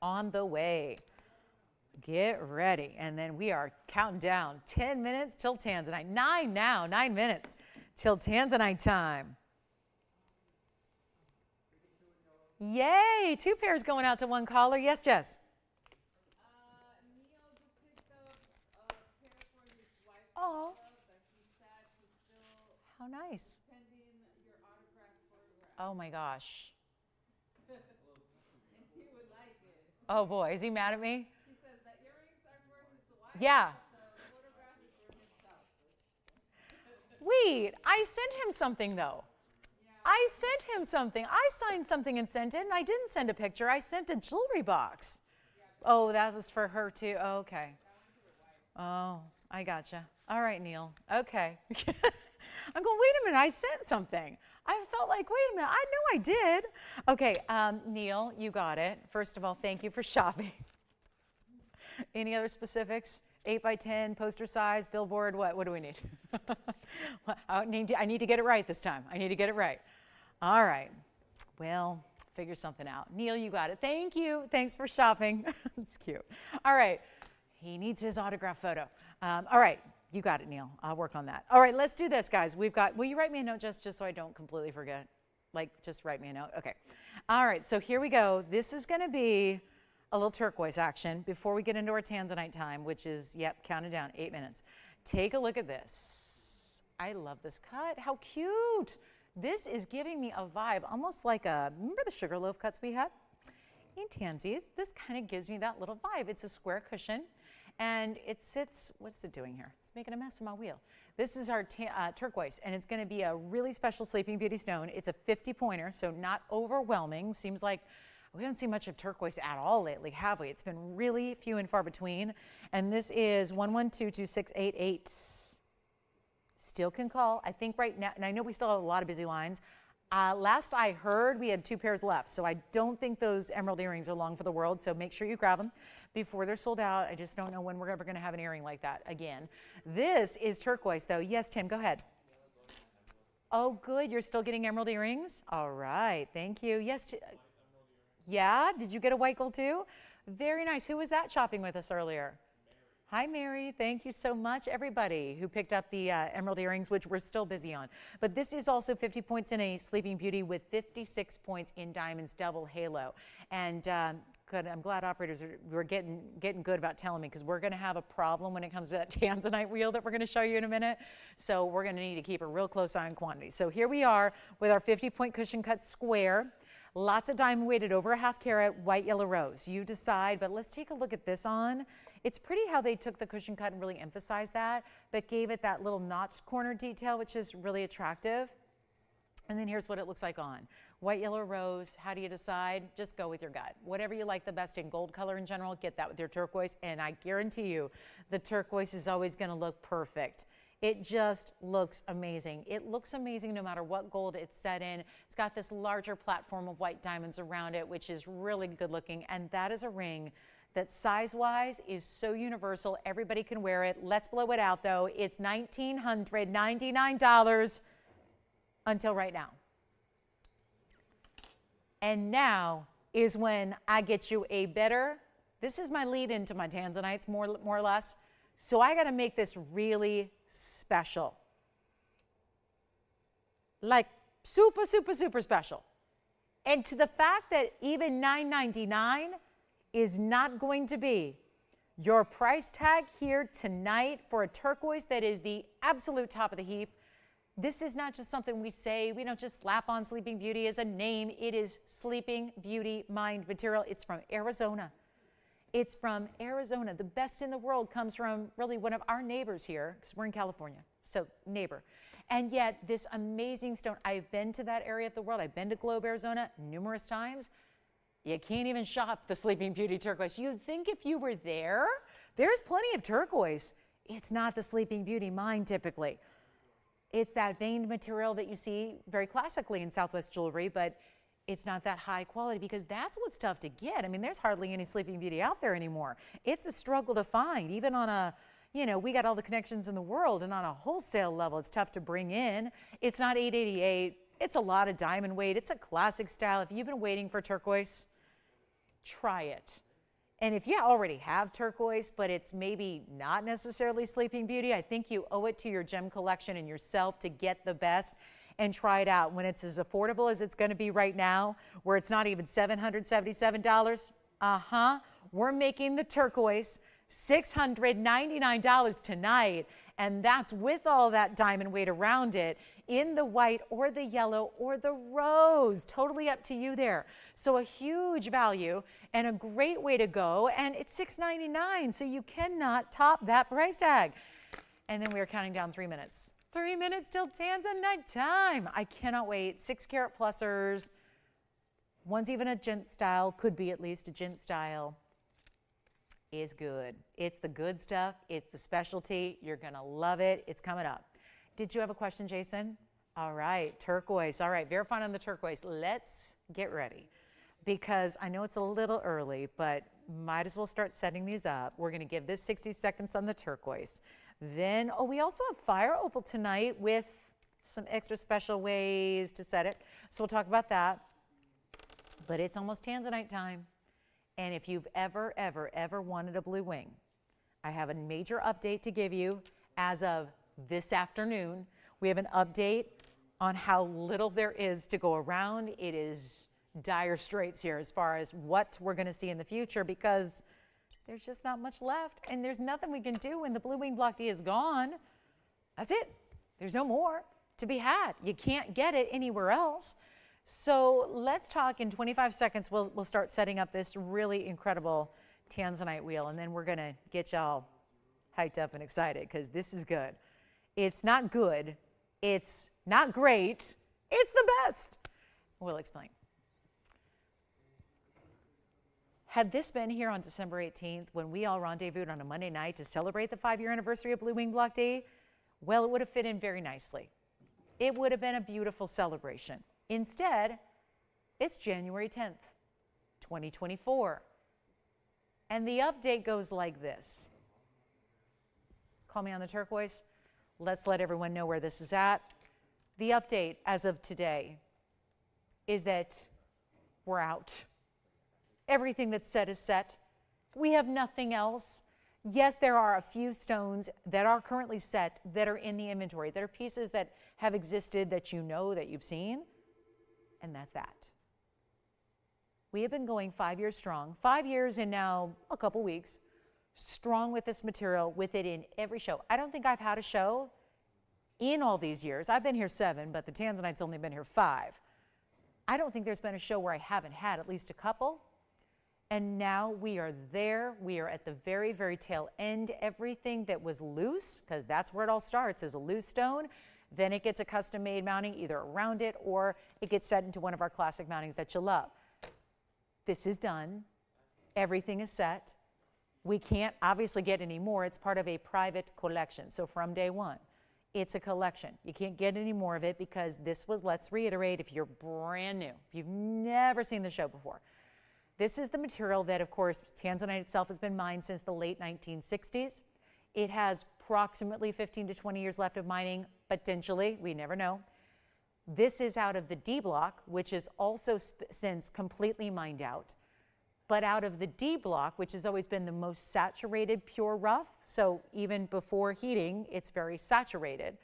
On the way. Get ready. And then we are counting down 10 minutes till Tanzanite. 9 now, 9 minutes till Tanzanite time. Yay, 2 pairs going out to 1 caller. Yes, Jess. Neil just picked up a pair for his wife. Oh, But he said he's still how nice. pending your autograph photograph. Oh my gosh. And he would like it. Oh boy, is he mad at me? He says the earrings are for his wife. Yeah. But the photograph is for himself. Wait, I sent him something though. I sent him something. I signed something and sent it, and I didn't send a picture. I sent a jewelry box. Oh, that was for her too. Oh, okay. Oh, I gotcha. All right, Neil. Okay. I'm going, wait a minute, I sent something. I felt like, wait a minute, I know I did. Okay, Neil, you got it. First of all, thank you for shopping. Any other specifics? 8x10, poster size, billboard, what do we need? I need to get it right this time. I need to get it right. All right. Well, figure something out. Neil, you got it. Thank you. Thanks for shopping. It's cute. All right. He needs his autograph photo. All right. You got it, Neil. I'll work on that. All right. Let's do this, guys. Will you write me a note just so I don't completely forget? Just write me a note. Okay. All right. So here we go. This is going to be a little turquoise action before we get into our Tanzanite time, which is, counted down, 8 minutes. Take a look at this. I love this cut. How cute. This is giving me a vibe, almost like remember the sugar loaf cuts we had in Tansies? This kind of gives me that little vibe. It's a square cushion, and it sits, what's it doing here? It's making a mess of my wheel. This is our turquoise, and it's going to be a really special Sleeping Beauty stone. It's a 50-pointer, so not overwhelming. Seems like we haven't seen much of turquoise at all lately, have we? It's been really few and far between. And this is 112-2688. Still can call. I think right now, and I know we still have a lot of busy lines. Last I heard, we had 2 pairs left. So I don't think those emerald earrings are long for the world. So make sure you grab them before they're sold out. I just don't know when we're ever going to have an earring like that again. This is turquoise, though. Yes, Tim, go ahead. Oh, good. You're still getting emerald earrings? All right. Thank you. Yes. Yeah, did you get a white gold too? Very nice. Who was that shopping with us earlier? Hi, Mary. Thank you so much, everybody who picked up the emerald earrings, which we're still busy on. But this is also 50 points in a Sleeping Beauty with 56 points in diamonds double halo. And good. I'm glad operators were getting good about telling me, because we're going to have a problem when it comes to that Tanzanite wheel that we're going to show you in a minute. So we're going to need to keep a real close eye on quantity. So here we are with our 50-point cushion cut square. Lots of diamond weighted over a ½ carat, white, yellow rose. You decide, but let's take a look at this on. It's pretty how they took the cushion cut and really emphasized that, but gave it that little notched corner detail, which is really attractive. And then here's what it looks like on. White, yellow, rose. How do you decide? Just go with your gut. Whatever you like the best in gold color in general, get that with your turquoise. And I guarantee you, the turquoise is always going to look perfect. It just looks amazing. It looks amazing no matter what gold it's set in. It's got this larger platform of white diamonds around it, which is really good looking. And that is a ring that size-wise is so universal. Everybody can wear it. Let's blow it out though. It's $1,999 until right now. And now is when I get you a better, this is my lead into my Tanzanites, more or less. So I got to make this really special. Like super, super, super special. And to the fact that even $999 is not going to be your price tag here tonight for a turquoise that is the absolute top of the heap. This is not just something we say. We don't just slap on Sleeping Beauty as a name. It is Sleeping Beauty mined material. It's from Arizona. It's from Arizona. The best in the world comes from really one of our neighbors here, because we're in California, so neighbor. And yet this amazing stone, I've been to that area of the world. I've been to Globe, Arizona numerous times. You can't even shop the Sleeping Beauty turquoise. You'd think if you were there, there's plenty of turquoise. It's not the Sleeping Beauty mine typically. It's that veined material that you see very classically in Southwest jewelry, but it's not that high quality because that's what's tough to get. I mean, there's hardly any Sleeping Beauty out there anymore. It's a struggle to find, even on a, you know, we got all the connections in the world, and on a wholesale level, it's tough to bring in. It's not $888. It's a lot of diamond weight. It's a classic style. If you've been waiting for turquoise, try it. And if you already have turquoise, but it's maybe not necessarily Sleeping Beauty, I think you owe it to your gem collection and yourself to get the best and try it out when it's as affordable as it's going to be right now, where it's not even $777. We're making the turquoise $699 tonight, and that's with all that diamond weight around it in the white or the yellow or the rose. Totally up to you there. So a huge value and a great way to go, and it's $699, so you cannot top that price tag. And then we are counting down 3 minutes. 3 minutes till Tanzanite time. I cannot wait. 6 carat plusers. One's even a gent style, could be at least a gent style. Is good. It's the good stuff. It's the specialty. You're going to love it. It's coming up. Did you have a question, Jason? All right, turquoise. All right, very fun on the turquoise. Let's get ready because I know it's a little early, but might as well start setting these up. We're going to give this 60 seconds on the turquoise. Then, oh, we also have fire opal tonight with some extra special ways to set it. So we'll talk about that. But it's almost Tanzanite time. And if you've ever wanted a blue wing, I have a major update to give you as of this afternoon. We have an update on how little there is to go around. It is dire straits here as far as what we're going to see in the future because there's just not much left, and there's nothing we can do when the blue wing block D is gone. That's it. There's no more to be had. You can't get it anywhere else. So let's talk in 25 seconds. We'll start setting up this really incredible Tanzanite wheel, and then we're going to get y'all hyped up and excited because this is good. It's not good. It's not great. It's the best. We'll explain. Had this been here on December 18th when we all rendezvoused on a Monday night to celebrate the 5-year anniversary of Blue Wing Block D, well, it would have fit in very nicely. It would have been a beautiful celebration. Instead, it's January 10th, 2024. And the update goes like this. Call me on the turquoise. Let's let everyone know where this is at. The update as of today is that we're out. Everything that's set is set. We have nothing else. Yes, there are a few stones that are currently set that are in the inventory. There are pieces that have existed that you know that you've seen, and that's that. We have been going 5 years strong, 5 years and now a couple weeks, strong with this material, with it in every show. I don't think I've had a show in all these years. I've been here 7, but the Tanzanite's only been here 5. I don't think there's been a show where I haven't had at least a couple. And now we are there. We are at the very, very tail end. Everything that was loose, because that's where it all starts, is a loose stone. Then it gets a custom made mounting either around it or it gets set into one of our classic mountings that you love. This is done. Everything is set. We can't obviously get any more. It's part of a private collection. So from day one, it's a collection. You can't get any more of it because this was, let's reiterate, if you're brand new, if you've never seen the show before, this is the material that, of course, Tanzanite itself has been mined since the late 1960s. It has approximately 15 to 20 years left of mining, potentially, we never know. This is out of the D block, which is also since completely mined out. But out of the D block, which has always been the most saturated pure rough, so even before heating, it's very saturated.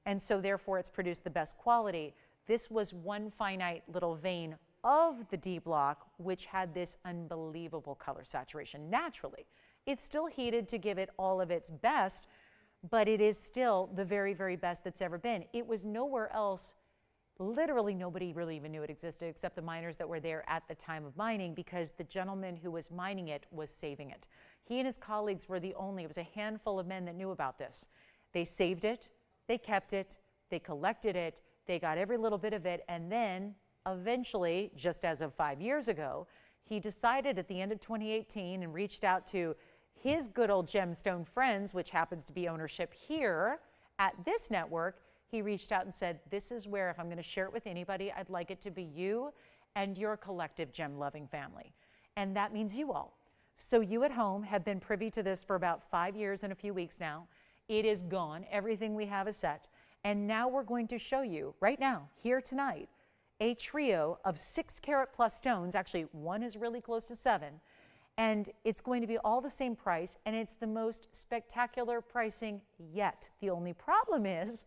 And so therefore it's produced the best quality. This was one finite little vein of the D block, which had this unbelievable color saturation naturally. It's still heated to give it all of its best, but it is still the very, very best that's ever been. It was nowhere else. Literally nobody really even knew it existed except the miners that were there at the time of mining, because the gentleman who was mining it was saving it. He and his colleagues were the only, it was a handful of men that knew about this. They saved it, they kept it, they collected it, they got every little bit of it, and then eventually, just as of 5 years ago, he decided at the end of 2018 and reached out to his good old gemstone friends, which happens to be ownership here at this network. He reached out and said, this is where, if I'm going to share it with anybody, I'd like it to be you and your collective gem-loving family. And that means you all. So you at home have been privy to this for about 5 years and a few weeks now. It is gone. Everything we have is set. And now we're going to show you, right now, here tonight, a trio of 6 carat plus stones. Actually, one is really close to 7. And it's going to be all the same price, and it's the most spectacular pricing yet. The only problem is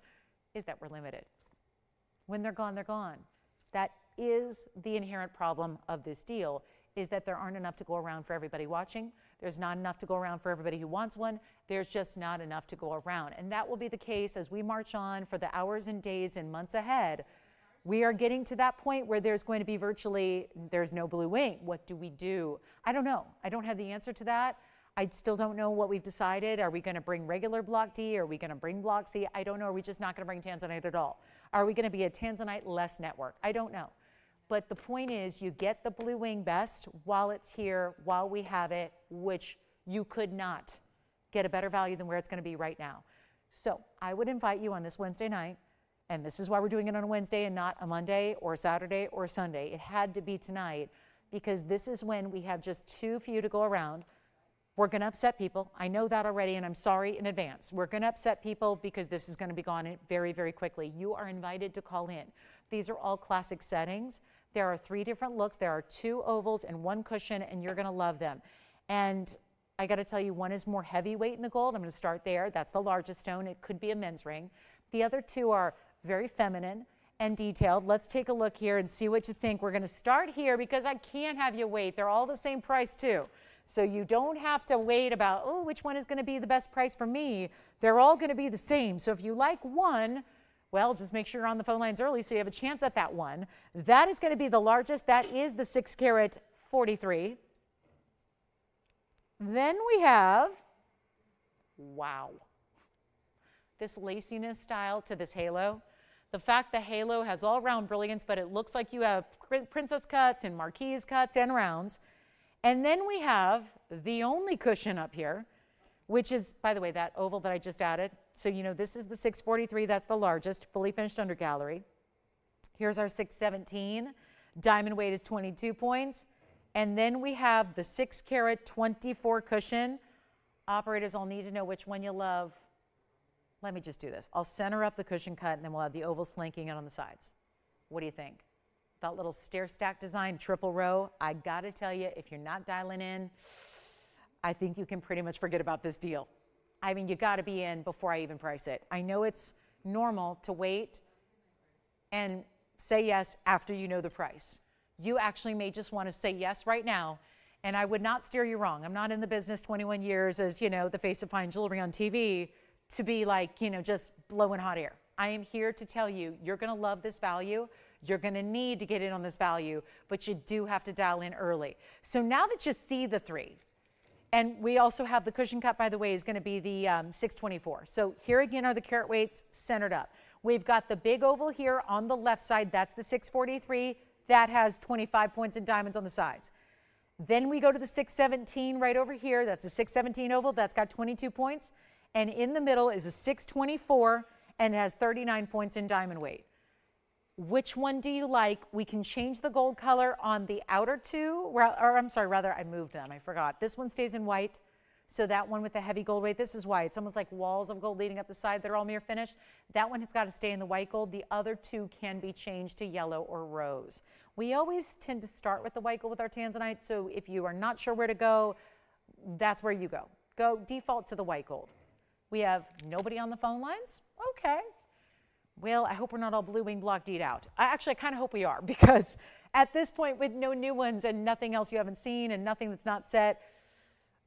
that we're limited. When they're gone, they're gone. That is the inherent problem of this deal, is that there aren't enough to go around for everybody watching. There's not enough to go around for everybody who wants one. There's just not enough to go around. And that will be the case as we march on for the hours and days and months ahead. We are getting to that point where there's going to be virtually, there's no blue ink. What do we do? I don't know. I don't have the answer to that. I still don't know what we've decided. Are we going to bring regular block D? Are we going to bring block C? I don't know. Are we just not going to bring Tanzanite at all? Are we going to be a Tanzanite-less network? I don't know. But the point is, you get the blue wing best while it's here, while we have it, which you could not get a better value than where it's going to be right now. So I would invite you on this Wednesday night, and this is why we're doing it on a Wednesday and not a Monday or Saturday or Sunday. It had to be tonight, because this is when we have just too few to go around. We're going to upset people. I know that already, and I'm sorry in advance. We're going to upset people because this is going to be gone very, very quickly. You are invited to call in. These are all classic settings. There are 3 different looks. There are 2 ovals and 1 cushion, and you're going to love them. And I got to tell you, one is more heavyweight in the gold. I'm going to start there. That's the largest stone. It could be a men's ring. The other 2 are very feminine and detailed. Let's take a look here and see what you think. We're going to start here because I can't have you wait. They're all the same price too. So you don't have to wait about, oh, which one is going to be the best price for me? They're all going to be the same. So if you like one, well, just make sure you're on the phone lines early so you have a chance at that one. That is going to be the largest. That is the 6 carat 43. Then we have, wow, this laciness style to this halo. The fact the halo has all round brilliance, but it looks like you have princess cuts and marquise cuts and rounds. And then we have the only cushion up here, which is, by the way, that oval that I just added. So you know this is the 643, that's the largest, fully finished under gallery. Here's our 617. Diamond weight is 22 points. And then we have the 6 carat 24 cushion. Operators, I'll need to know which one you love. Let me just do this. I'll center up the cushion cut, and then we'll have the ovals flanking it on the sides. What do you think? That little stair stack design, triple row, I gotta tell you, if you're not dialing in, I think you can pretty much forget about this deal. I mean, you gotta be in before I even price it. I know it's normal to wait and say yes after you know the price. You actually may just wanna say yes right now, and I would not steer you wrong. I'm not in the business 21 years as, you know, the face of fine jewelry on TV to be like, you know, just blowing hot air. I am here to tell you, you're gonna love this value. You're going to need to get in on this value, but you do have to dial in early. So now that you see the 3, and we also have the cushion cut, by the way, is going to be the 624. So here again are the carat weights centered up. We've got the big oval here on the left side. That's the 643. That has 25 points in diamonds on the sides. Then we go to the 617 right over here. That's a 617 oval. That's got 22 points. And in the middle is a 624 and it has 39 points in diamond weight. Which one do you like? We can change the gold color on the outer 2, or I'm sorry, rather I moved them, I forgot. This one stays in white, so that one with the heavy gold weight, this is white. It's almost like walls of gold leading up the side that are all mirror finished. That one has got to stay in the white gold. The other 2 can be changed to yellow or rose. We always tend to start with the white gold with our Tanzanite, so if you are not sure where to go, that's where you go. Go default to the white gold. We have nobody on the phone lines? Okay. Well, I hope we're not all blue wing block D'd out. I kind of hope we are, because at this point with no new ones and nothing else you haven't seen and nothing that's not set,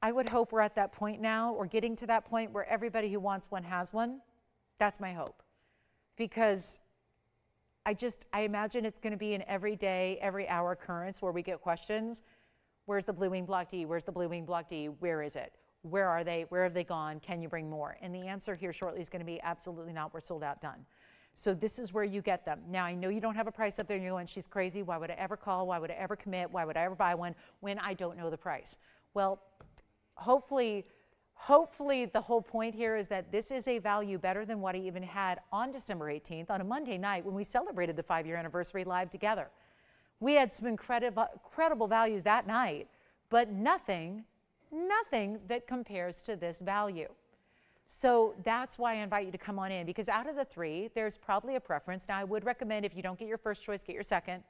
I would hope we're at that point now, or getting to that point where everybody who wants one has one. That's my hope. Because I imagine it's going to be an everyday, every hour occurrence where we get questions. Where's the blue wing block D? Where's the blue wing block D? Where is it? Where are they? Where have they gone? Can you bring more? And the answer here shortly is going to be absolutely not. We're sold out, done. So this is where you get them. Now, I know you don't have a price up there and you're going, she's crazy. Why would I ever call? Why would I ever commit? Why would I ever buy one when I don't know the price? Well, hopefully the whole point here is that this is a value better than what I even had on December 18th on a Monday night when we celebrated the 5-year anniversary live together. We had some incredible values that night, but nothing that compares to this value. So that's why I invite you to come on in, because out of the 3, there's probably a preference. Now, I would recommend if you don't get your first choice, get your second.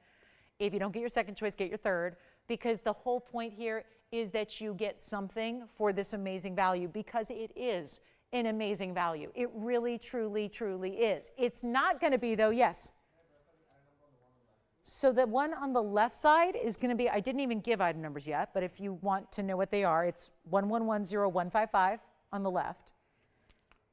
If you don't get your second choice, get your third, because the whole point here is that you get something for this amazing value, because it is an amazing value. It really, truly, truly is. It's not going to be, though, yes? So the one on the left side is going to be, I didn't even give item numbers yet, but if you want to know what they are, it's 1110155 on the left.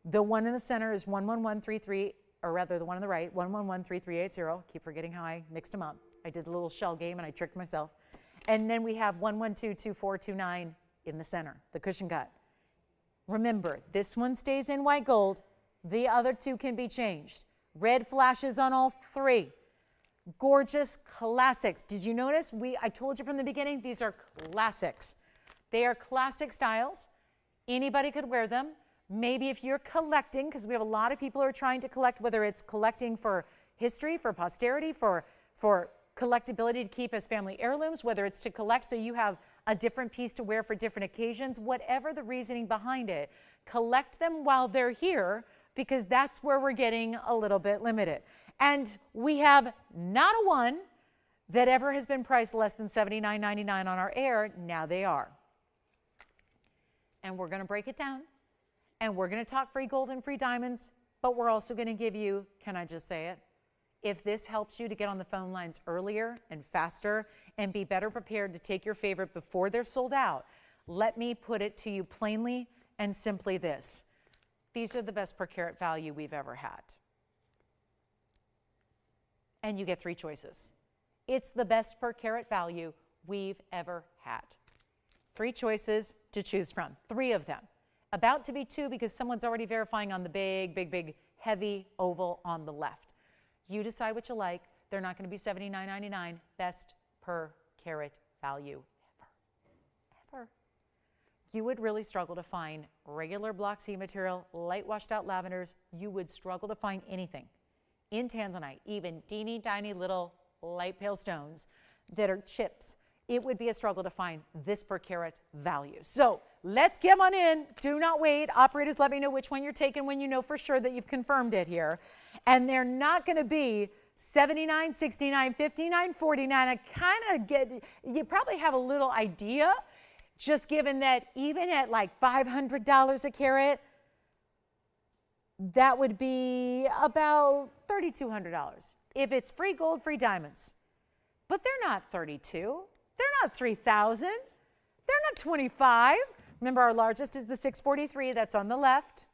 The one in the center is 11133, or rather the one on the right, 1113380. Keep forgetting how I mixed them up. I did a little shell game and I tricked myself. And then we have 1122429 in the center, the cushion cut. Remember, this one stays in white gold. The other 2 can be changed. Red flashes on all 3. Gorgeous classics. Did you notice? I told you from the beginning, these are classics. They are classic styles. Anybody could wear them. Maybe if you're collecting, because we have a lot of people who are trying to collect, whether it's collecting for history, for posterity, for collectability to keep as family heirlooms, whether it's to collect so you have a different piece to wear for different occasions, whatever the reasoning behind it, collect them while they're here, because that's where we're getting a little bit limited. And we have not a one that ever has been priced less than $79.99 on our air. Now they are. And we're going to break it down. And we're going to talk free gold and free diamonds, but we're also going to give you, can I just say it? If this helps you to get on the phone lines earlier and faster and be better prepared to take your favorite before they're sold out, let me put it to you plainly and simply this. These are the best per carat value we've ever had. And you get 3 choices. It's the best per carat value we've ever had. 3 choices to choose from, 3 of them. About to be 2 because someone's already verifying on the big, heavy oval on the left. You decide what you like. They're not going to be $79.99. Best per carat value ever. You would really struggle to find regular block C material, light washed out lavenders. You would struggle to find anything in Tanzanite, even teeny tiny little light pale stones that are chips. It would be a struggle to find this per carat value. So let's get on in. Do not wait. Operators, let me know which one you're taking when you know for sure that you've confirmed it here. And they're not going to be $79, $69, $59, $49. I kind of get, you probably have a little idea, just given that even at like $500 a carat, that would be about $3,200. If it's free gold, free diamonds. But they're not 32. They're not 3,000. They're not 25. Remember, our largest is the 643. That's on the left.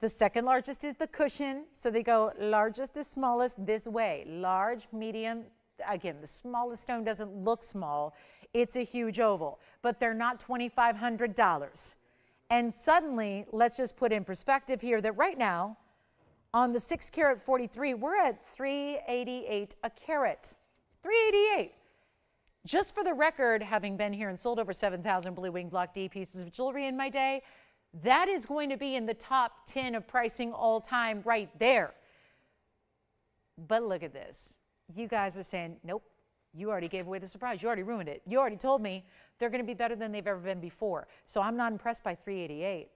The second largest is the cushion. So they go largest to smallest this way. Large, medium. Again, the smallest stone doesn't look small. It's a huge oval, but they're not $2,500. And suddenly, let's just put in perspective here that right now, on the 6 carat 43, we're at $388 a carat. $388. Just for the record, having been here and sold over 7,000 blue wing block D pieces of jewelry in my day, that is going to be in the top 10 of pricing all time right there. But look at this. You guys are saying, nope, you already gave away the surprise. You already ruined it. You already told me they're going to be better than they've ever been before. So I'm not impressed by $388.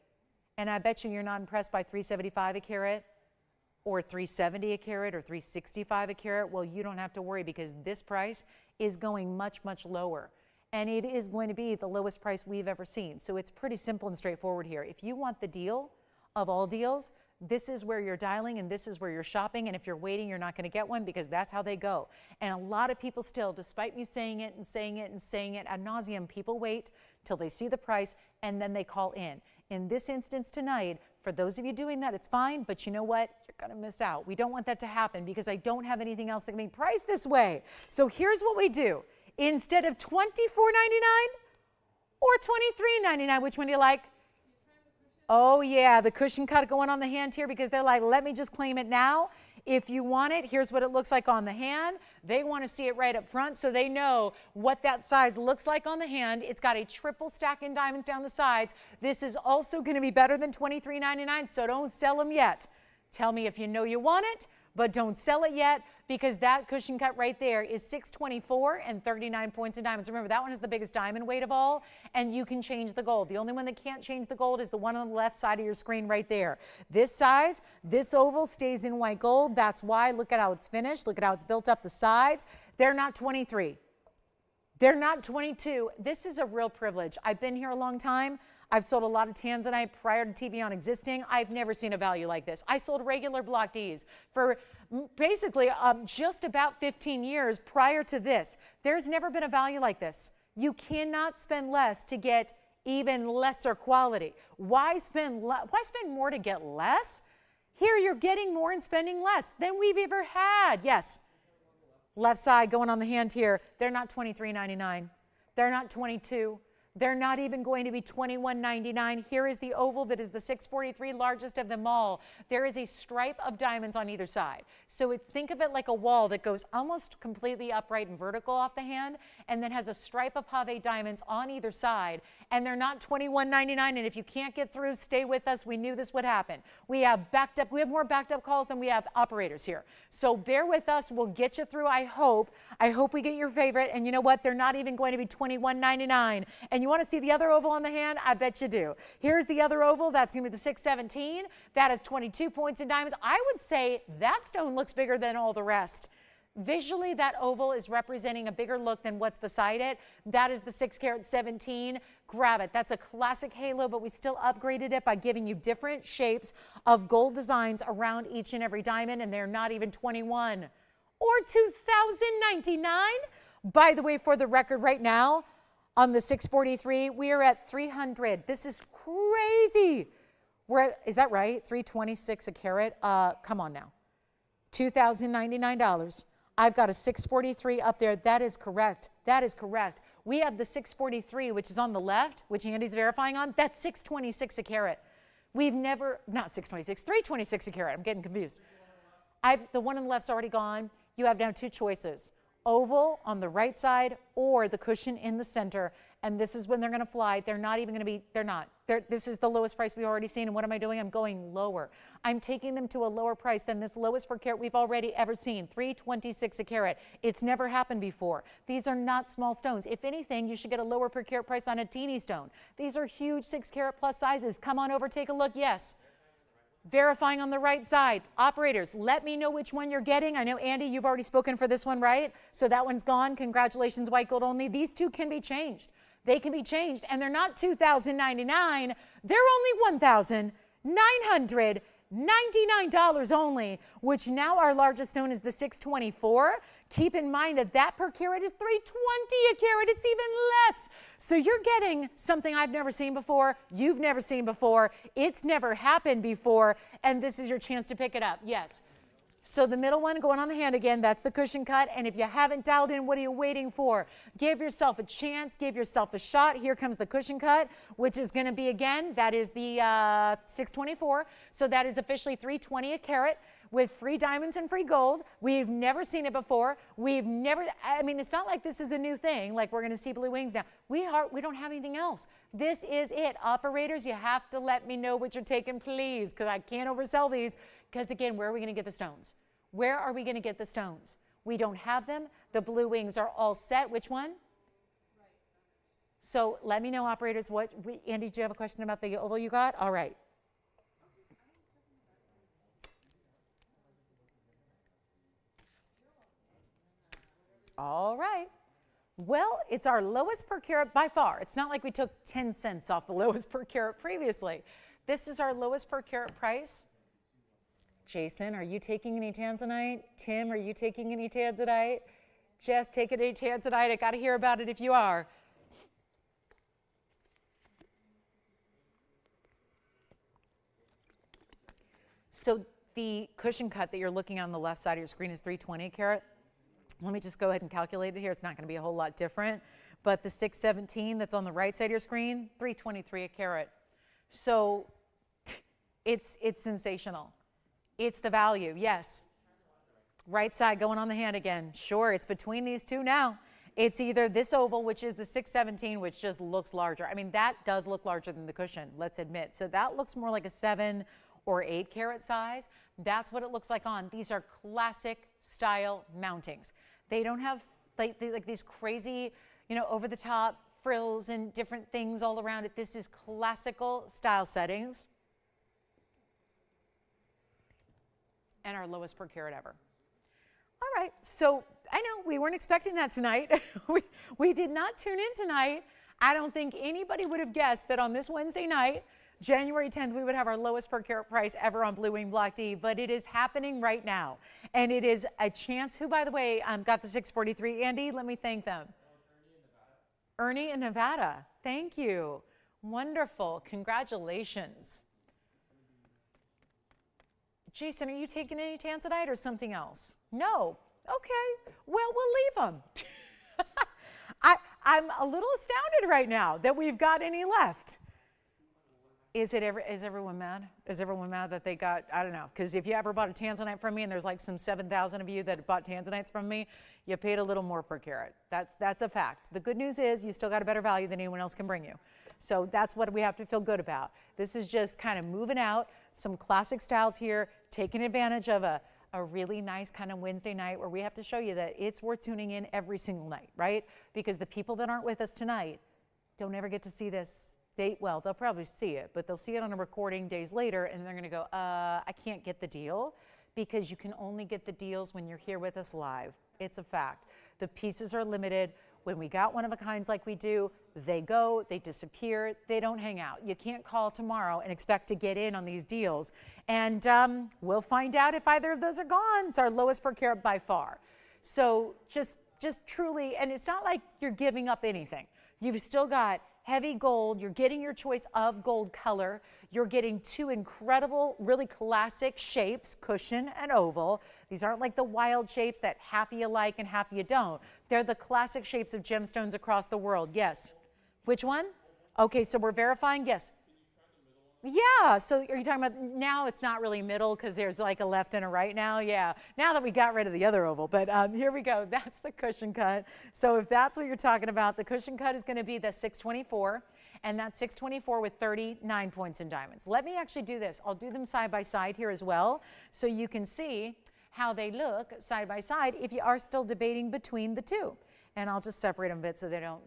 And I bet you're not impressed by $375 a carat or $370 a carat or $365 a carat. Well, you don't have to worry because this price is going much, much lower. And it is going to be the lowest price we've ever seen. So it's pretty simple and straightforward here. If you want the deal of all deals, this is where you're dialing and this is where you're shopping. And if you're waiting, you're not going to get one because that's how they go. And a lot of people still, despite me saying it and saying it and saying it ad nauseum, people wait till they see the price and then they call in. In this instance tonight, for those of you doing that, it's fine. But you know what? You're going to miss out. We don't want that to happen because I don't have anything else that can be priced this way. So here's what we do. Instead of $24.99 or $23.99, which one do you like? Oh yeah, the cushion cut going on the hand here because they're like, let me just claim it now. If you want it, here's what it looks like on the hand. They want to see it right up front so they know what that size looks like on the hand. It's got a triple stack in diamonds down the sides. This is also going to be better than $23.99, so don't sell them yet. Tell me if you know you want it, but don't sell it yet because that cushion cut right there is $624 and 39 points in diamonds. Remember, that one is the biggest diamond weight of all, and you can change the gold. The only one that can't change the gold is the one on the left side of your screen right there. This size, this oval stays in white gold. That's why, look at how it's finished. Look at how it's built up the sides. They're not 23. They're not 22. This is a real privilege. I've been here a long time. I've sold a lot of Tanzanite prior to TVON existing. I've never seen a value like this. I sold regular block Ds for basically just about 15 years prior to this. There's never been a value like this. You cannot spend less to get even lesser quality. Why spend more to get less? Here you're getting more and spending less than we've ever had. Yes. Left side going on the hand here. They're not $23.99. They're not $22. They're not even going to be $21.99. Here is the oval that is the 643, largest of them all. There is a stripe of diamonds on either side. So think of it like a wall that goes almost completely upright and vertical off the hand and then has a stripe of pave diamonds on either side. And they're not $21.99. And if you can't get through, stay with us. We knew this would happen. We have more backed up calls than we have operators here. So bear with us. We'll get you through, I hope. I hope we get your favorite. And you know what? They're not even going to be $21.99. And you want to see the other oval on the hand? I bet you do. Here's the other oval. That's going to be the 617. That is 22 points in diamonds. I would say that stone looks bigger than all the rest. Visually, that oval is representing a bigger look than what's beside it. That is the 6 carat 17. Grab it. That's a classic halo, but we still upgraded it by giving you different shapes of gold designs around each and every diamond, and they're not even 21 or $2,099. By the way, for the record right now, on the 643, we are at 300. This is crazy. Is that right? 326 a carat? Come on now. $2,099. I've got a 643 up there. That is correct. That is correct. We have the 643, which is on the left, which Andy's verifying on. That's 626 a carat. We've never, not 626, 326 a carat. I'm getting confused. The one on the left's already gone. You have now two choices. Oval on the right side or the cushion in the center. And this is when they're going to fly. They're not even going to be, they're not. This is the lowest price we've already seen. And what am I doing? I'm going lower. I'm taking them to a lower price than this lowest per carat we've already ever seen, $326 a carat. It's never happened before. These are not small stones. If anything, you should get a lower per carat price on a teeny stone. These are huge 6 carat plus sizes. Come on over, take a look. Yes. Verifying on the right side. Operators, let me know which one you're getting. I know, Andy, you've already spoken for this one, right? So that one's gone. Congratulations, white gold only. These two can be changed. They can be changed, and they're not $2,099. They're only $1,999. $99 only, which now our largest stone is the 624. Keep in mind that that per carat is $320 a carat. It's even less. So you're getting something I've never seen before, you've never seen before, it's never happened before, and this is your chance to pick it up. Yes. So the middle one going on the hand again, that's the cushion cut. And if you haven't dialed in, what are you waiting for? Give yourself a chance, give yourself a shot. Here comes the cushion cut, which is going to be, again, that is the 624. So that is officially $320 a carat with free diamonds and free gold. We've never seen it before. We've never, I mean, it's not like this is a new thing, like we're going to see blue wings now. We don't have anything else. This is it. Operators, you have to let me know what you're taking, please, because I can't oversell these. Because again, where are we going to get the stones? Where are we going to get the stones? We don't have them. The blue wings are all set. Which one? Right. So let me know, operators, Andy, do you have a question about the oval you got? All right. All right. Well, it's our lowest per carat by far. It's not like we took 10 cents off the lowest per carat previously. This is our lowest per carat price. Jason, are you taking any Tanzanite? Tim, are you taking any Tanzanite? Jess, taking any Tanzanite? I got to hear about it if you are. So the cushion cut that you're looking on the left side of your screen is $320 a carat. Let me just go ahead and calculate it here. It's not going to be a whole lot different. But the 617 that's on the right side of your screen, $323 a carat. So it's sensational. It's the value, yes. Right side going on the hand again. Sure, it's between these two now. It's either this oval, which is the 617, which just looks larger. I mean, that does look larger than the cushion, let's admit. So that looks more like a 7 or 8 carat size. That's what it looks like on. These are classic style mountings. They don't have like these crazy, over the top frills and different things all around it. This is classical style settings. And our lowest per carat ever. All right, so I know we weren't expecting that tonight. we did not tune in tonight. I don't think anybody would have guessed that on this Wednesday night, January 10th, we would have our lowest per carat price ever on Blue Wing Block D, but it is happening right now. And it is a chance, who, by the way, got the 643. Andy, let me thank them. Ernie in Nevada. Thank you. Wonderful. Congratulations. Jason, are you taking any Tanzanite or something else? No. Okay. Well, we'll leave them. I'm a little astounded right now that we've got any left. Is everyone mad? Is everyone mad that they got, I don't know, because if you ever bought a Tanzanite from me, and there's like some 7,000 of you that bought Tanzanites from me, you paid a little more per carat. That's a fact. The good news is you still got a better value than anyone else can bring you. So that's what we have to feel good about. This is just kind of moving out some classic styles here, taking advantage of a really nice kind of Wednesday night where we have to show you that it's worth tuning in every single night, right? Because the people that aren't with us tonight don't ever get to see this. Well, they'll probably see it, but they'll see it on a recording days later, and they're going to go, I can't get the deal, because you can only get the deals when you're here with us live. It's a fact. The pieces are limited. When we got one of a kinds like we do, they go, they disappear, they don't hang out. You can't call tomorrow and expect to get in on these deals. And we'll find out if either of those are gone. It's our lowest per carat by far. So just truly, and it's not like you're giving up anything. You've still got heavy gold. You're getting your choice of gold color. You're getting two incredible, really classic shapes, cushion and oval. These aren't like the wild shapes that half of you like and half of you don't. They're the classic shapes of gemstones across the world. Yes. Which one? Okay, so we're verifying. Yes. Yeah, so are you talking about now it's not really middle because there's like a left and a right now? Yeah, now that we got rid of the other oval. But here we go. That's the cushion cut. So if that's what you're talking about, the cushion cut is going to be the 624, and that's 624 with 39 points in diamonds. Let me actually do this. I'll do them side by side here as well so you can see how they look side by side if you are still debating between the two. And I'll just separate them a bit so they don't,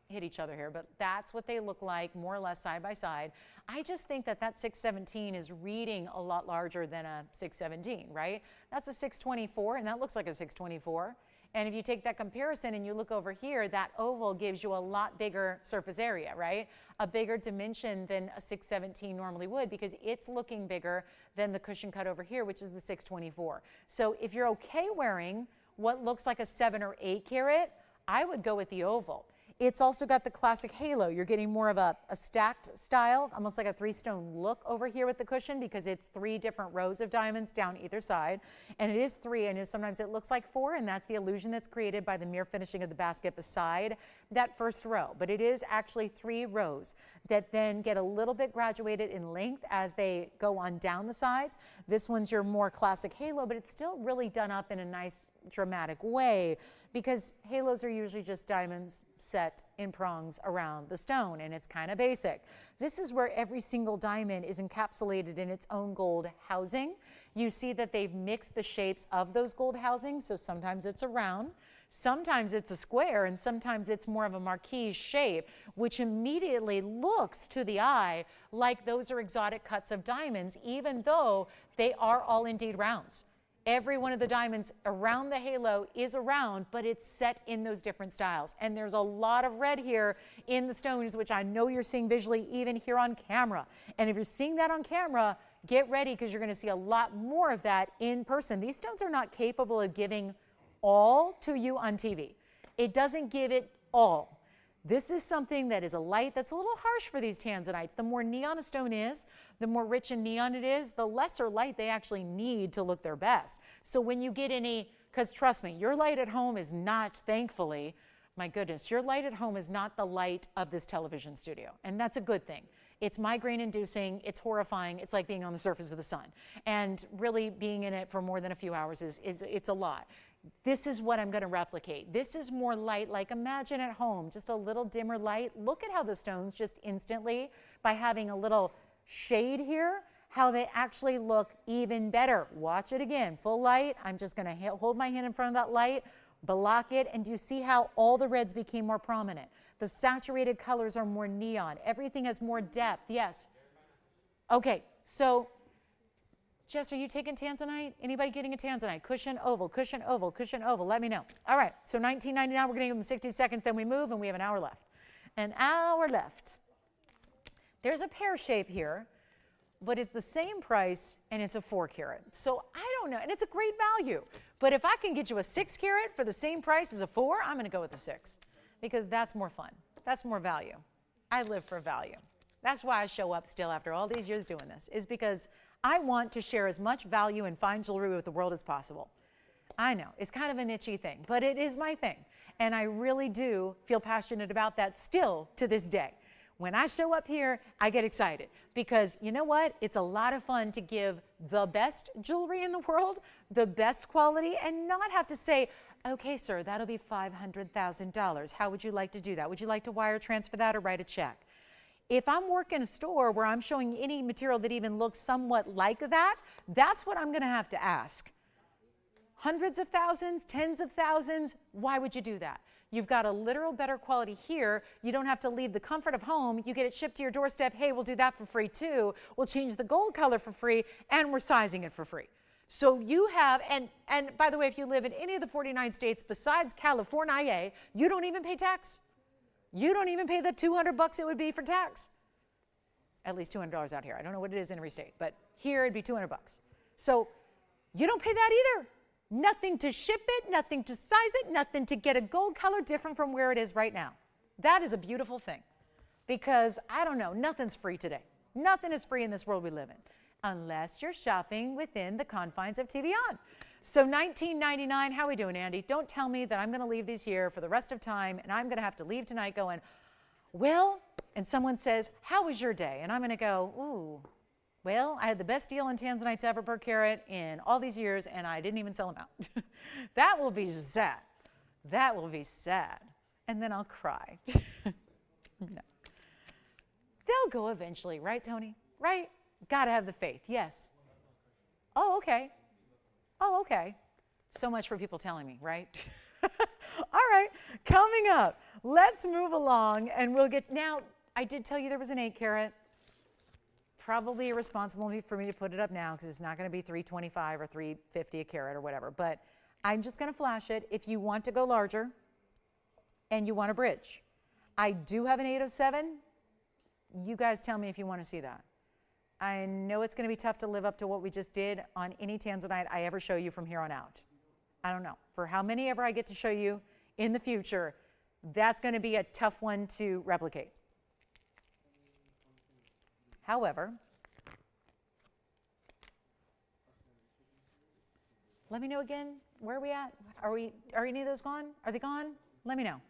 hit each other here. But that's what they look like, more or less side by side. I just think that 617 is reading a lot larger than a 617, right? That's a 624, and that looks like a 624. And if you take that comparison and you look over here, that oval gives you a lot bigger surface area, right? A bigger dimension than a 617 normally would, because it's looking bigger than the cushion cut over here, which is the 624. So if you're okay wearing what looks like a 7 or 8 carat, I would go with the oval. It's also got the classic halo. You're getting more of a stacked style, almost like a 3-stone look over here with the cushion, because it's 3 different rows of diamonds down either side. And it is 3. I know sometimes it looks like 4, and that's the illusion that's created by the mere finishing of the basket beside that first row. But it is actually 3 rows that then get a little bit graduated in length as they go on down the sides. This one's your more classic halo, but it's still really done up in a nice dramatic way, because halos are usually just diamonds set in prongs around the stone, and it's kind of basic. This is where every single diamond is encapsulated in its own gold housing. You see that they've mixed the shapes of those gold housings, so sometimes it's a round, sometimes it's a square, and sometimes it's more of a marquise shape, which immediately looks to the eye like those are exotic cuts of diamonds, even though they are all indeed rounds. Every one of the diamonds around the halo is a round, but it's set in those different styles. And there's a lot of red here in the stones, which I know you're seeing visually even here on camera. And if you're seeing that on camera, get ready, because you're going to see a lot more of that in person. These stones are not capable of giving all to you on TV. It doesn't give it all. This is something that is a light that's a little harsh for these Tanzanites. The more neon a stone is, the more rich in neon it is, the lesser light they actually need to look their best. So when you get any, because trust me, your light at home is not, thankfully, my goodness, your light at home is not the light of this television studio. And that's a good thing. It's migraine inducing, it's horrifying, it's like being on the surface of the sun. And really being in it for more than a few hours it's a lot. This is what I'm going to replicate. This is more light, like imagine at home, just a little dimmer light. Look at how the stones just instantly, by having a little shade here, how they actually look even better. Watch it again, full light. I'm just going to hold my hand in front of that light, block it, and do you see how all the reds became more prominent? The saturated colors are more neon. Everything has more depth. Yes. Okay, so Jess, are you taking Tanzanite? Anybody getting a Tanzanite? Cushion, oval, cushion, oval, cushion, oval. Let me know. All right, so $19.99, we're going to give them 60 seconds, then we move, and we have an hour left. An hour left. There's a pear shape here, but it's the same price, and it's a 4 carat. So I don't know, and it's a great value. But if I can get you a 6 carat for the same price as a 4, I'm going to go with the 6, because that's more fun. That's more value. I live for value. That's why I show up still after all these years doing this, is because I want to share as much value in fine jewelry with the world as possible. I know, it's kind of a niche-y thing, but it is my thing. And I really do feel passionate about that still to this day. When I show up here, I get excited, because you know what? It's a lot of fun to give the best jewelry in the world, the best quality, and not have to say, okay, sir, that'll be $500,000. How would you like to do that? Would you like to wire transfer that or write a check? If I'm working a store where I'm showing any material that even looks somewhat like that, that's what I'm going to have to ask. Hundreds of thousands, tens of thousands, why would you do that? You've got a literal better quality here. You don't have to leave the comfort of home. You get it shipped to your doorstep. Hey, we'll do that for free too. We'll change the gold color for free, and we're sizing it for free. So you have, and by the way, if you live in any of the 49 states besides California, you don't even pay tax. You don't even pay the $200 it would be for tax. At least $200 out here. I don't know what it is in every state, but here it'd be $200. So you don't pay that either. Nothing to ship it, nothing to size it, nothing to get a gold color different from where it is right now. That is a beautiful thing, because I don't know, nothing's free today. Nothing is free in this world we live in, unless you're shopping within the confines of TVON. So $19.99, how are we doing, Andy? Don't tell me that I'm going to leave these here for the rest of time, and I'm going to have to leave tonight going, well, and someone says, how was your day? And I'm going to go, ooh, well, I had the best deal on Tanzanites ever per carat in all these years, and I didn't even sell them out. That will be sad. That will be sad. And then I'll cry. No. They'll go eventually, right, Tony? Right? Got to have the faith, yes. Oh, okay. Oh, okay. So much for people telling me, right? All right, coming up, let's move along, and we'll get, now, I did tell you there was an 8 carat. Probably irresponsible for me to put it up now, because it's not going to be $325 or $350 a carat or whatever, but I'm just going to flash it. If you want to go larger and you want a bridge, I do have an 807. You guys tell me if you want to see that. I know it's going to be tough to live up to what we just did on any Tanzanite I ever show you from here on out. I don't know. For how many ever I get to show you in the future, that's going to be a tough one to replicate. However, let me know again, where are we at? Are any of those gone? Are they gone? Let me know.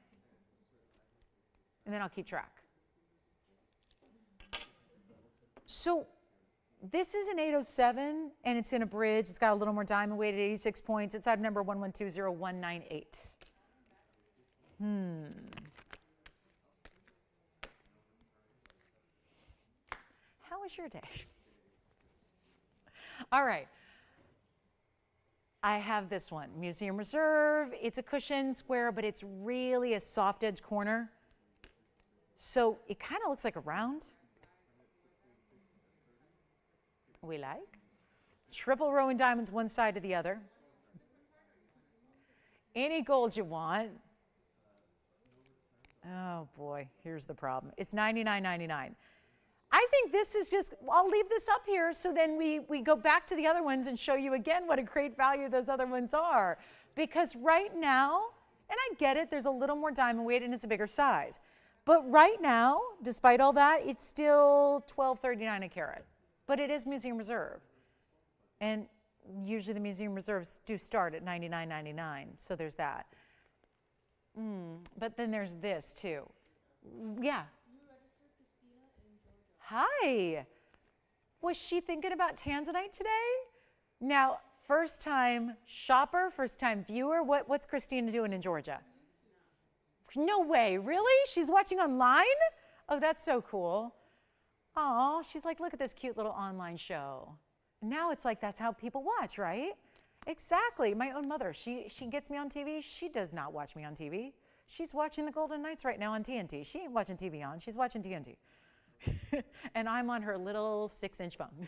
And then I'll keep track. So this is an 807, and it's in a bridge. It's got a little more diamond weight at 86 points. It's at number 1120198. How was your day? All right. I have this one, Museum Reserve. It's a cushion square, but it's really a soft edge corner. So it kind of looks like a round. We like. Triple row in diamonds, one side to the other. Any gold you want. Oh boy, here's the problem. It's $99.99. I think this is just, I'll leave this up here so then we go back to the other ones and show you again what a great value those other ones are. Because right now, and I get it, there's a little more diamond weight and it's a bigger size. But right now, despite all that, it's still $12.39 a carat. But it is Museum Reserve. And usually the Museum Reserves do start at $99.99, so there's that. But then there's this too. Yeah. Hi. Was she thinking about Tanzanite today? Now, first time shopper, first time viewer, what's Christina doing in Georgia? No way, really? She's watching online? Oh, that's so cool. Oh, she's like, look at this cute little online show. Now it's like that's how people watch, right? Exactly. My own mother, she gets me on TV. She does not watch me on TV. She's watching the Golden Knights right now on TNT. She ain't watching TVON. She's watching TNT. And I'm on her little 6-inch phone.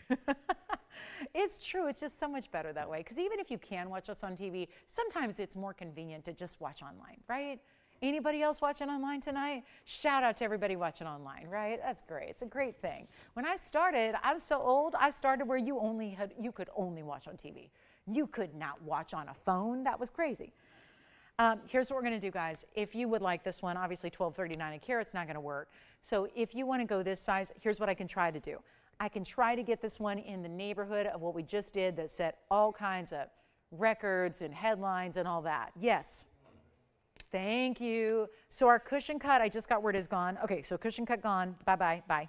It's true. It's just so much better that way. Because even if you can watch us on TV, sometimes it's more convenient to just watch online, right? Anybody else watching online tonight? Shout out to everybody watching online, right? That's great. It's a great thing. When I started, I'm so old, I started where you could only watch on TV. You could not watch on a phone. That was crazy. Here's what we're going to do, guys. If you would like this one, obviously $12.39 a carat, it's not going to work. So if you want to go this size, here's what I can try to do. I can try to get this one in the neighborhood of what we just did that set all kinds of records and headlines and all that. Yes. Thank you. So our cushion cut, I just got word is gone. Okay, so cushion cut gone. Bye-bye, bye.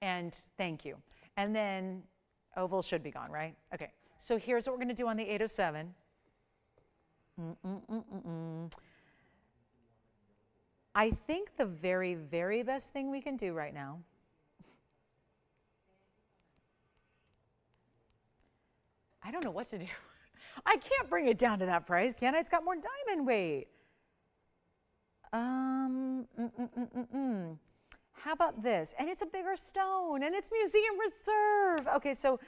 And thank you. And then oval should be gone, right? Okay, so here's what we're going to do on the 807. I think the very, very best thing we can do right now I don't know what to do. I can't bring it down to that price, can I? It's got more diamond weight. How about this? And it's a bigger stone, and it's Museum Reserve. Okay, so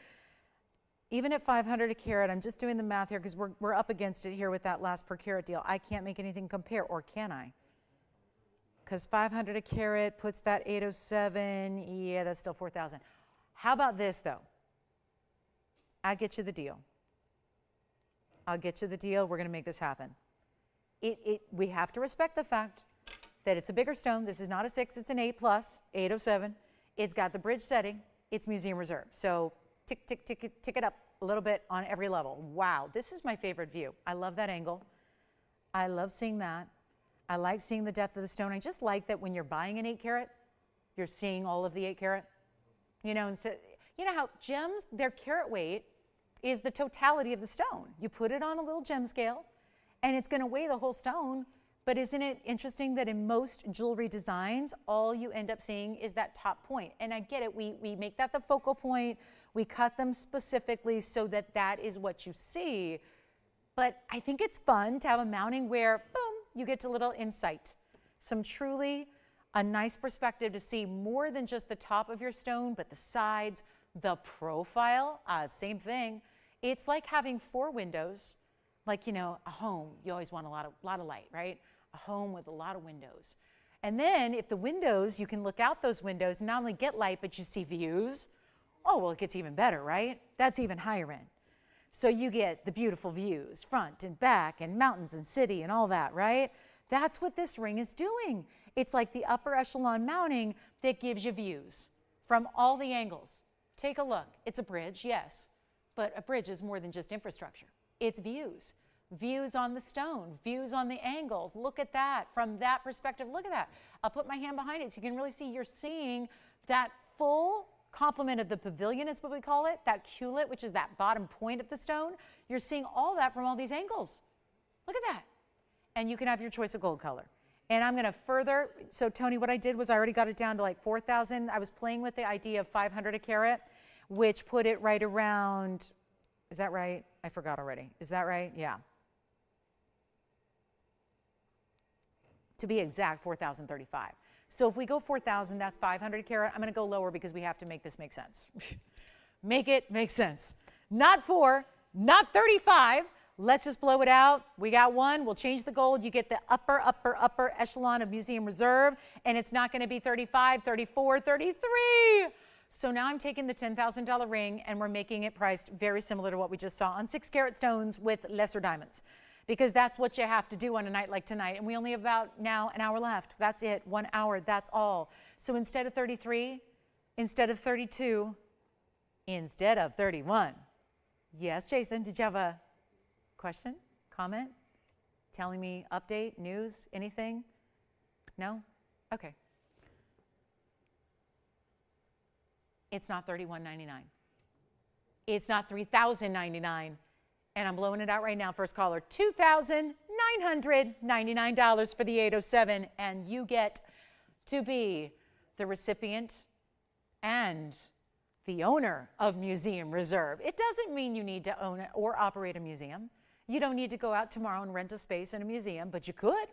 even at $500 a carat, I'm just doing the math here because we're up against it here with that last per carat deal. I can't make anything compare, or can I? Because $500 a carat puts that 807. Yeah, that's still 4,000. How about this, though? I'll get you the deal. I'll get you the deal. We're going to make this happen. We have to respect the fact that it's a bigger stone. This is not a 6, it's an 8 plus, 807. It's got the bridge setting. It's Museum Reserve. So tick it up a little bit on every level. Wow, this is my favorite view. I love that angle. I love seeing that. I like seeing the depth of the stone. I just like that when you're buying an 8 carat, you're seeing all of the 8 carat. You know, you know how gems, their carat weight is the totality of the stone. You put it on a little gem scale, and it's going to weigh the whole stone. But isn't it interesting that in most jewelry designs, all you end up seeing is that top point? And I get it. We make that the focal point. We cut them specifically so that that is what you see. But I think it's fun to have a mounting where, boom, you get a little insight. Some truly a nice perspective to see more than just the top of your stone, but the sides, the profile, same thing. It's like having 4 windows Like, you know, a home, you always want a lot of light, right? A home with a lot of windows. And then if the windows, you can look out those windows and not only get light, but you see views. Oh, well, it gets even better, right? That's even higher end. So you get the beautiful views, front and back and mountains and city and all that, right? That's what this ring is doing. It's like the upper echelon mounting that gives you views from all the angles. Take a look. It's a bridge, yes, but a bridge is more than just infrastructure. It's views. Views on the stone, views on the angles. Look at that. From that perspective, look at that. I'll put my hand behind it so you can really see you're seeing that full complement of the pavilion is what we call it, that culet, which is that bottom point of the stone. You're seeing all that from all these angles. Look at that. And you can have your choice of gold color. And I'm going to further, so Tony, what I did was I already got it down to like 4,000. I was playing with the idea of 500 a carat, which put it right around, is that right? I forgot already. Is that right? Yeah. To be exact, 4,035. So if we go 4,000, that's 500 a carat. I'm going to go lower because we have to make this make sense. Make it make sense. Not 4, not 35. Let's just blow it out. We got one. We'll change the gold. You get the upper echelon of Museum Reserve, and it's not going to be 35, 34, 33. So now I'm taking the $10,000 ring, and we're making it priced very similar to what we just saw on 6-carat stones with lesser diamonds, because that's what you have to do on a night like tonight. And we only have about now an hour left. That's it, 1 hour, that's all. So instead of 33, instead of 32, instead of 31. Yes, Jason, did you have a question, comment, telling me update, news, anything? No? Okay. It's not $31.99. It's not $3,099. And I'm blowing it out right now. First caller, $2,999 for the 807. And you get to be the recipient and the owner of Museum Reserve. It doesn't mean you need to own it or operate a museum. You don't need to go out tomorrow and rent a space in a museum, but you could.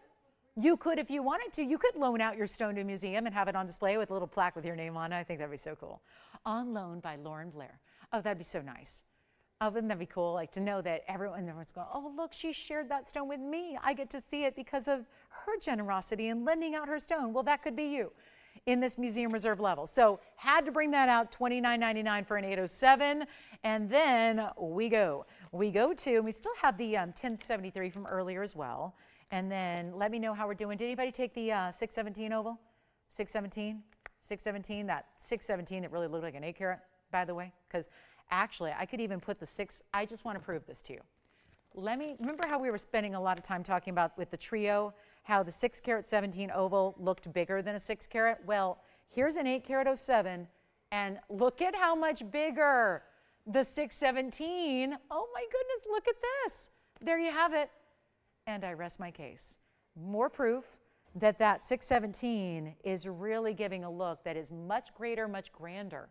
You could if you wanted to. You could loan out your stone to a museum and have it on display with a little plaque with your name on it. I think that'd be so cool. On loan by Lauren Blair. Oh, that'd be so nice. Oh, wouldn't that be cool? Like to know that everyone's going, oh, look, she shared that stone with me. I get to see it because of her generosity in lending out her stone. Well, that could be you in this Museum Reserve level. So had to bring that out, $29.99 for an 807. And then we go to, and we still have the 1073 from earlier as well. And then let me know how we're doing. Did anybody take the 617 oval? 617? 617, that 617 that really looked like an 8 carat, by the way. Because actually, I could even put the 6, I just want to prove this to you. Remember how we were spending a lot of time talking about with the trio, how the 6 carat 17 oval looked bigger than a 6 carat? Well, here's an 8 carat 07, and look at how much bigger the 617. Oh my goodness, look at this. There you have it. And I rest my case. More proof that that 617 is really giving a look that is much greater, much grander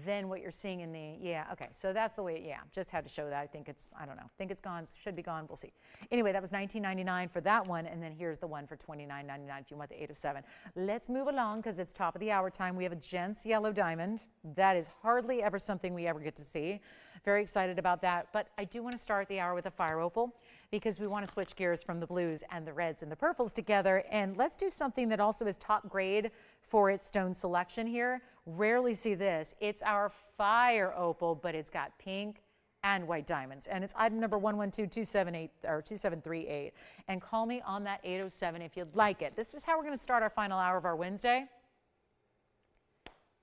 than what you're seeing in the, yeah, okay, so that's the way, yeah, just had to show that. I think it's, I don't know, think it's gone, should be gone, we'll see. Anyway, that was $19.99 for that one, and then here's the one for $29.99 if you want the 807. Let's move along because it's top of the hour time. We have a gents yellow diamond. That is hardly ever something we ever get to see. Very excited about that, but I do want to start the hour with a fire opal because we want to switch gears from the blues and the reds and the purples together, and let's do something that also is top grade for its stone selection here. Rarely see this. It's our fire opal, but it's got pink and white diamonds, and it's item number 112278 or 2738. And call me on that 807 if you'd like it. This is how we're going to start our final hour of our Wednesday.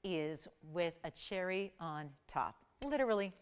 Is with a cherry on top, literally.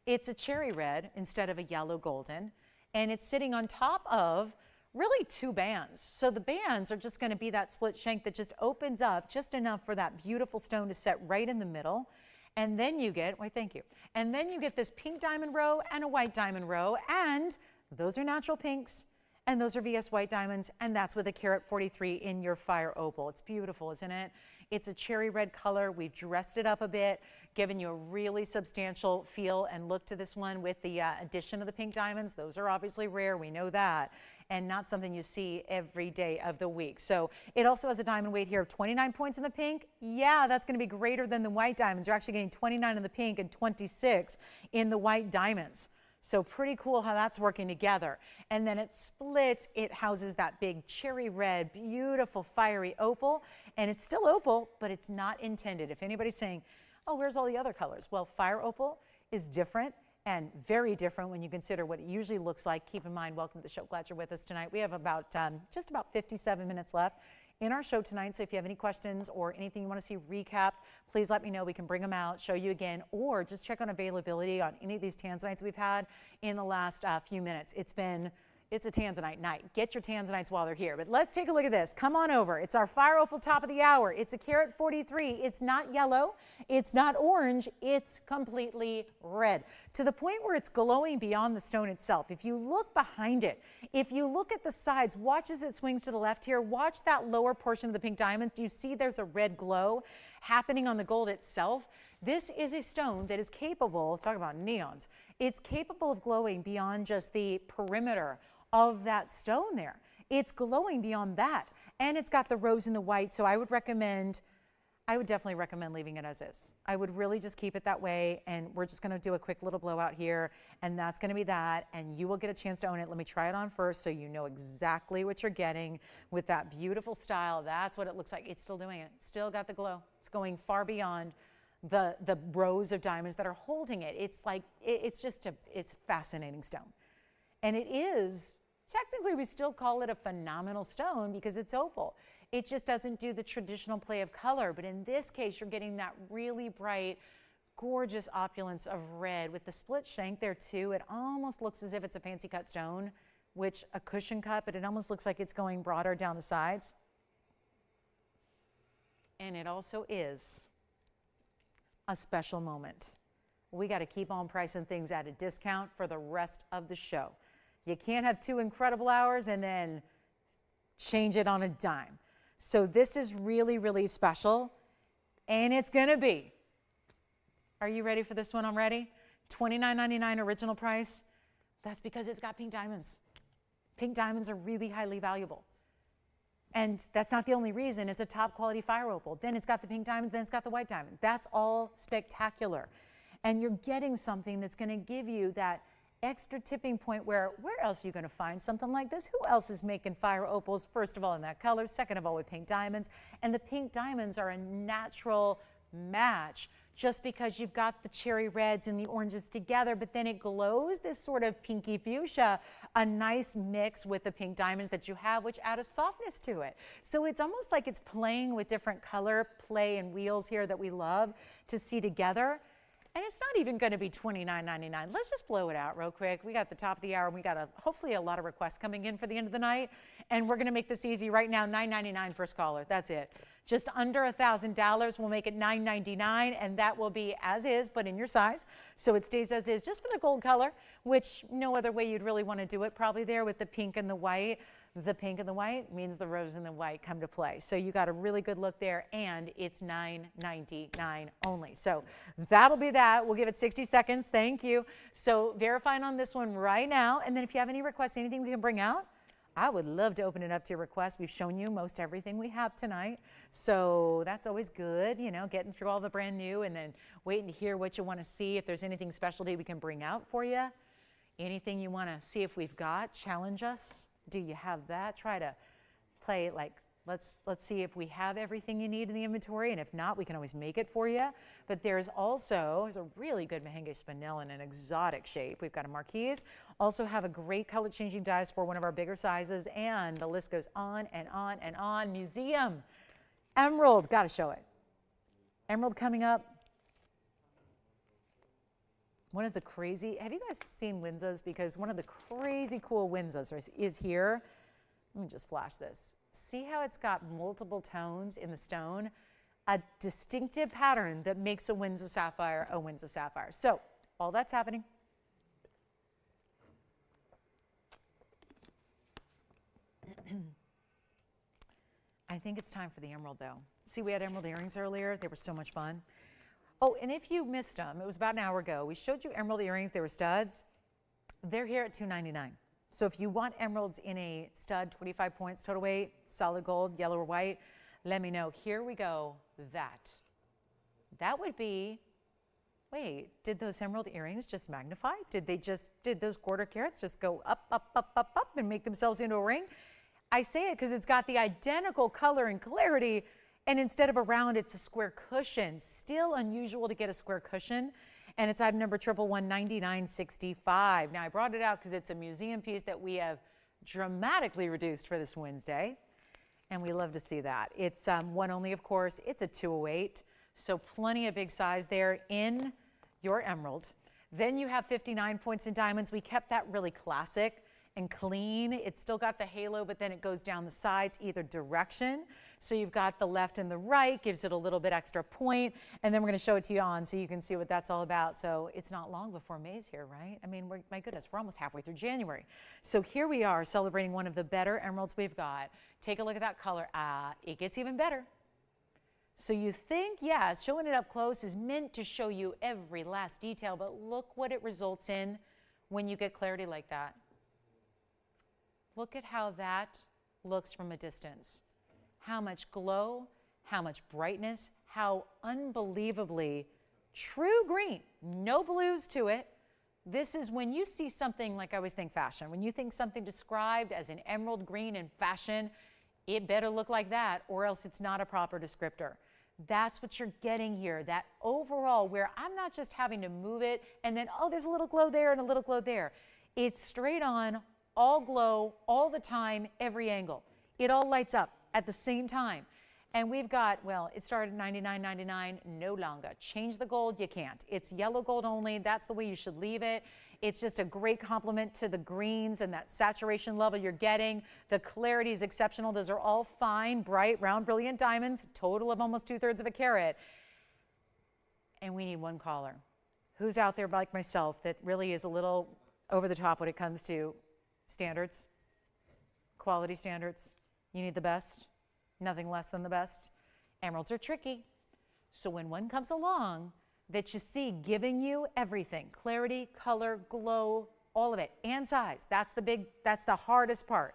It's a cherry red instead of a yellow golden, and it's sitting on top of really 2 bands. So the bands are just going to be that split shank that just opens up just enough for that beautiful stone to set right in the middle. And then you get, why thank you, and then you get this pink diamond row and a white diamond row, and those are natural pinks, and those are VS white diamonds, and that's with a carat 43 in your fire opal. It's beautiful, isn't it? It's a cherry red color. We've dressed it up a bit, given you a really substantial feel and look to this one with the addition of the pink diamonds. Those are obviously rare, we know that, and not something you see every day of the week. So it also has a diamond weight here of 29 points in the pink. Yeah, that's going to be greater than the white diamonds. You're actually getting 29 in the pink and 26 in the white diamonds. So pretty cool how that's working together. And then it splits, it houses that big cherry red, beautiful fiery opal. And it's still opal, but it's not intended. If anybody's saying, oh, where's all the other colors? Well, fire opal is different and very different when you consider what it usually looks like. Keep in mind, welcome to the show. Glad you're with us tonight. We have about just about 57 minutes left in our show tonight. So if you have any questions or anything you want to see recapped, please let me know. We can bring them out, show you again, or just check on availability on any of these Tanzanites we've had in the last few minutes. It's a Tanzanite night. Get your Tanzanites while they're here. But let's take a look at this. Come on over. It's our fire opal top of the hour. It's a carat 43. It's not yellow. It's not orange. It's completely red, to the point where it's glowing beyond the stone itself. If you look behind it, if you look at the sides, watch as it swings to the left here. Watch that lower portion of the pink diamonds. Do you see there's a red glow happening on the gold itself? This is a stone that is capable, talk about neons, it's capable of glowing beyond just the perimeter of that stone there. It's glowing beyond that. And it's got the rose and the white. So I would definitely recommend leaving it as is. I would really just keep it that way. And we're just going to do a quick little blowout here. And that's going to be that. And you will get a chance to own it. Let me try it on first so you know exactly what you're getting with that beautiful style. That's what it looks like. It's still doing it. Still got the glow. It's going far beyond the rows of diamonds that are holding it. It's like, it's a fascinating stone. And it is, technically we still call it a phenomenal stone because it's opal. It just doesn't do the traditional play of color. But in this case, you're getting that really bright, gorgeous opulence of red with the split shank there too. It almost looks as if it's a fancy cut stone, which a cushion cut, but it almost looks like it's going broader down the sides. And it also is a special moment. We got to keep on pricing things at a discount for the rest of the show. You can't have 2 incredible hours and then change it on a dime. So this is really, really special, and it's going to be. Are you ready for this one? I'm ready. $29.99 original price. That's because it's got pink diamonds. Pink diamonds are really highly valuable. And that's not the only reason. It's a top quality fire opal. Then it's got the pink diamonds, then it's got the white diamonds. That's all spectacular. And you're getting something that's going to give you that extra tipping point where else are you going to find something like this? Who else is making fire opals? First of all, in that color. Second of all, with pink diamonds. And the pink diamonds are a natural match just because you've got the cherry reds and the oranges together, but then it glows this sort of pinky fuchsia, a nice mix with the pink diamonds that you have, which add a softness to it. So it's almost like it's playing with different color play and wheels here that we love to see together. And it's not even going to be $29.99. Let's just blow it out real quick. We got the top of the hour. We got hopefully a lot of requests coming in for the end of the night. And we're going to make this easy right now. $9.99 first caller. That's it. Just under $1,000. We'll make it $9.99. And that will be as is, but in your size. So it stays as is just for the gold color, which no other way you'd really want to do it. Probably there with the pink and the white. The pink and the white means the rose and the white come to play. So you got a really good look there, and it's $9.99 only. So that'll be that. We'll give it 60 seconds. Thank you. So verifying on this one right now. And then if you have any requests, anything we can bring out, I would love to open it up to requests. We've shown you most everything we have tonight. So that's always good, you know, getting through all the brand new and then waiting to hear what you want to see. If there's anything special that we can bring out for you, anything you want to see if we've got, challenge us. Do you have that? Try to play like, let's see if we have everything you need in the inventory, and if not, we can always make it for you. But there's a really good Mahenge spinel in an exotic shape. We've got a marquise. Also have a great color changing dies for one of our bigger sizes, and the list goes on and on and on. Museum, emerald, got to show it. Emerald coming up. One of the crazy, have you guys seen Wisas? Because one of the crazy cool Wisas is here. Let me just flash this. See how it's got multiple tones in the stone? A distinctive pattern that makes a Wisa sapphire a Wisa sapphire. So all that's happening. I think it's time for the emerald though. See, we had emerald earrings earlier. They were so much fun. Oh, and if you missed them, it was about an hour ago. We showed you emerald earrings. They were studs. They're here at $2.99. So if you want emeralds in a stud, 25 points total weight, solid gold, yellow or white, let me know. Here we go. That would be, wait, did those emerald earrings just magnify? Did those quarter carats just go up, up, up, up, up and make themselves into a ring? I say it because it's got the identical color and clarity, and instead of a round, it's a square cushion. Still unusual to get a square cushion, and it's item number 1119965. Now, I brought it out because it's a museum piece that we have dramatically reduced for this Wednesday, and we love to see that. It's one only, of course. It's a 208, so plenty of big size there in your emerald. Then you have 59 points in diamonds. We kept that really classic and clean. It's still got the halo, but then it goes down the sides either direction. So you've got the left and the right, gives it a little bit extra point. And then we're going to show it to you on so you can see what that's all about. So it's not long before May's here, right? I mean, my goodness, we're almost halfway through January. So here we are celebrating one of the better emeralds we've got. Take a look at that color. It gets even better. So you think, yeah, showing it up close is meant to show you every last detail, but look what it results in when you get clarity like that. Look at how that looks from a distance. How much glow, how much brightness, how unbelievably true green, no blues to it. This is when you see something, like I always think fashion, when you think something described as an emerald green in fashion, it better look like that or else it's not a proper descriptor. That's what you're getting here, that overall where I'm not just having to move it and then, oh, there's a little glow there and a little glow there. It's straight on, all glow, all the time, every angle. It all lights up at the same time. And we've got, well, it started at $99.99, no longer. Change the gold, you can't. It's yellow gold only. That's the way you should leave it. It's just a great complement to the greens and that saturation level you're getting. The clarity is exceptional. Those are all fine, bright, round, brilliant diamonds, total of almost 2/3 of a carat. And we need one caller. Who's out there like myself that really is a little over the top when it comes to standards, quality standards? You need the best, nothing less than the best. Emeralds are tricky. So when one comes along that you see giving you everything, clarity, color, glow, all of it, and size, that's the hardest part,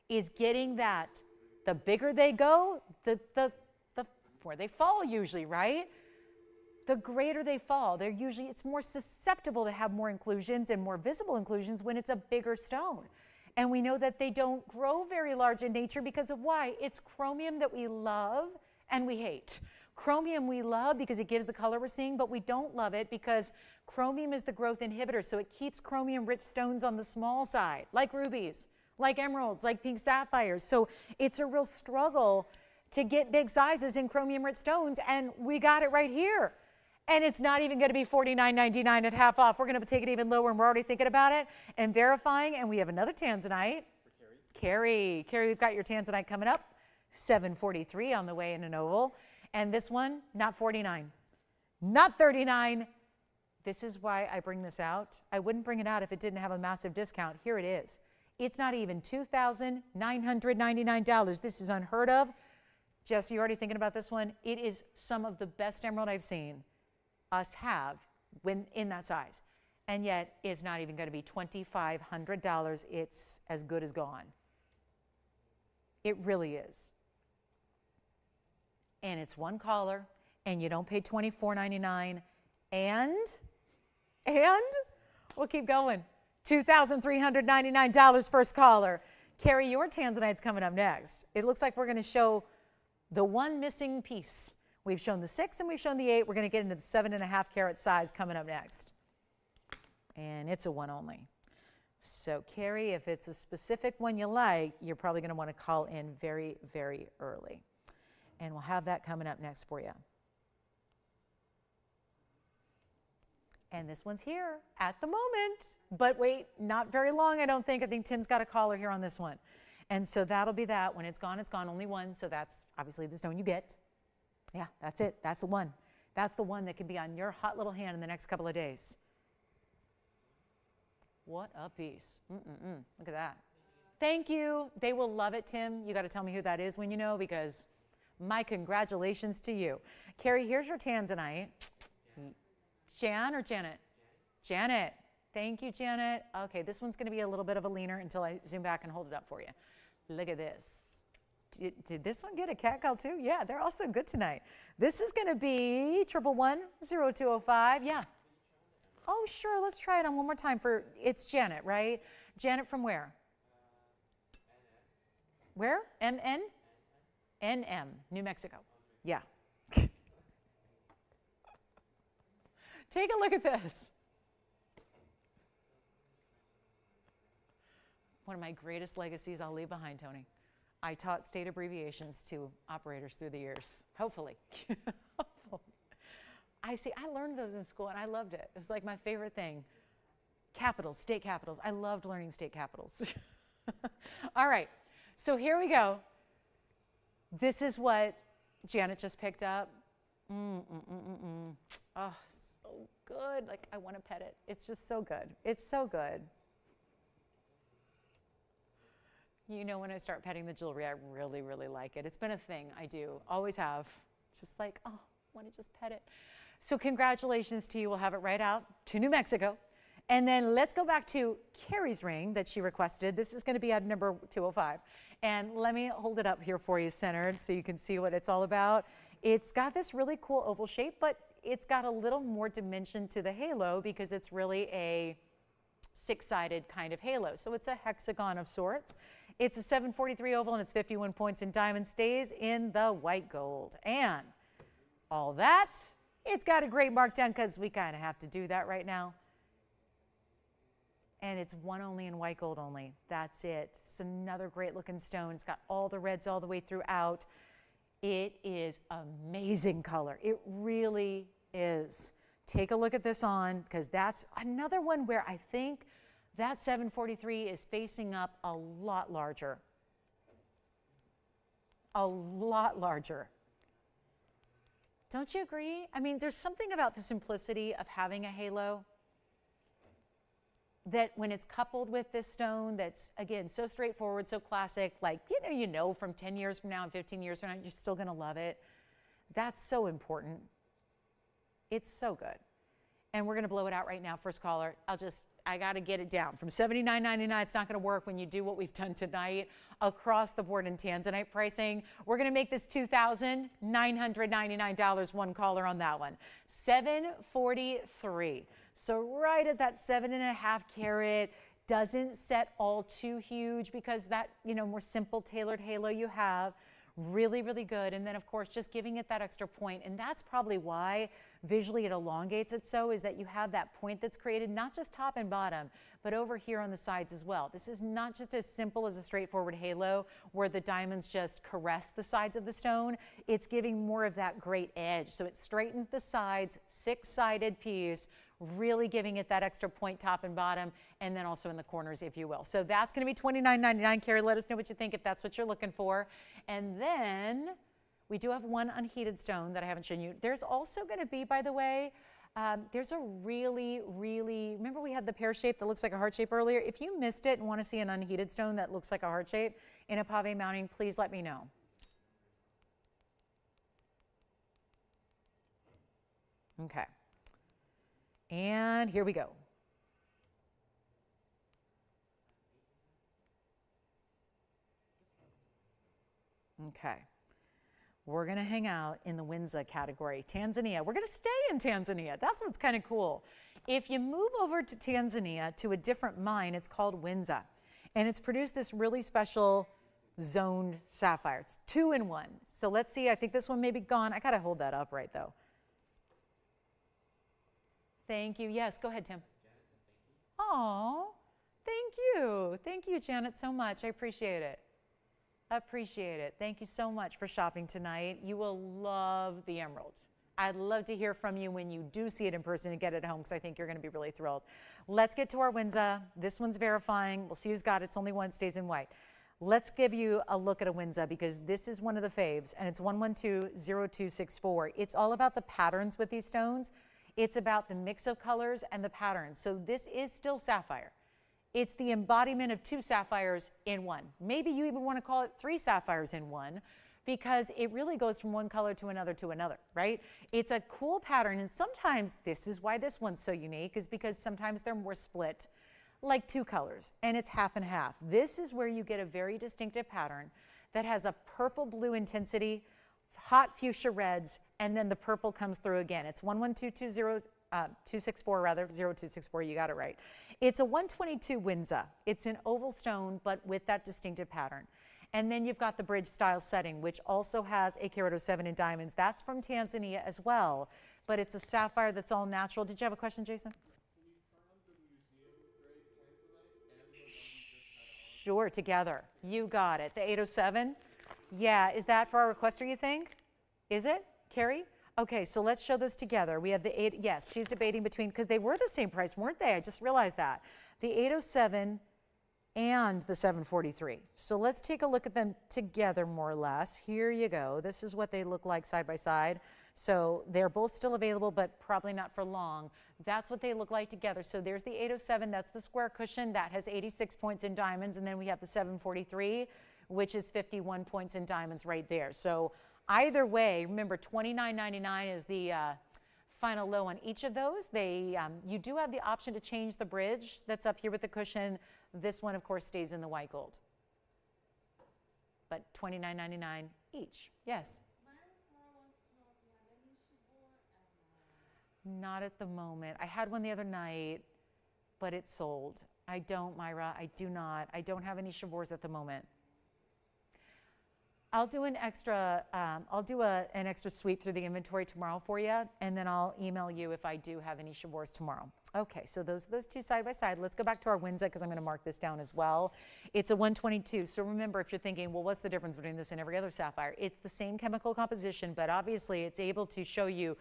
is getting that. The bigger they go, the more they fall usually, right? The greater they fall. It's more susceptible to have more inclusions and more visible inclusions when it's a bigger stone. And we know that they don't grow very large in nature because of why? It's chromium that we love and we hate. Chromium we love because it gives the color we're seeing, but we don't love it because chromium is the growth inhibitor. So it keeps chromium-rich stones on the small side, like rubies, like emeralds, like pink sapphires. So it's a real struggle to get big sizes in chromium-rich stones, and we got it right here. And it's not even going to be $49.99 at half off. We're going to take it even lower, and we're already thinking about it and verifying. And we have another Tanzanite. Carrie, we've got your Tanzanite coming up. $743 on the way in an oval. And this one, not $49, not $39. This is why I bring this out. I wouldn't bring it out if it didn't have a massive discount. Here it is. It's not even $2,999. This is unheard of. Jess, you already thinking about this one? It is some of the best emerald I've seen us have when in that size, and yet it's not even going to be $2,500. It's as good as gone. It really is. And it's one caller, and you don't pay $24.99, and we'll keep going. $2,399 first caller. Carrie, your Tanzanite's coming up next. It looks like we're going to show the one missing piece. We've shown the 6 and we've shown the 8. We're going to get into the 7.5 carat size coming up next. And it's a one only. So Carrie, if it's a specific one you like, you're probably going to want to call in very, very early. And we'll have that coming up next for you. And this one's here at the moment. But wait, not very long, I don't think. I think Tim's got a caller here on this one. And so that'll be that. When it's gone, only one. So that's obviously the stone you get. Yeah, that's it. That's the one. That's the one that can be on your hot little hand in the next couple of days. What a piece. Look at that. Thank you. They will love it, Tim. You got to tell me who that is when you know, because my congratulations to you. Carrie, here's your Tanzanite. Jan or Janet? Janet. Thank you, Janet. Okay, this one's going to be a little bit of a leaner until I zoom back and hold it up for you. Look at this. Did this one get a cat call too? Yeah, they're also good tonight. This is going to be 111-0205. Yeah. Oh, sure, let's try it on one more time for, it's Janet, right? Janet from where? Where? MN? NM, New Mexico. Yeah. Take a look at this. One of my greatest legacies I'll leave behind, Tony. I taught state abbreviations to operators through the years, hopefully. I learned those in school and I loved it. It was like my favorite thing. Capitals, state capitals. I loved learning state capitals. All right, so here we go. This is what Janet just picked up. Oh, so good. Like, I want to pet it. It's just so good. It's so good. You know, when I start petting the jewelry, I really, really like it. It's been a thing I do, always have. Just like, oh, I want to just pet it. So congratulations to you. We'll have it right out to New Mexico. And then let's go back to Carrie's ring that she requested. This is going to be at number 205. And let me hold it up here for you centered so you can see what it's all about. It's got this really cool oval shape, but it's got a little more dimension to the halo because it's really a six-sided kind of halo. So it's a hexagon of sorts. It's a 743 oval and it's 51 points in diamond, stays in the white gold. And all that, it's got a great markdown because we kind of have to do that right now. And it's one only in white gold only. That's it. It's another great looking stone. It's got all the reds all the way throughout. It is amazing color. It really is. Take a look at this on because that's another one where I think that 743 is facing up a lot larger. A lot larger. Don't you agree? I mean, there's something about the simplicity of having a halo that when it's coupled with this stone that's, again, so straightforward, so classic, like, you know from 10 years from now and 15 years from now, you're still going to love it. That's so important. It's so good. And we're going to blow it out right now. First caller, I got to get it down. From $79.99, it's not going to work when you do what we've done tonight across the board in Tanzanite pricing. We're going to make this $2,999. One caller on that one. $743. So right at that 7.5 carat, doesn't set all too huge because that, more simple tailored halo you have. Really, really good. And then, of course, just giving it that extra point. And that's probably why visually it elongates it so, is that you have that point that's created, not just top and bottom, but over here on the sides as well. This is not just as simple as a straightforward halo where the diamonds just caress the sides of the stone. It's giving more of that great edge. So it straightens the sides, six-sided piece, really giving it that extra point top and bottom, and then also in the corners, if you will. So that's going to be $29.99. Carrie, let us know what you think if that's what you're looking for. And then we do have one unheated stone that I haven't shown you. There's also going to be, by the way, there's a really, really, remember we had the pear shape that looks like a heart shape earlier? If you missed it and want to see an unheated stone that looks like a heart shape in a pave mounting, please let me know. Okay. And here we go. Okay. We're going to hang out in the Wisa category. Tanzania. We're going to stay in Tanzania. That's what's kind of cool. If you move over to Tanzania to a different mine, it's called Wisa. And it's produced this really special zoned sapphire. It's 2-in-1. So let's see. I think this one may be gone. I got to hold that up right, though. Thank you. Yes, go ahead, Tim. Oh, thank you. Thank you, Janet, so much. I appreciate it. Appreciate it. Thank you so much for shopping tonight. You will love the emerald. I'd love to hear from you when you do see it in person and get it home because I think you're going to be really thrilled. Let's get to our Wisa. This one's verifying. We'll see who's got it. It's only one. It stays in white. Let's give you a look at a Wisa because this is one of the faves, and it's 1120264. It's all about the patterns with these stones. It's about the mix of colors and the patterns. So this is still sapphire. It's the embodiment of two sapphires in one. Maybe you even want to call it three sapphires in one because it really goes from one color to another, right? It's a cool pattern, and sometimes this is why this one's so unique, is because sometimes they're more split, like two colors, and it's half and half. This is where you get a very distinctive pattern that has a purple-blue intensity, hot fuchsia reds, and then the purple comes through again. It's 11220 264 rather, 0264, you got it right. It's a 122 Wisa. It's an oval stone, but with that distinctive pattern. And then you've got the bridge style setting, which also has a carat 07 in diamonds. That's from Tanzania as well, but it's a sapphire that's all natural. Did you have a question, Jason? Can you crown the museum grade Tanzanite and the one you just had on? Sure, together. You got it. The 807? Yeah, is that for our requester, you think? Is it, Carrie? Okay, so let's show those together. We have the 8, yes, she's debating between, because they were the same price, weren't they? I just realized that. The 807 and the 743. So let's take a look at them together more or less. Here you go. This is what they look like side by side. So they're both still available, but probably not for long. That's what they look like together. So there's the 807, that's the square cushion, that has 86 points in diamonds, and then we have the 743, which is 51 points in diamonds right there. So either way, remember $29.99 is the final low on each of those. You do have the option to change the bridge that's up here with the cushion. This one, of course, stays in the white gold. But $29.99 each. Yes? Not at the moment. I had one the other night, but it's sold. I don't, Myra. I do not. I don't have any chevaux at the moment. I'll do an extra. An extra sweep through the inventory tomorrow for you, and then I'll email you if I do have any chevaux tomorrow. Okay, so those two side by side. Let's go back to our Wisa because I'm going to mark this down as well. It's a 122. So remember, if you're thinking, well, what's the difference between this and every other sapphire? It's the same chemical composition, but obviously it's able to show you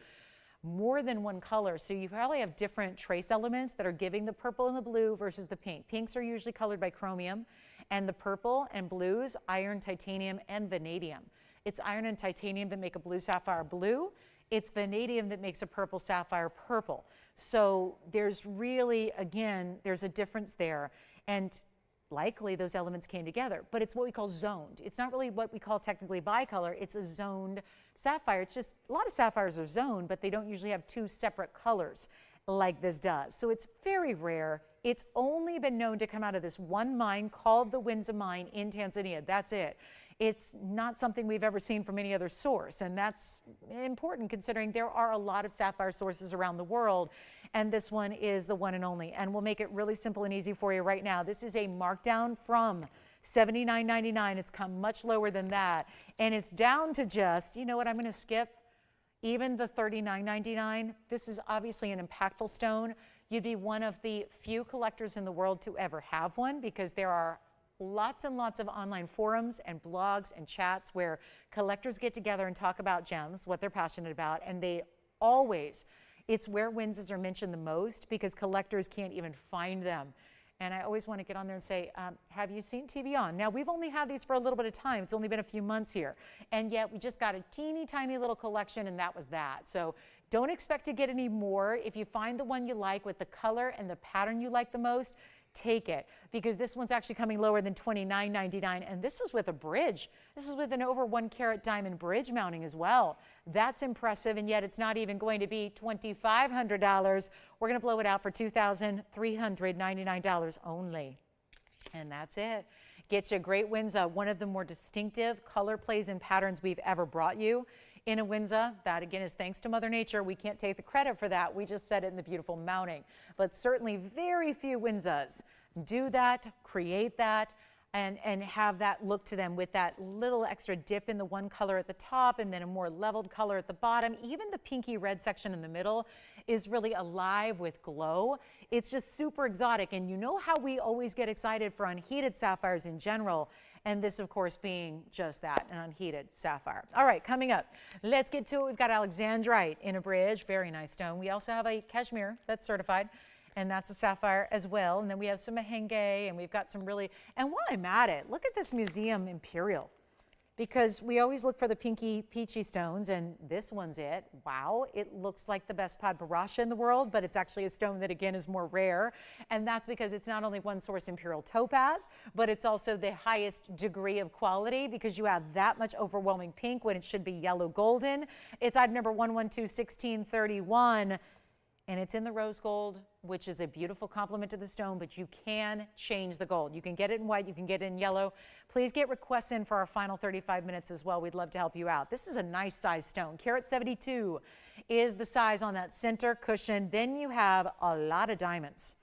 more than one color. So you probably have different trace elements that are giving the purple and the blue versus the pink. Pinks are usually colored by chromium, and the purple and blues, iron, titanium, and vanadium. It's iron and titanium that make a blue sapphire blue. It's vanadium that makes a purple sapphire purple. So there's really, again, there's a difference there. And likely those elements came together, but it's what we call zoned. It's not really what we call technically bicolor. It's a zoned sapphire. It's just, a lot of sapphires are zoned, but they don't usually have two separate colors like this does. So it's very rare. It's only been known to come out of this one mine called the Wisa mine in Tanzania. That's it. It's not something we've ever seen from any other source, and that's important considering there are a lot of sapphire sources around the world, and this one is the one and only. And we'll make it really simple and easy for you right now. This is a markdown from $79.99. It's come much lower than that, and it's down to just, you know what, I'm going to skip even the $39.99. This is obviously an impactful stone. You'd be one of the few collectors in the world to ever have one because there are lots and lots of online forums and blogs and chats where collectors get together and talk about gems, what they're passionate about, and they always, it's where Wisas are mentioned the most because collectors can't even find them. And I always want to get on there and say, have you seen TVON? Now, we've only had these for a little bit of time. It's only been a few months here. And yet we just got a teeny tiny little collection, and that was that. So don't expect to get any more. If you find the one you like with the color and the pattern you like the most, take it, because this one's actually coming lower than $29.99, and this is with a bridge. This is with an over 1 carat diamond bridge mounting as well. That's impressive, and yet it's not even going to be $2,500. We're going to blow it out for $2,399 only, and that's it. Gets you a great Wisa, one of the more distinctive color plays and patterns we've ever brought you in a Wisa. That again is thanks to Mother Nature. We can't take the credit for that. We just said it in the beautiful mounting. But certainly very few Wisas do that, create that, and have that look to them with that little extra dip in the one color at the top and then a more leveled color at the bottom. Even the pinky red section in the middle is really alive with glow. It's just super exotic. And you know how we always get excited for unheated sapphires in general. And this, of course, being just that, an unheated sapphire. All right, coming up, let's get to it. We've got alexandrite in a bridge, very nice stone. We also have a cashmere that's certified, and that's a sapphire as well. And then we have some merengue, and we've got some really, and while I'm at it, look at this museum Imperial, because we always look for the pinky, peachy stones, and this one's it. Wow, it looks like the best padbarasha in the world, but it's actually a stone that, again, is more rare, and that's because it's not only one source Imperial topaz, but it's also the highest degree of quality because you have that much overwhelming pink when it should be yellow golden. It's item number 1121631. And it's in the rose gold, which is a beautiful complement to the stone, but you can change the gold. You can get it in white, you can get it in yellow. Please get requests in for our final 35 minutes as well. We'd love to help you out. This is a nice size stone. Carat 72 is the size on that center cushion. Then you have a lot of diamonds.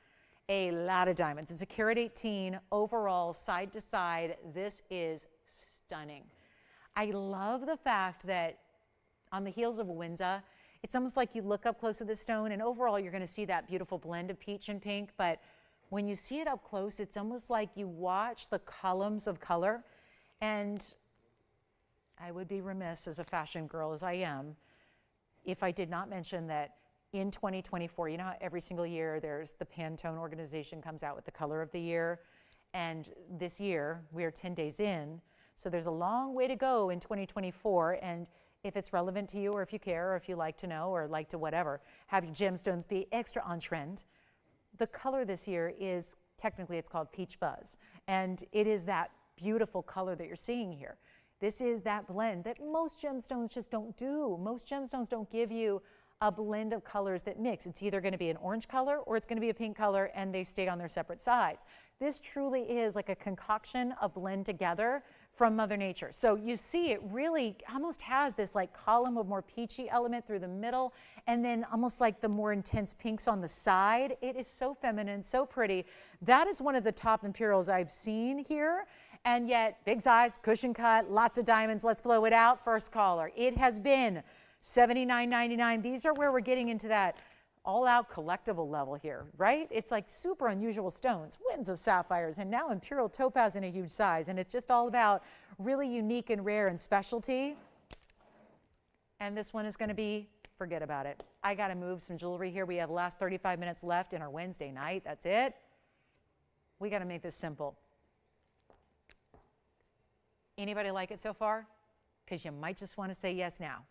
A lot of diamonds. It's a carat 18 overall, side to side. This is stunning. I love the fact that on the heels of a Wisa, it's almost like you look up close to the stone, and overall you're going to see that beautiful blend of peach and pink, but when you see it up close, it's almost like you watch the columns of color. And I would be remiss as a fashion girl as I am if I did not mention that in 2024, you know how every single year there's the Pantone organization comes out with the color of the year, and this year we are 10 days in, so there's a long way to go in 2024. And if it's relevant to you, or if you care, or if you like to know, or like to whatever, have your gemstones be extra on trend. The color this year is, technically it's called Peach Buzz, and it is that beautiful color that you're seeing here. This is that blend that most gemstones just don't do. Most gemstones don't give you a blend of colors that mix. It's either going to be an orange color or it's going to be a pink color, and they stay on their separate sides. This truly is like a concoction of blend together from Mother Nature. So you see it really almost has this like column of more peachy element through the middle, and then almost like the more intense pinks on the side. It is so feminine, so pretty. That is one of the top Imperials I've seen here. And yet, big size, cushion cut, lots of diamonds. Let's blow it out. First caller. It has been $79.99. These are where we're getting into that all-out collectible level here, right? It's like super unusual stones, winds of sapphires, and now Imperial topaz in a huge size. And it's just all about really unique and rare and specialty. And this one is going to be, forget about it. I got to move some jewelry here. We have the last 35 minutes left in our Wednesday night. That's it. We got to make this simple. Anybody like it so far? Because you might just want to say yes now.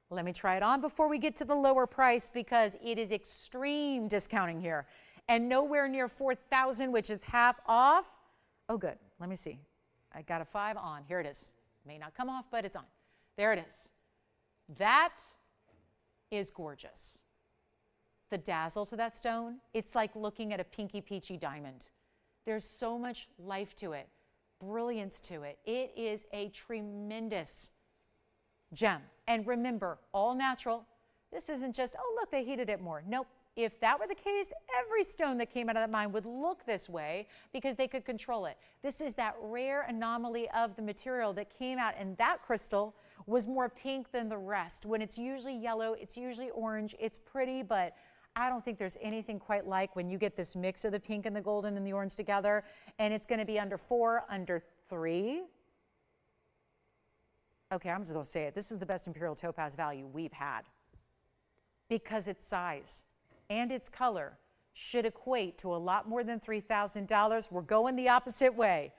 Let me try it on before we get to the lower price, because it is extreme discounting here and nowhere near $4,000, which is half off. Oh, good. Let me see. I got a 5 on. Here it is. May not come off, but it's on. There it is. That is gorgeous. The dazzle to that stone, it's like looking at a pinky peachy diamond. There's so much life to it, brilliance to it. It is a tremendous gem. And remember, all natural. This isn't just, oh, look, they heated it more. Nope. If that were the case, every stone that came out of that mine would look this way because they could control it. This is that rare anomaly of the material that came out, and that crystal was more pink than the rest. When it's usually yellow, it's usually orange. It's pretty, but I don't think there's anything quite like when you get this mix of the pink and the golden and the orange together, and it's going to be under 4, under 3. Okay, I'm just going to say it. This is the best Imperial topaz value we've had, because its size and its color should equate to a lot more than $3,000. We're going the opposite way.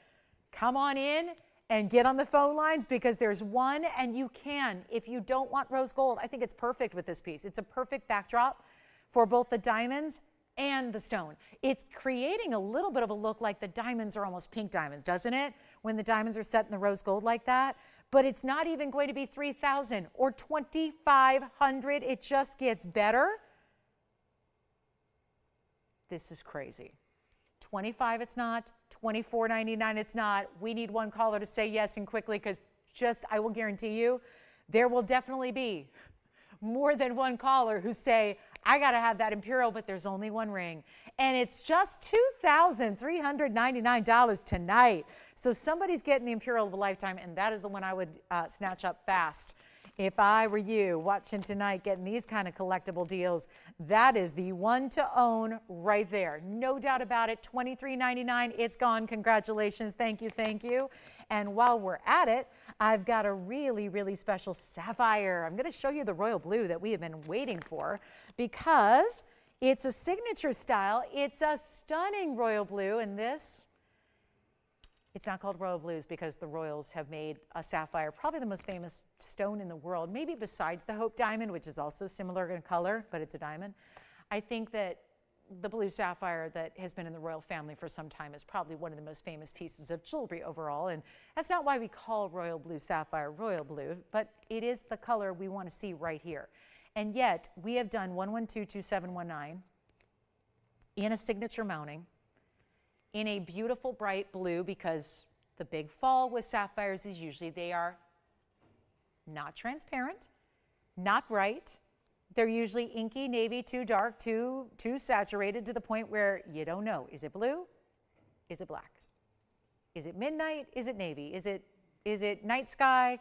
Come on in and get on the phone lines, because there's one, and you can. If you don't want rose gold, I think it's perfect with this piece. It's a perfect backdrop for both the diamonds and the stone. It's creating a little bit of a look like the diamonds are almost pink diamonds, doesn't it? When the diamonds are set in the rose gold like that. But it's not even going to be $3,000 or $2,500. It just gets better. This is crazy. $25 it's not, $24.99 it's not. We need one caller to say yes, and quickly, because I will guarantee you, there will definitely be more than one caller who say, I got to have that Imperial, but there's only one ring. And it's just $2,399 tonight. So somebody's getting the Imperial of a lifetime, and that is the one I would snatch up fast. If I were you watching tonight, getting these kind of collectible deals, that is the one to own right there. No doubt about it. $23.99. It's gone. Congratulations. Thank you. Thank you. And while we're at it, I've got a really, really special sapphire. I'm going to show you the royal blue that we have been waiting for, because it's a signature style. It's a stunning royal blue, and this, it's not called royal blues because the royals have made a sapphire, probably the most famous stone in the world, maybe besides the Hope diamond, which is also similar in color, but it's a diamond. I think that the blue sapphire that has been in the royal family for some time is probably one of the most famous pieces of jewelry overall, and that's not why we call royal blue sapphire royal blue, but it is the color we want to see right here. And yet we have done 1122719 in a signature mounting in a beautiful bright blue, because the big fall with sapphires is usually they are not transparent, not bright. They're usually inky, navy, too dark, too saturated to the point where you don't know. Is it blue? Is it black? Is it midnight? Is it navy? Is it night sky?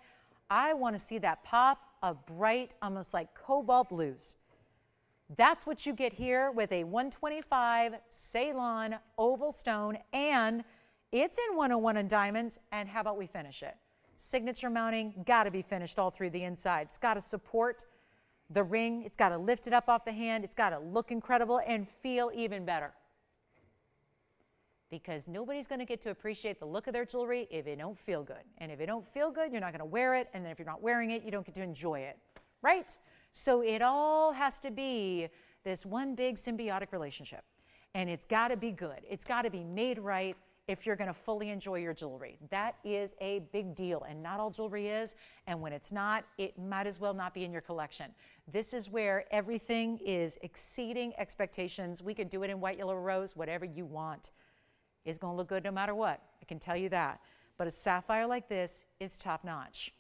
I want to see that pop of bright, almost like cobalt blues. That's what you get here with a 125 Ceylon oval stone, and it's in 101 in diamonds. And how about we finish it? Signature mounting, got to be finished all through the inside. It's got to support the ring. It's got to lift it up off the hand. It's got to look incredible and feel even better. Because nobody's going to get to appreciate the look of their jewelry if it don't feel good. And if it don't feel good, you're not going to wear it. And then if you're not wearing it, you don't get to enjoy it, right? So it all has to be this one big symbiotic relationship. And it's got to be good. It's got to be made right if you're going to fully enjoy your jewelry. That is a big deal, and not all jewelry is. And when it's not, it might as well not be in your collection. This is where everything is exceeding expectations. We could do it in white, yellow, rose, whatever you want. It's going to look good no matter what. I can tell you that. But a sapphire like this is top notch.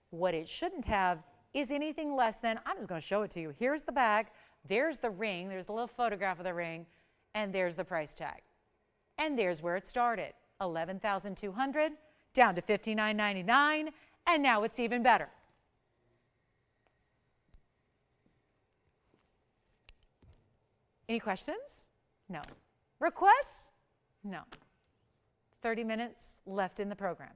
What it shouldn't have is anything less than, I'm just going to show it to you. Here's the bag. There's the ring. There's the little photograph of the ring. And there's the price tag. And there's where it started. $11,200 down to $59.99. And now it's even better. Any questions? No. Requests? No. 30 minutes left in the program.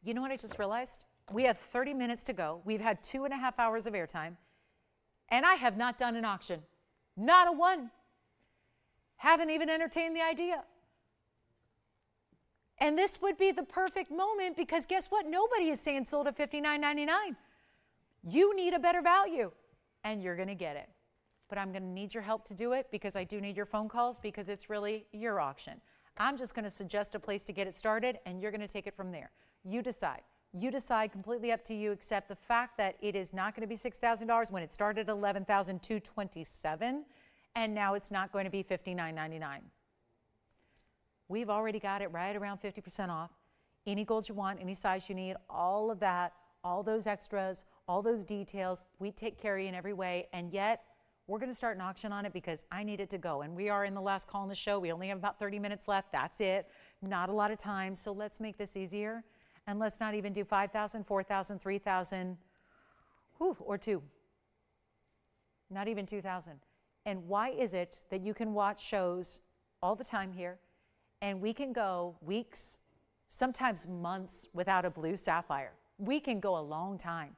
You know what I just realized? We have 30 minutes to go. We've had 2.5 hours of airtime, and I have not done an auction. Not a one. Haven't even entertained the idea. And this would be the perfect moment, because guess what? Nobody is saying sold at $59.99. You need a better value, and you're going to get it. But I'm going to need your help to do it, because I do need your phone calls, because it's really your auction. I'm just going to suggest a place to get it started, and you're going to take it from there. You decide. You decide, completely up to you, except the fact that it is not going to be $6,000 when it started at $11,227, and now it's not going to be $59.99. We've already got it right around 50% off. Any gold you want, any size you need, all of that, all those extras, all those details, we take care of you in every way, and yet we're going to start an auction on it because I need it to go. And we are in the last call in the show. We only have about 30 minutes left. That's it. Not a lot of time. So let's make this easier. And let's not even do 5,000, 4,000, 3,000, or 2. Not even 2,000. And why is it that you can watch shows all the time here, and we can go weeks, sometimes months, without a blue sapphire? We can go a long time.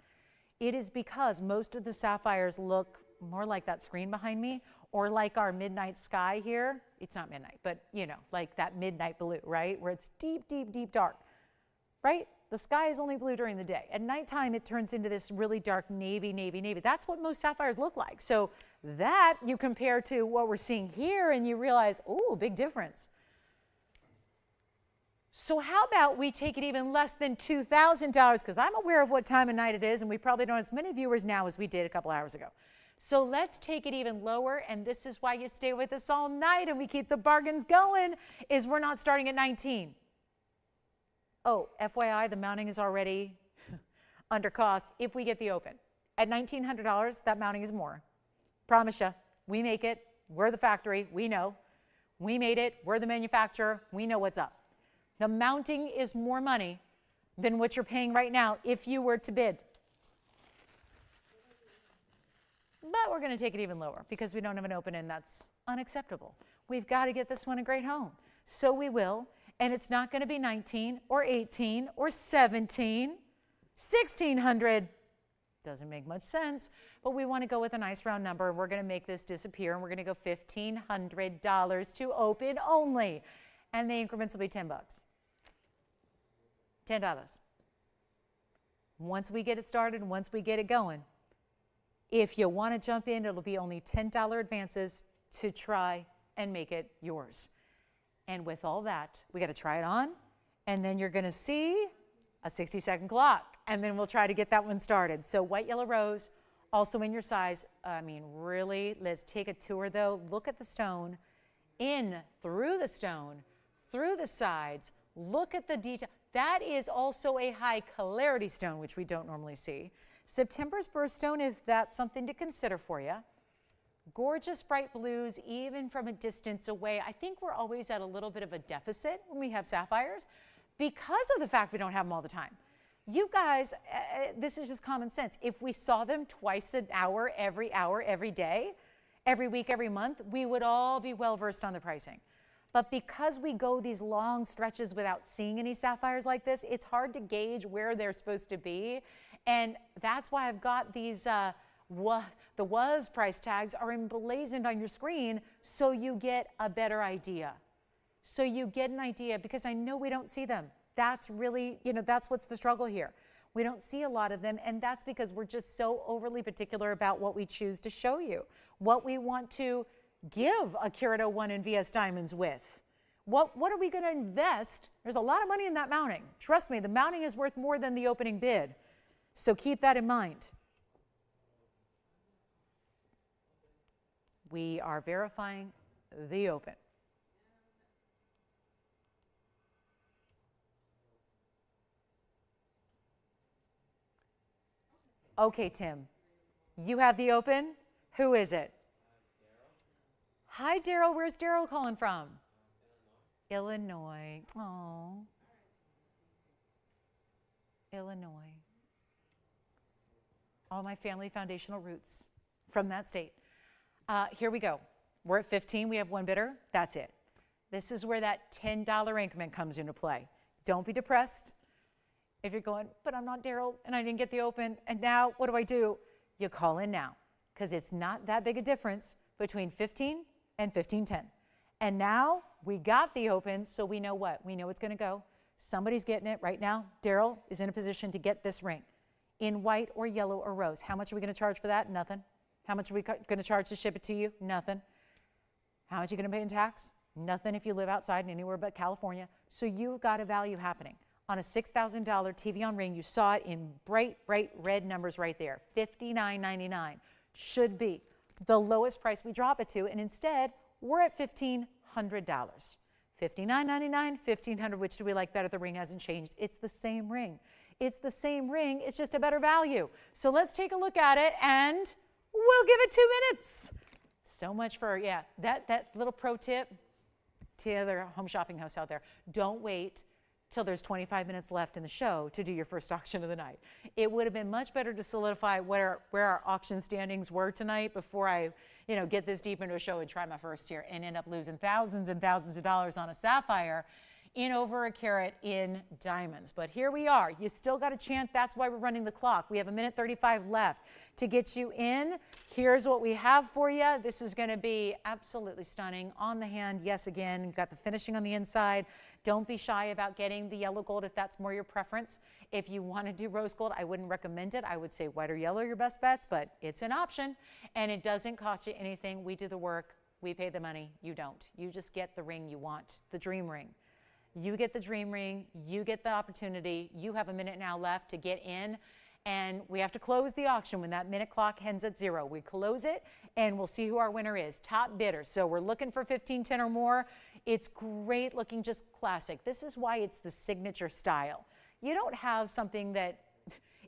It is because most of the sapphires look more like that screen behind me, or like our midnight sky here. It's not midnight, but you know, like that midnight blue, right? Where it's deep, deep, deep dark, right? The sky is only blue during the day. At nighttime, it turns into this really dark navy, navy, navy. That's what most sapphires look like. So that you compare to what we're seeing here, and you realize, oh, big difference. So how about we take it even less than $2,000, because I'm aware of what time of night it is, and we probably don't have as many viewers now as we did a couple hours ago. So let's take it even lower, and this is why you stay with us all night and we keep the bargains going, is we're not starting at 19. Oh, FYI, the mounting is already under cost if we get the open. At $1,900, that mounting is more. Promise you, we make it, we're the factory, we know. We made it, we're the manufacturer, we know what's up. The mounting is more money than what you're paying right now if you were to bid. But we're going to take it even lower because we don't have an open, and that's unacceptable. We've got to get this one a great home. So we will, and it's not going to be 19 or 18 or 17. 1,600 doesn't make much sense, but we want to go with a nice round number. We're going to make this disappear, and we're going to go $1,500 to open only. And the increments will be $10. $10. Once we get it started, once we get it going, if you want to jump in, it'll be only $10 advances to try and make it yours. And with all that, we got to try it on, and then you're going to see a 60-second clock, and then we'll try to get that one started. So white, yellow rose, also in your size. I mean, really, let's take a tour though. Look at the stone, in, through the stone, through the sides. Look at the detail. That is also a high clarity stone, which we don't normally see. September's birthstone, if that's something to consider for you. Gorgeous bright blues, even from a distance away. I think we're always at a little bit of a deficit when we have sapphires because of the fact we don't have them all the time. You guys, this is just common sense. If we saw them twice an hour, every day, every week, every month, we would all be well versed on the pricing. But because we go these long stretches without seeing any sapphires like this, it's hard to gauge where they're supposed to be. And that's why I've got these, the was price tags are emblazoned on your screen so you get a better idea. So you get an idea, because I know we don't see them. That's really, that's what's the struggle here. We don't see a lot of them, and that's because we're just so overly particular about what we choose to show you, what we want to give a Carat 01 and VS diamonds with. What are we going to invest? There's a lot of money in that mounting. Trust me, the mounting is worth more than the opening bid. So keep that in mind. We are verifying the open. Okay, Tim, you have the open. Who is it? Hi, Daryl. Where's Daryl calling from? Illinois. Oh, Illinois. All my family foundational roots from that state. Here we go. We're at 15. We have one bidder. That's it. This is where that $10 increment comes into play. Don't be depressed. If you're going, but I'm not Daryl, and I didn't get the open, and now what do? You call in now, because it's not that big a difference between 15 and 1510. And now we got the open, so we know what? We know it's going to go. Somebody's getting it right now. Daryl is in a position to get this ring in white or yellow or rose. How much are we going to charge for that? Nothing. How much are we going to charge to ship it to you? Nothing. How much are you going to pay in tax? Nothing if you live outside and anywhere but California. So you've got a value happening. On a $6,000 TVON ring, you saw it in bright, bright red numbers right there, $59.99. Should be the lowest price we drop it to, and instead, we're at $1,500. $59.99, $1,500, which do we like better? The ring hasn't changed. It's the same ring. It's the same ring, it's just a better value. So let's take a look at it, and we'll give it 2 minutes. So much for, yeah, that little pro tip to the other home shopping house out there. Don't wait till there's 25 minutes left in the show to do your first auction of the night. It would have been much better to solidify where our auction standings were tonight before I, get this deep into a show and try my first here and end up losing thousands and thousands of dollars on a sapphire in over a carat in diamonds. But here we are. You still got a chance. That's why we're running the clock. We have 1:35 left to get you in. Here's what we have for you. This is going to be absolutely stunning. On the hand, yes, again, you've got the finishing on the inside. Don't be shy about getting the yellow gold if that's more your preference. If you want to do rose gold, I wouldn't recommend it. I would say white or yellow are your best bets, but it's an option, and it doesn't cost you anything. We do the work. We pay the money. You don't. You just get the ring you want, the dream ring. You get the dream ring. You get the opportunity. You have a minute now left to get in, and we have to close the auction when that minute clock ends at 0. We close it, and we'll see who our winner is. Top bidder. So we're looking for 1510 or more. It's great looking, just classic. This is why it's the signature style. You don't have something that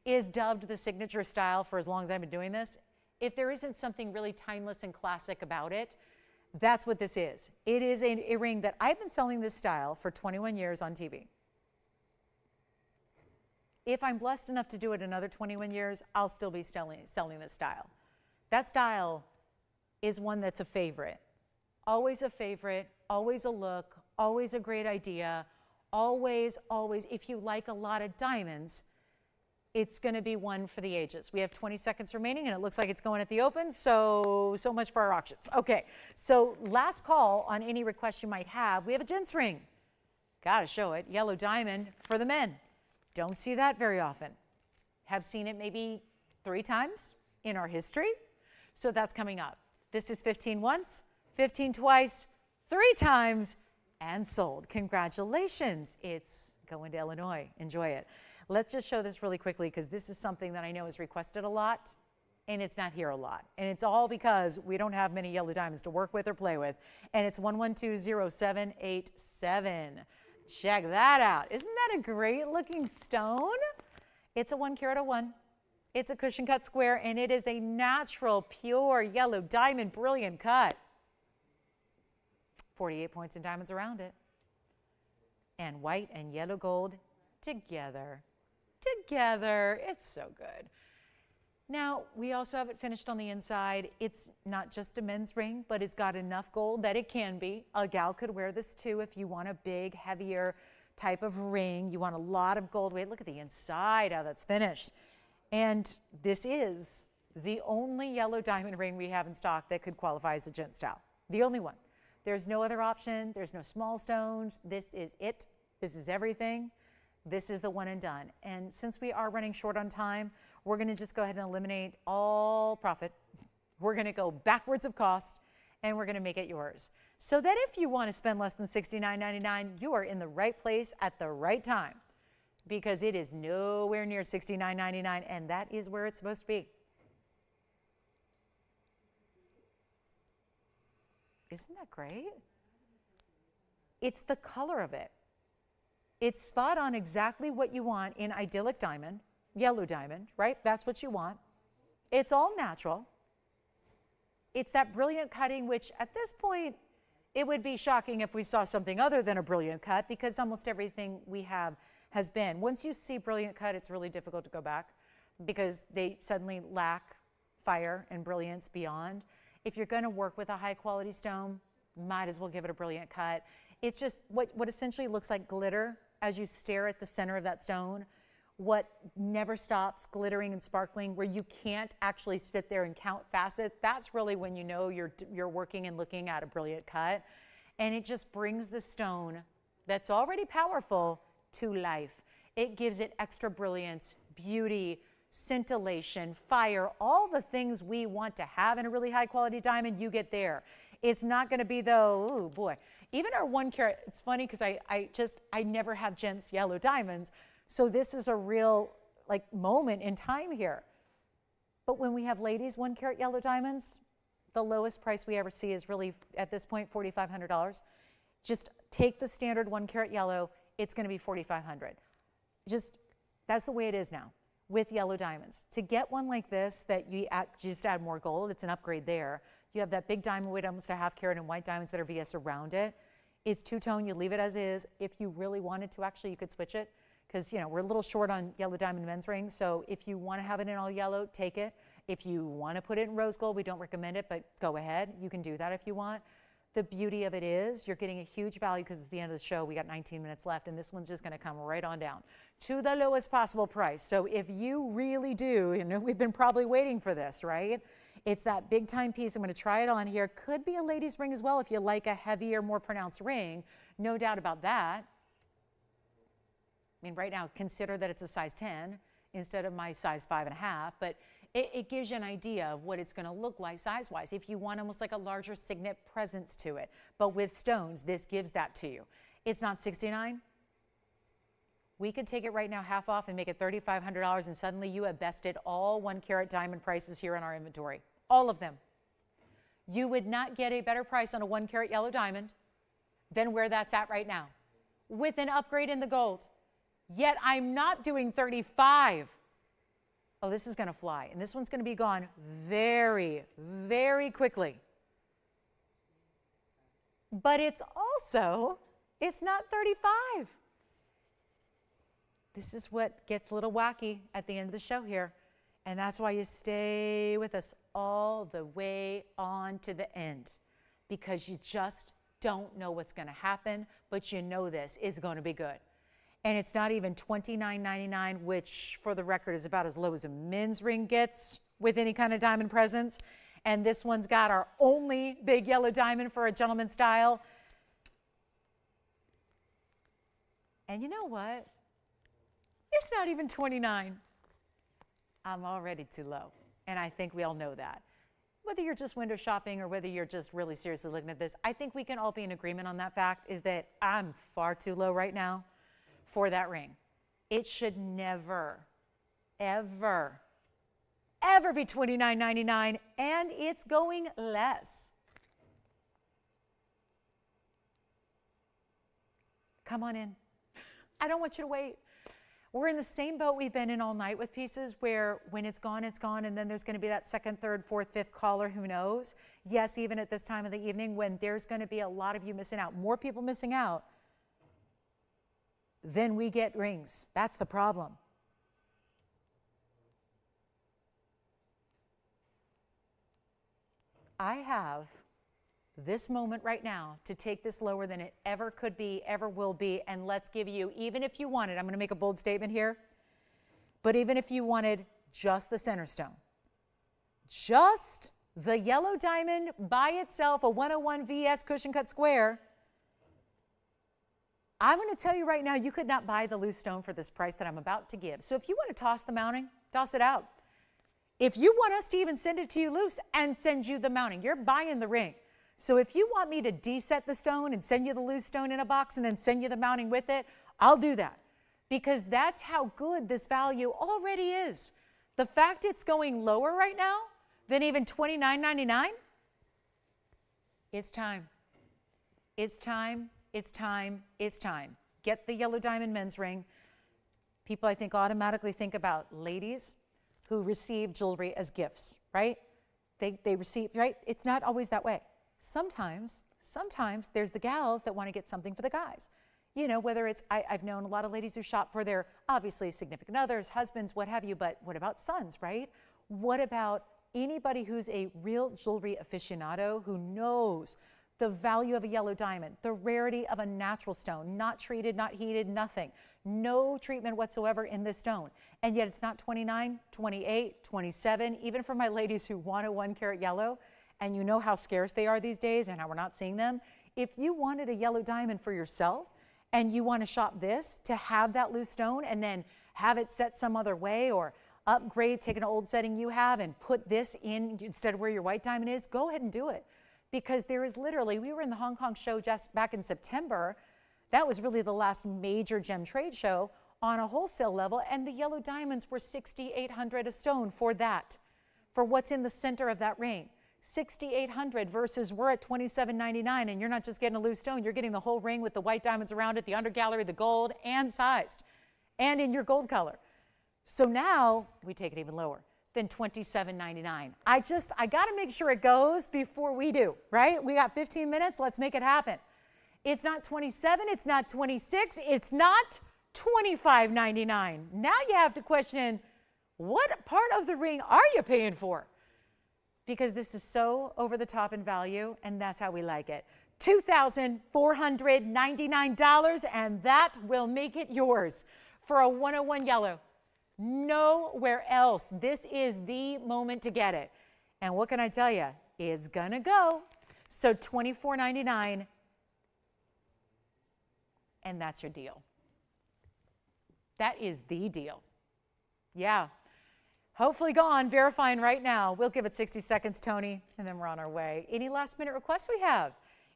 is dubbed the signature style for as long as I've been doing this. If there isn't something really timeless and classic about it, that's what this is. It is a ring that I've been selling this style for 21 years on TV. If I'm blessed enough to do it another 21 years, I'll still be selling this style. That style is one that's a favorite. Always a favorite, always a look, always a great idea, always, if you like a lot of diamonds, it's going to be one for the ages. We have 20 seconds remaining, and it looks like it's going at the open, so much for our auctions. Okay, so last call on any requests you might have. We have a gents ring. Got to show it. Yellow diamond for the men. Don't see that very often. Have seen it maybe 3 times in our history, so that's coming up. This is 15 once, 15 twice, 3 times, and sold. Congratulations. It's going to Illinois. Enjoy it. Let's just show this really quickly because this is something that I know is requested a lot and it's not here a lot. And it's all because we don't have many yellow diamonds to work with or play with. And it's 1120787. Check that out. Isn't that a great looking stone? It's a 1 carat 01. It's a cushion cut square and it is a natural, pure yellow diamond, brilliant cut. 48 points in diamonds around it. And white and yellow gold together. Together. It's so good. Now, we also have it finished on the inside. It's not just a men's ring, but it's got enough gold that it can be. A gal could wear this too if you want a big, heavier type of ring. You want a lot of gold weight. Look at the inside, how that's finished. And this is the only yellow diamond ring we have in stock that could qualify as a gent style. The only one. There's no other option. There's no small stones. This is it. This is everything. This is the one and done. And since we are running short on time, we're going to just go ahead and eliminate all profit. We're going to go backwards of cost, and we're going to make it yours. So that if you want to spend less than $69.99, you are in the right place at the right time because it is nowhere near $69.99, and that is where it's supposed to be. Isn't that great? It's the color of it. It's spot on exactly what you want in idyllic diamond, yellow diamond, right? That's what you want. It's all natural. It's that brilliant cutting, which at this point, it would be shocking if we saw something other than a brilliant cut because almost everything we have has been. Once you see brilliant cut, it's really difficult to go back because they suddenly lack fire and brilliance beyond. If you're going to work with a high quality stone, might as well give it a brilliant cut. It's just what essentially looks like glitter as you stare at the center of that stone, what never stops glittering and sparkling, where you can't actually sit there and count facets. That's really when you know you're working and looking at a brilliant cut. And it just brings the stone that's already powerful to life. It gives it extra brilliance, beauty, scintillation, fire, all the things we want to have in a really high quality diamond, you get there. It's not going to be though, oh boy, even our 1 carat, it's funny because I never have gents yellow diamonds. So this is a real like moment in time here. But when we have ladies 1 carat yellow diamonds, the lowest price we ever see is really at this point, $4,500. Just take the standard 1 carat yellow, it's going to be $4,500. Just, that's the way it is now with yellow diamonds. To get one like this that you just add more gold, it's an upgrade there. You have that big diamond weight, almost a 1/2 carat, and white diamonds that are VS around it. It's two-tone, you leave it as is. If you really wanted to, actually, you could switch it because, you know, we're a little short on yellow diamond men's rings. So if you want to have it in all yellow, take it. If you want to put it in rose gold, we don't recommend it, but go ahead. You can do that if you want. The beauty of it is you're getting a huge value because at the end of the show, we got 19 minutes left, and this one's just going to come right on down to the lowest possible price. So if you really do, you know, we've been probably waiting for this, right? It's that big time piece. I'm going to try it on here. Could be a lady's ring as well if you like a heavier, more pronounced ring. No doubt about that. I mean, right now, consider that it's a size 10 instead of my size 5.5, but it gives you an idea of what it's going to look like size-wise if you want almost like a larger signet presence to it. But with stones, this gives that to you. It's not $69. We could take it right now half off and make it $3,500, and suddenly you have bested all 1 carat diamond prices here in our inventory. All of them. You would not get a better price on a 1 carat yellow diamond than where that's at right now with an upgrade in the gold. Yet I'm not doing 35. Oh, this is going to fly. And this one's going to be gone very, very quickly. But it's also, it's not 35. This is what gets a little wacky at the end of the show here. And that's why you stay with us all the way on to the end. Because you just don't know what's going to happen, but you know this is going to be good. And it's not even $29.99, which for the record is about as low as a men's ring gets with any kind of diamond presence. And this one's got our only big yellow diamond for a gentleman's style. And you know what? It's not even $29. I'm already too low. And I think we all know that. Whether you're just window shopping or whether you're just really seriously looking at this, I think we can all be in agreement on that fact is that I'm far too low right now for that ring. It should never, ever, ever be $29.99, and it's going less. Come on in. I don't want you to wait. We're in the same boat we've been in all night with pieces where when it's gone, and then there's going to be that second, third, fourth, fifth caller, who knows? Yes, even at this time of the evening when there's going to be a lot of you missing out, more people missing out than we get rings. That's the problem. I have this moment right now to take this lower than it ever could be, ever will be, and let's give you, even if you wanted, I'm going to make a bold statement here, but even if you wanted just the center stone, just the yellow diamond by itself, a 101 VS cushion cut square, I'm going to tell you right now, you could not buy the loose stone for this price that I'm about to give. So if you want to toss the mounting, toss it out. If you want us to even send it to you loose and send you the mounting, you're buying the ring. So if you want me to deset the stone and send you the loose stone in a box and then send you the mounting with it, I'll do that. Because that's how good this value already is. The fact it's going lower right now than even $29.99, it's time. It's time, it's time, it's time. Get the yellow diamond men's ring. People, I think, automatically think about ladies who receive jewelry as gifts, right? They receive, right? It's not always that way. Sometimes there's the gals that want to get something for the guys. You know, whether it's, I've known a lot of ladies who shop for their, obviously, significant others, husbands, what have you, but what about sons, right? What about anybody who's a real jewelry aficionado who knows the value of a yellow diamond, the rarity of a natural stone, not treated, not heated, nothing. No treatment whatsoever in this stone. And yet it's not 29, 28, 27, even for my ladies who want a 1 carat yellow, and you know how scarce they are these days and how we're not seeing them. If you wanted a yellow diamond for yourself and you want to shop this to have that loose stone and then have it set some other way or upgrade, take an old setting you have and put this in instead of where your white diamond is, go ahead and do it. Because there is literally, we were in the Hong Kong show just back in September. That was really the last major gem trade show on a wholesale level, and the yellow diamonds were $6,800 a stone for that, for what's in the center of that ring. $6,800 versus we're at $27.99, and you're not just getting a loose stone, you're getting the whole ring with the white diamonds around it, the undergallery, the gold, and sized, and in your gold color. So now we take it even lower than $27.99. I got to make sure it goes before we do, right? We got 15 minutes, let's make it happen. It's not 27, it's not 26, it's not $25.99. Now you have to question, what part of the ring are you paying for? Because this is so over the top in value, and that's how we like it. $2,499, and that will make it yours for a 101 yellow. Nowhere else. This is the moment to get it. And what can I tell you? It's gonna go. So $24.99, and that's your deal. That is the deal. Yeah. Hopefully gone, verifying right now. We'll give it 60 seconds, Tony, and then we're on our way. Any last minute requests we have?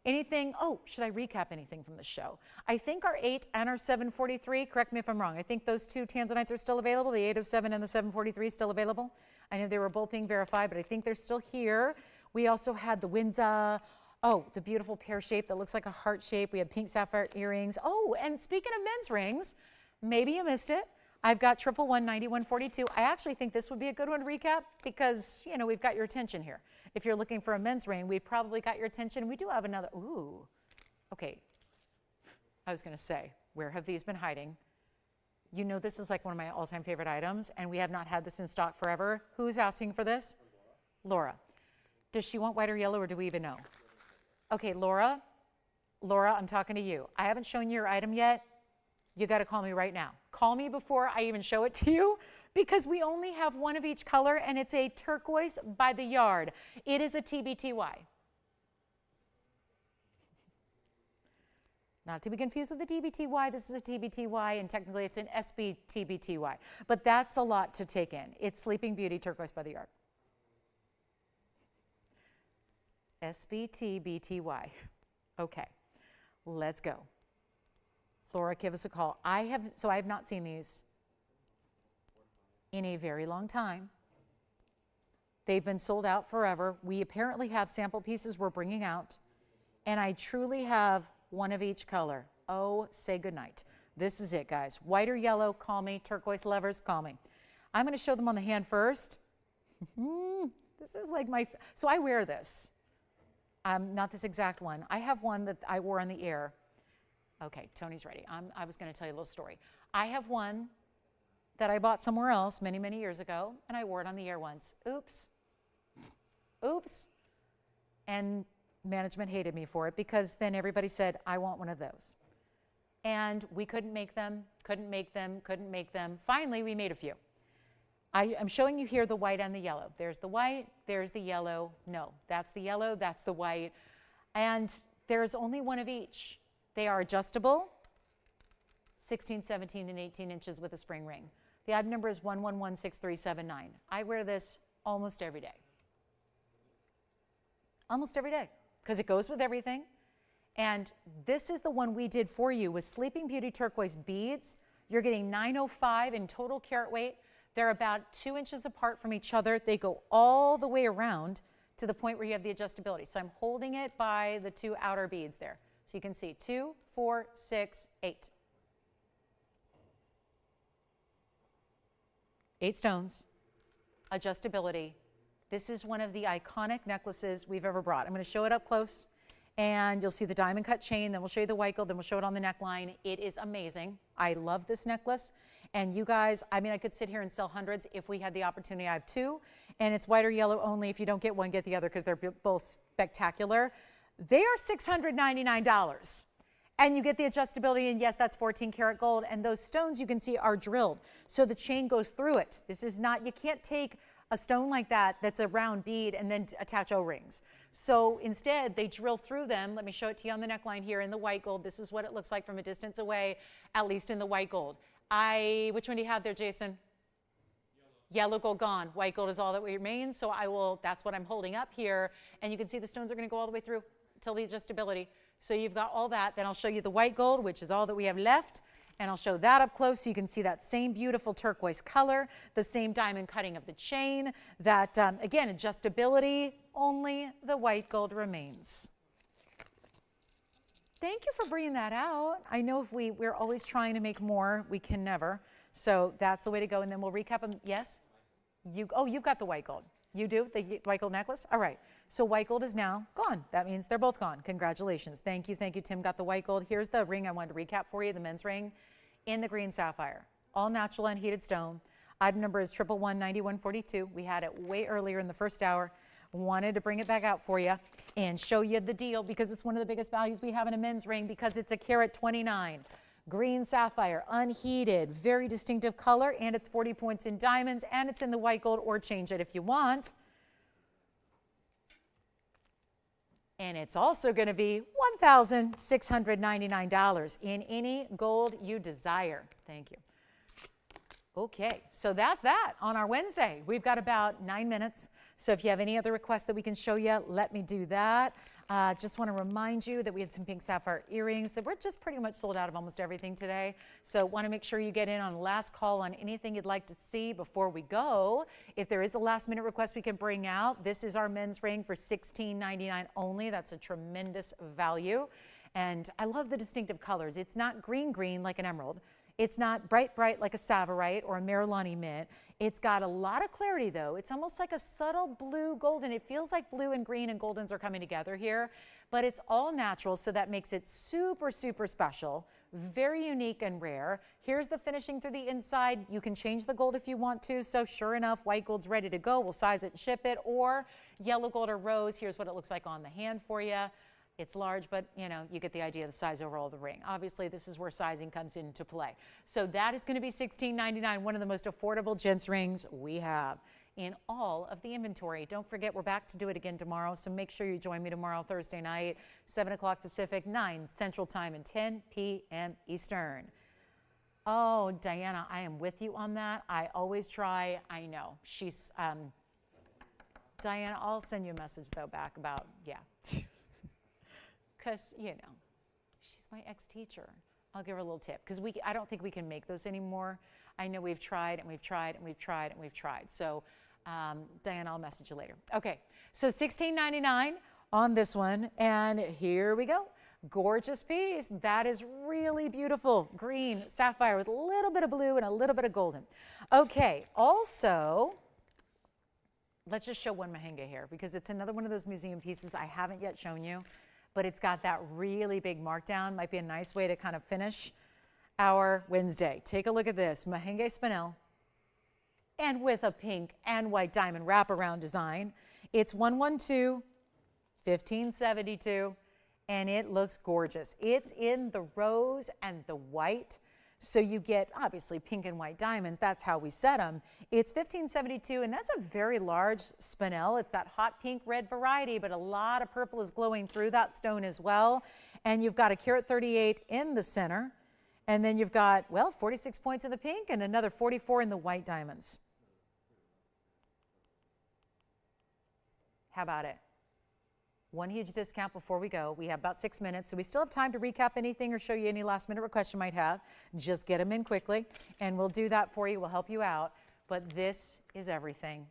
Anything? Oh, should I recap anything from the show? I think our 8 and our 743, correct me if I'm wrong, I think those 2 Tanzanites are still available, the 807 and the 743 still available. I know they were both being verified, but I think they're still here. We also had the Wisa, oh, the beautiful pear shape that looks like a heart shape. We had pink sapphire earrings. Oh, and speaking of men's rings, maybe you missed it. I've got 111, 9142. I actually think this would be a good one to recap because, you know, we've got your attention here. If you're looking for a men's ring, we've probably got your attention. We do have another, ooh, okay. I was gonna say, where have these been hiding? You know this is like one of my all-time favorite items, and we have not had this in stock forever. Who's asking for this? Laura. Does she want white or yellow, or do we even know? Okay, Laura, I'm talking to you. I haven't shown you your item yet. You got to call me right now. Call me before I even show it to you because we only have one of each color and it's a turquoise by the yard. It is a TBTY. Not to be confused with the DBTY, this is a TBTY and technically it's an SBTBTY. But that's a lot to take in. It's Sleeping Beauty turquoise by the yard. SBTBTY. Okay, let's go. Laura, give us a call. I have not seen these in a very long time. They've been sold out forever. We apparently have sample pieces we're bringing out, and I truly have one of each color. Oh, say goodnight. This is it, guys. White or yellow, call me. Turquoise lovers, call me. I'm going to show them on the hand first. This is like so I wear this. Not this exact one. I have one that I wore on the air. Okay, Tony's ready. I was going to tell you a little story. I have one that I bought somewhere else many, many years ago, and I wore it on the air once. Oops. Oops. And management hated me for it because then everybody said, I want one of those. And we couldn't make them, couldn't make them, couldn't make them. Finally, we made a few. I'm showing you here the white and the yellow. There's the white, there's the yellow. No, that's the yellow, that's the white. And there's only one of each. They are adjustable, 16, 17, and 18 inches with a spring ring. The item number is 111639. I wear this almost every day. Almost every day, because it goes with everything. And this is the one we did for you with Sleeping Beauty turquoise beads. You're getting 905 in total carat weight. They're about 2 inches apart from each other. They go all the way around to the point where you have the adjustability. So I'm holding it by the 2 outer beads there. So you can see 2, 4, 6, 8. 8 stones, adjustability. This is one of the iconic necklaces we've ever brought. I'm going to show it up close, and you'll see the diamond cut chain. Then we'll show you the white gold. Then we'll show it on the neckline. It is amazing. I love this necklace. And you guys, I mean, I could sit here and sell hundreds if we had the opportunity. I have 2, and it's white or yellow only. If you don't get one, get the other because they're both spectacular. They are $699. And you get the adjustability, and yes, that's 14 karat gold. And those stones you can see are drilled. So the chain goes through it. This is not, you can't take a stone like that that's a round bead and then attach O-rings. So instead, they drill through them. Let me show it to you on the neckline here in the white gold. This is what it looks like from a distance away, at least in the white gold. Which one do you have there, Jason? Yellow gold gone. White gold is all that remains. So that's what I'm holding up here. And you can see the stones are going to go all the way through till the adjustability. So you've got all that. Then I'll show you the white gold, which is all that we have left. And I'll show that up close so you can see that same beautiful turquoise color, the same diamond cutting of the chain, that, again, adjustability, only the white gold remains. Thank you for bringing that out. I know if we're always trying to make more, we can never. So that's the way to go. And then we'll recap them. Yes? You've got the white gold. You do? The white gold necklace? All right. So white gold is now gone. That means they're both gone. Congratulations. Thank you. Thank you. Tim got the white gold. Here's the ring I wanted to recap for you, the men's ring in the green sapphire. All natural unheated stone. Item number is 1119142. We had it way earlier in the first hour. Wanted to bring it back out for you and show you the deal because it's one of the biggest values we have in a men's ring because it's a carat 29. Green sapphire, unheated, very distinctive color, and it's 40 points in diamonds, and it's in the white gold, or change it if you want. And it's also going to be $1,699 in any gold you desire. Thank you. Okay, so that's that on our Wednesday. We've got about 9 minutes. So if you have any other requests that we can show you, let me do that. Just want to remind you that we had some pink sapphire earrings that we're just pretty much sold out of almost everything today. So want to make sure you get in on last call on anything you'd like to see before we go. If there is a last minute request we can bring out, this is our men's ring for $16.99 only. That's a tremendous value. And I love the distinctive colors. It's not green like an emerald. It's not bright like a Savarite or a Marilani mint. It's got a lot of clarity though. It's almost like a subtle blue golden. It feels like blue and green and goldens are coming together here, but it's all natural, so that makes it super, super special, very unique and rare. Here's the finishing through the inside. You can change the gold if you want to, so sure enough, white gold's ready to go. We'll size it and ship it, or yellow gold or rose. Here's what it looks like on the hand for you. It's large, but you know, you get the idea of the size overall of the ring. Obviously, this is where sizing comes into play. So that is going to be $16.99, one of the most affordable gents rings we have in all of the inventory. Don't forget, we're back to do it again tomorrow, so make sure you join me tomorrow, Thursday night, 7 o'clock Pacific, 9 Central Time, and 10 p.m. Eastern. Oh, Diana, I am with you on that. I always try. I know. She's, Diana, I'll send you a message, though, back about, yeah. Because, you know, she's my ex-teacher. I'll give her a little tip because I don't think we can make those anymore. I know we've tried and we've tried and we've tried and we've tried. So Diana, I'll message you later. Okay, so $16.99 on this one, and here we go. Gorgeous piece. That is really beautiful. Green sapphire with a little bit of blue and a little bit of golden. Okay, also, let's just show one mahenge here because it's another one of those museum pieces I haven't yet shown you, but it's got that really big markdown. Might be a nice way to kind of finish our Wednesday. Take a look at this. Mahenge spinel, and with a pink and white diamond wraparound design. It's 112, 1572, and it looks gorgeous. It's in the rose and the white, so you get obviously pink and white diamonds. That's how we set them. It's 1572, and that's a very large spinel. It's that hot pink red variety, but a lot of purple is glowing through that stone as well. And you've got a carat 38 in the center, and then you've got, well, 46 points in the pink and another 44 in the white diamonds. How about it? One huge discount before we go. We have about 6 minutes, so we still have time to recap anything or show you any last minute requests you might have. Just get them in quickly, and we'll do that for you. We'll help you out. But this is everything.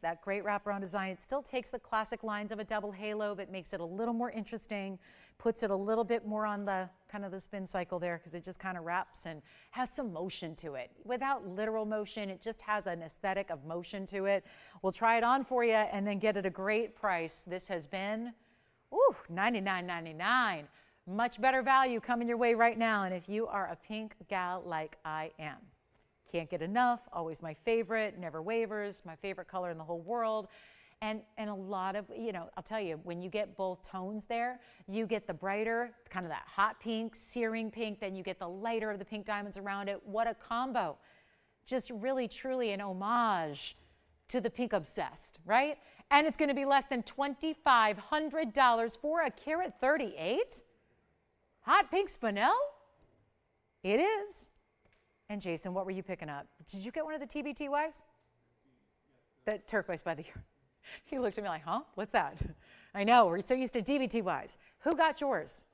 That great wraparound design. It still takes the classic lines of a double halo, but makes it a little more interesting, puts it a little bit more on the kind of the spin cycle there because it just kind of wraps and has some motion to it. Without literal motion, it just has an aesthetic of motion to it. We'll try it on for you and then get it a great price. This has been $99.99. Much better value coming your way right now. And if you are a pink gal like I am, can't get enough, always my favorite, never wavers, my favorite color in the whole world. And a lot of, I'll tell you, when you get both tones there, you get the brighter, kind of that hot pink, searing pink, then you get the lighter of the pink diamonds around it. What a combo. Just really, truly an homage to the pink obsessed, right? And it's going to be less than $2,500 for a carat 38. Hot pink spinel? It is. And Jason, what were you picking up? Did you get one of the TBTYs? The turquoise by the year. He looked at me like, huh? What's that? I know, we're so used to DBTYs. Who got yours?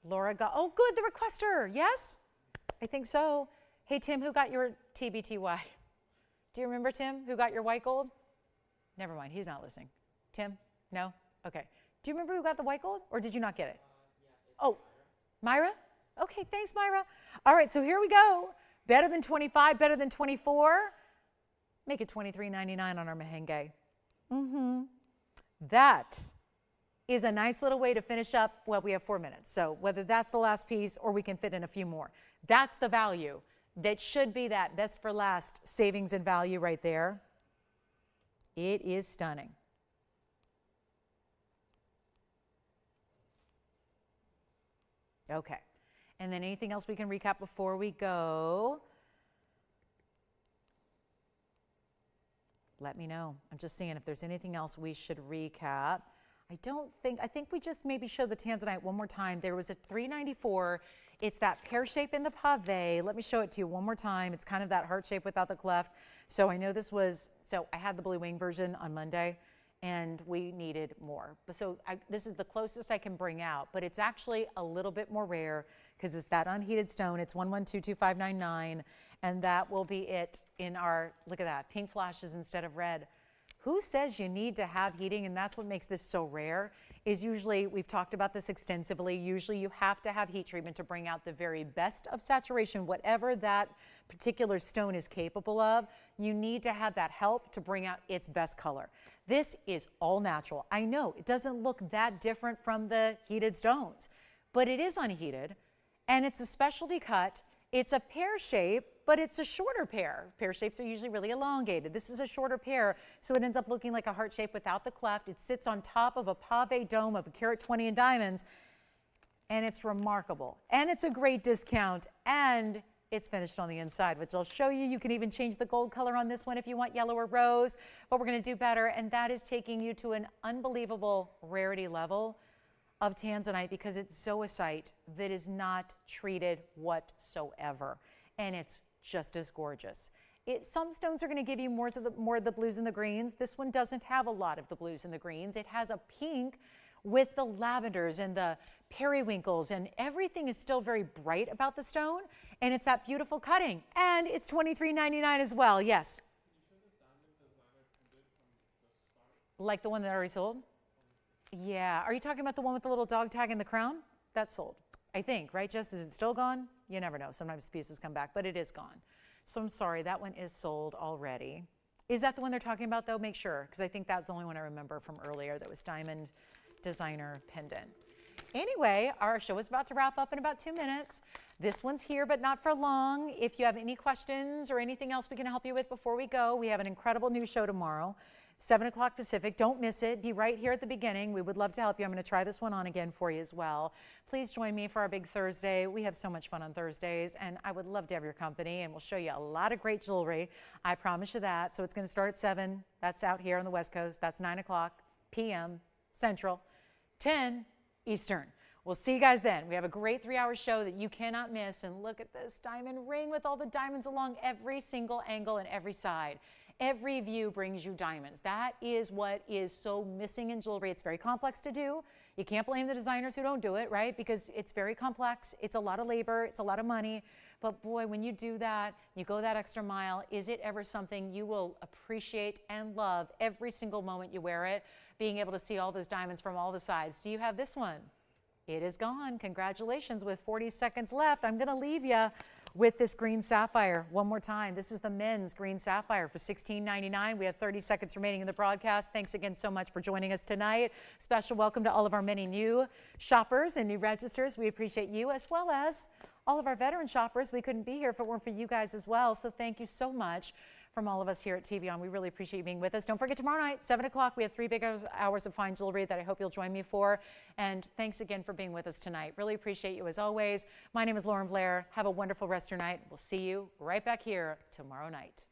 Laura got, oh good, the requester, yes? I think so. Hey Tim, who got your TBTY? Do you remember Tim, who got your white gold? Never mind, he's not listening. Tim, no? Okay. Do you remember who got the white gold, or did you not get it? Oh, Myra? Okay, thanks, Myra. All right, so here we go. Better than 25, better than 24. Make it $23.99 on our mahenge. That is a nice little way to finish up. Well, we have 4 minutes, so whether that's the last piece or we can fit in a few more. That's the value. That should be that best for last savings and value right there. It is stunning. Okay. And then anything else we can recap before we go? Let me know. I'm just seeing if there's anything else we should recap. I think we just maybe show the Tanzanite one more time. There was a $394. It's that pear shape in the pave. Let me show it to you one more time. It's kind of that heart shape without the cleft. So I know this was, so I had the blue wing version on Monday, and we needed more. So this is the closest I can bring out, but it's actually a little bit more rare because it's that unheated stone. It's 1122599, and that will be it in our, look at that, pink flashes instead of red. Who says you need to have heating? And that's what makes this so rare, is usually, we've talked about this extensively, usually you have to have heat treatment to bring out the very best of saturation, whatever that particular stone is capable of. You need to have that help to bring out its best color. This is all natural. I know it doesn't look that different from the heated stones, but it is unheated, and it's a specialty cut. It's a pear shape, but it's a shorter pear. Pear shapes are usually really elongated. This is a shorter pear, so it ends up looking like a heart shape without the cleft. It sits on top of a pave dome of a carat 20 in diamonds, and it's remarkable. And it's a great discount, and it's finished on the inside, which I'll show you. You can even change the gold color on this one if you want yellow or rose, but we're gonna do better, and that is taking you to an unbelievable rarity level of Tanzanite because it's zoisite that is not treated whatsoever, and it's just as gorgeous. Some stones are going to give you more of the blues and the greens. This one doesn't have a lot of the blues and the greens. It has a pink with the lavenders and the periwinkles, and everything is still very bright about the stone, and it's that beautiful cutting. And it's $23.99 as well, yes. Like the one that already sold? Yeah, are you talking about the one with the little dog tag and the crown? That's sold, I think, right, Jess? Is it still gone? You never know, sometimes the pieces come back, but it is gone. So I'm sorry, that one is sold already. Is that the one they're talking about though? Make sure, because I think that's the only one I remember from earlier that was diamond designer pendant. Anyway, our show is about to wrap up in about 2 minutes. This one's here, but not for long. If you have any questions or anything else we can help you with before we go, we have an incredible new show tomorrow, 7 o'clock Pacific. Don't miss it. Be right here at the beginning. We would love to help you. I'm going to try this one on again for you as well. Please join me for our big Thursday. We have so much fun on Thursdays, and I would love to have your company, and we'll show you a lot of great jewelry. I promise you that. So it's going to start at 7. That's out here on the West Coast. That's 9 o'clock p.m. Central, 10 Eastern. We'll see you guys then. We have a great 3-hour show that you cannot miss. And look at this diamond ring with all the diamonds along every single angle and every side. Every view brings you diamonds. That is what is so missing in jewelry. It's very complex to do. You can't blame the designers who don't do it, right? Because it's very complex. It's a lot of labor. It's a lot of money. But boy, when you do that, you go that extra mile, is it ever something you will appreciate and love every single moment you wear it, being able to see all those diamonds from all the sides? Do you have this one? It is gone. Congratulations. With 40 seconds left, I'm going to leave you with this green sapphire one more time. This is the men's green sapphire for $16.99. We have 30 seconds remaining in the broadcast. Thanks again so much for joining us tonight. Special welcome to all of our many new shoppers and new registers. We appreciate you, as well as all of our veteran shoppers. We couldn't be here if it weren't for you guys as well. So thank you so much from all of us here at TVON. We really appreciate you being with us. Don't forget, tomorrow night, 7 o'clock, we have 3 big hours of fine jewelry that I hope you'll join me for. And thanks again for being with us tonight. Really appreciate you as always. My name is Lauren Blair. Have a wonderful rest of your night. We'll see you right back here tomorrow night.